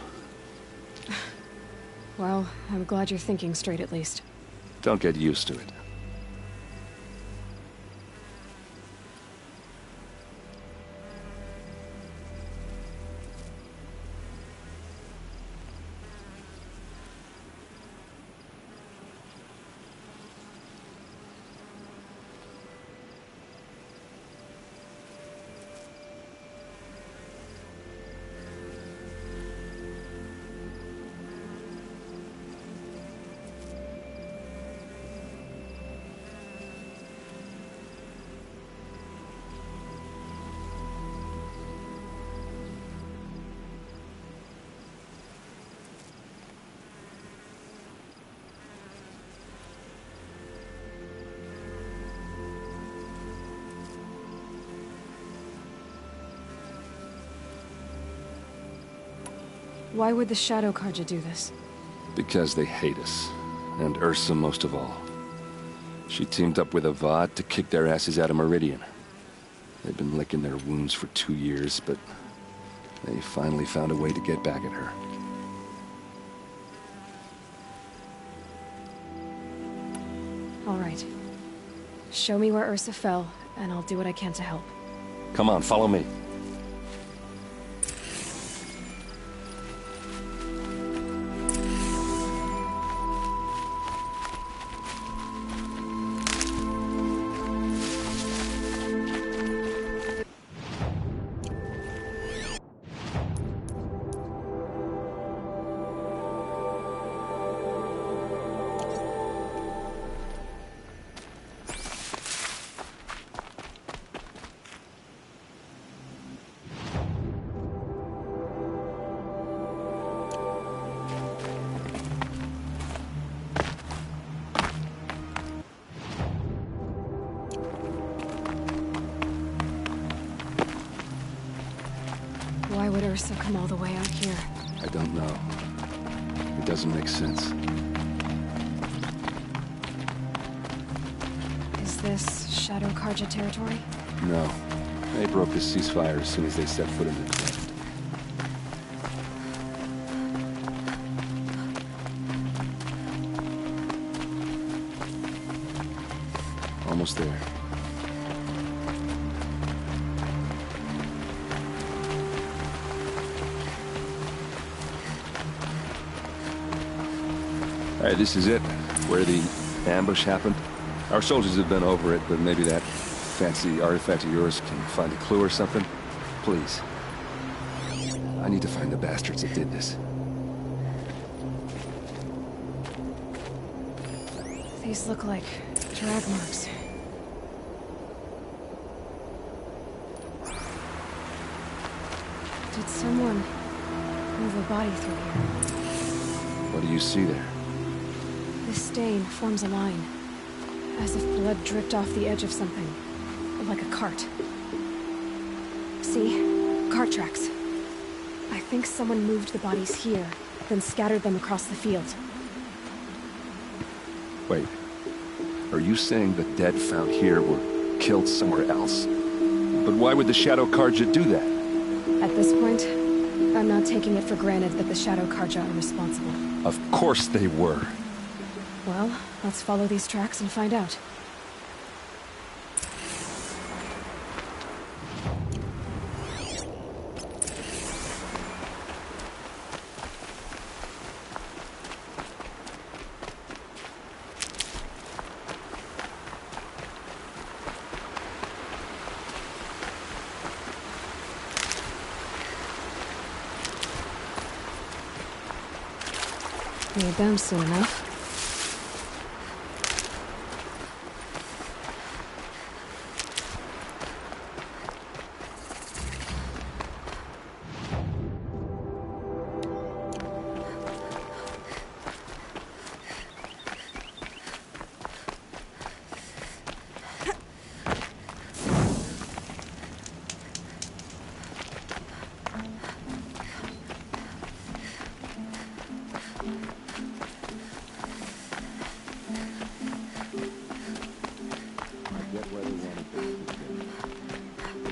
Well, I'm glad you're thinking straight at least. Don't get used to it. Why would the Shadow Karja do this? Because they hate us. And Ursa most of all. She teamed up with Avad to kick their asses out of Meridian. They've been licking their wounds for 2 years, but they finally found a way to get back at her. All right. Show me where Ursa fell, and I'll do what I can to help. Come on, follow me. Ursa come all the way out here? I don't know. It doesn't make sense. Is this Shadow Karja territory? No. They broke the ceasefire as soon as they set foot in the cleft. Almost there. Alright, this is it. Where the ambush happened. Our soldiers have been over it, but maybe that fancy artifact of yours can find a clue or something. Please. I need to find the bastards that did this. These look like drag marks. Did someone move a body through here? What do you see there? This stain forms a line, as if blood dripped off the edge of something, like a cart. See? Cart tracks. I think someone moved the bodies here, then scattered them across the field. Wait. Are you saying the dead found here were killed somewhere else? But why would the Shadow Karja do that? At this point, I'm not taking it for granted that the Shadow Karja are responsible. Of course they were. Well, let's follow these tracks and find out. Need them soon enough.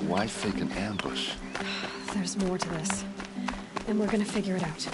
Why fake an ambush? There's more to this, and we're gonna figure it out.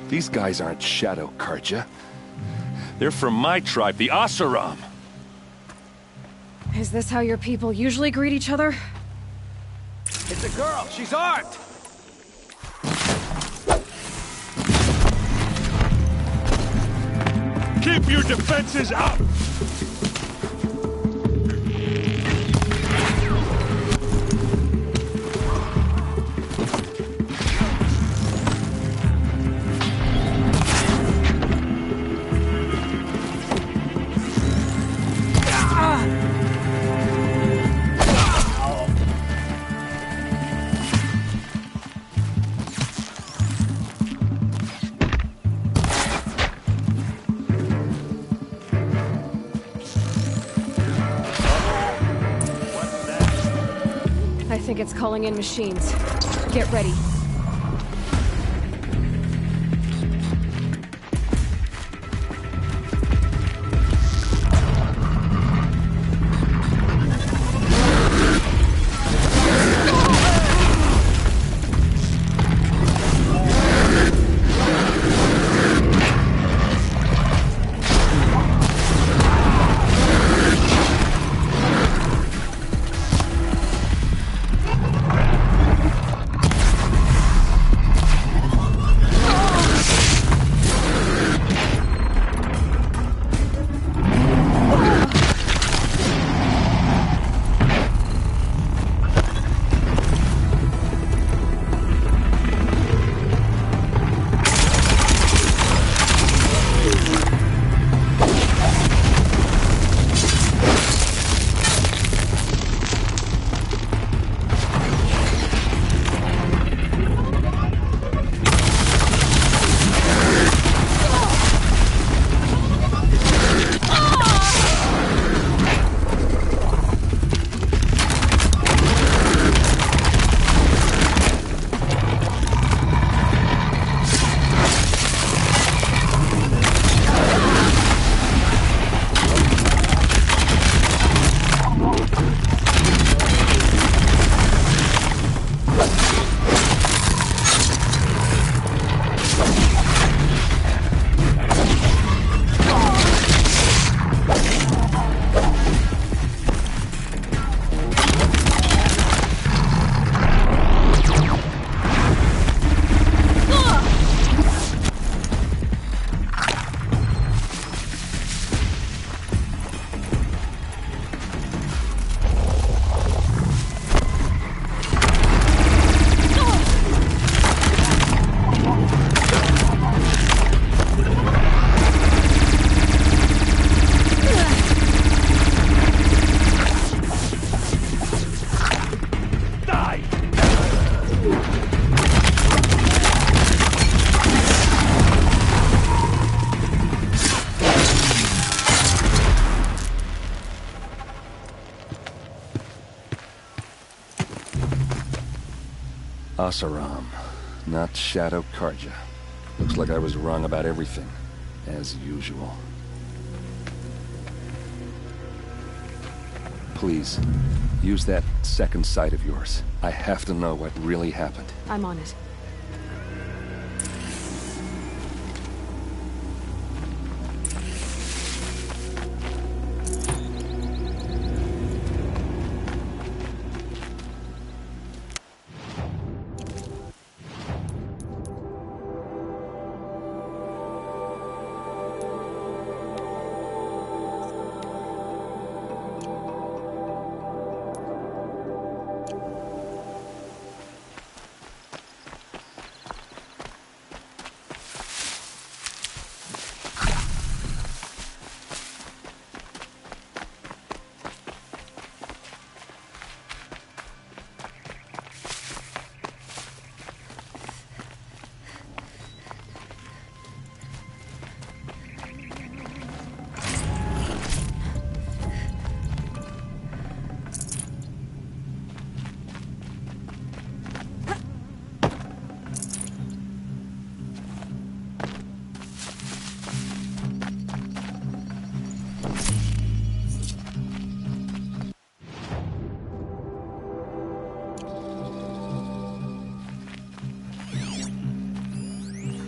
These guys aren't Shadow Karja. They're from my tribe, the Asaram. Is this how your people usually greet each other? It's a girl. She's armed. Keep your defenses up! I think it's calling in machines. Get ready. Asaram, not Shadow Karja. Looks like I was wrong about everything, as usual. Please, use that second sight of yours. I have to know what really happened. I'm on it.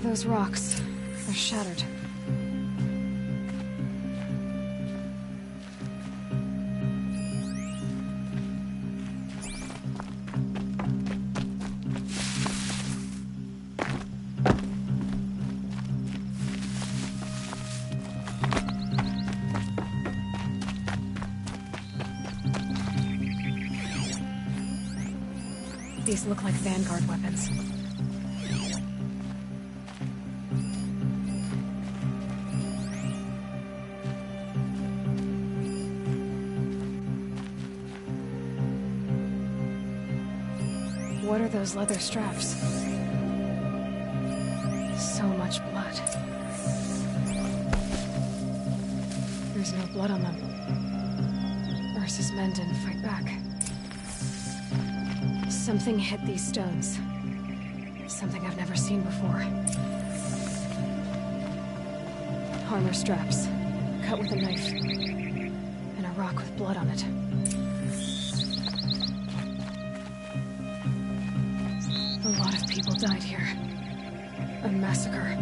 Those rocks, they're shattered. These look like Vanguard weapons. What are those leather straps? So much blood. There's no blood on them. Ursa's men didn't fight back. Something hit these stones. Something I've never seen before. Armor straps, cut with a knife. And a rock with blood on it. A lot of people died here. A massacre.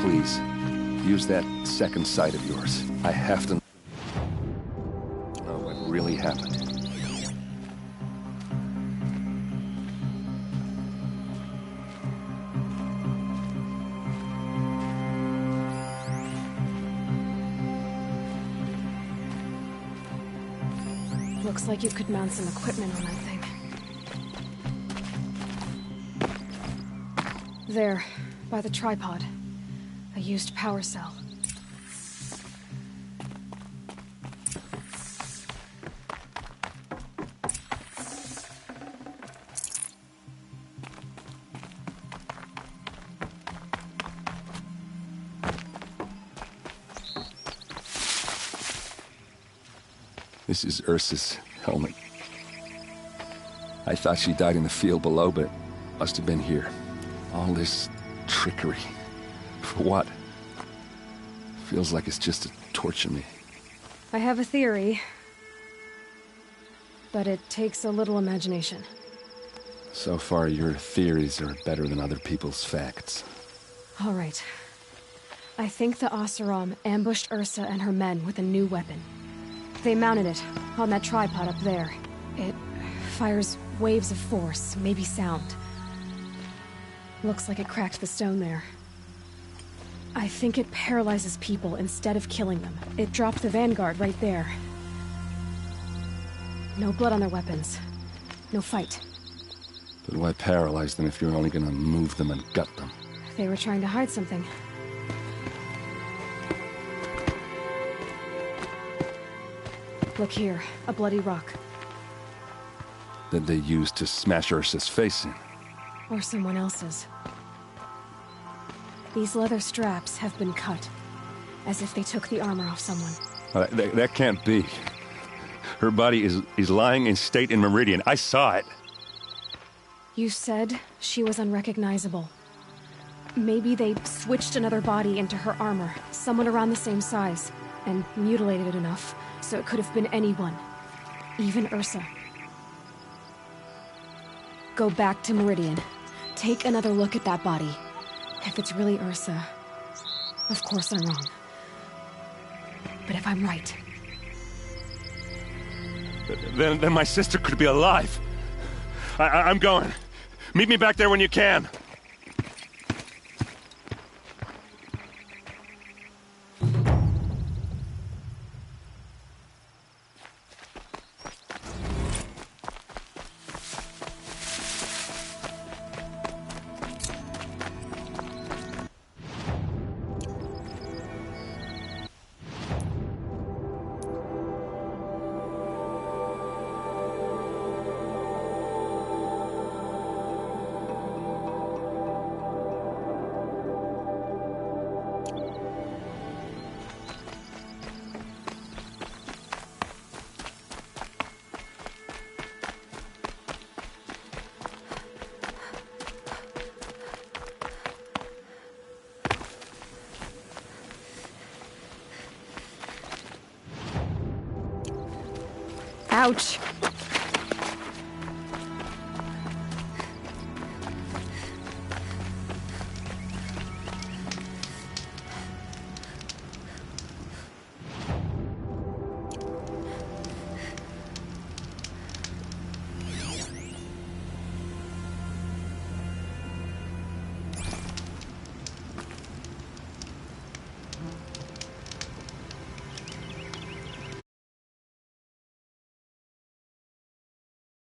Please, use that second sight of yours. I have to know what really happened. Looks like you could mount some equipment on that thing. There, by the tripod. A used power cell. This is Ursa's helmet. I thought she died in the field below, but must have been here. All this trickery. For what? Feels like it's just to torture me. I have a theory, but it takes a little imagination. So far, your theories are better than other people's facts. All right. I think the Oseram ambushed Ursa and her men with a new weapon. They mounted it on that tripod up there. It fires waves of force, maybe sound. Looks like it cracked the stone there. I think it paralyzes people instead of killing them. It dropped the Vanguard right there. No blood on their weapons. No fight. But why paralyze them if you're only gonna move them and gut them? They were trying to hide something. Look here, a bloody rock. that they used to smash Ursa's face in. Or someone else's. These leather straps have been cut, as if they took the armor off someone. That can't be. Her body is lying in state in Meridian. I saw it. You said she was unrecognizable. Maybe they switched another body into her armor, someone around the same size, and mutilated it enough, so it could have been anyone. Even Ursa. Go back to Meridian. Take another look at that body. If it's really Ursa, of course I'm wrong. But if I'm right... Then my sister could be alive. I'm going. Meet me back there when you can. Ouch!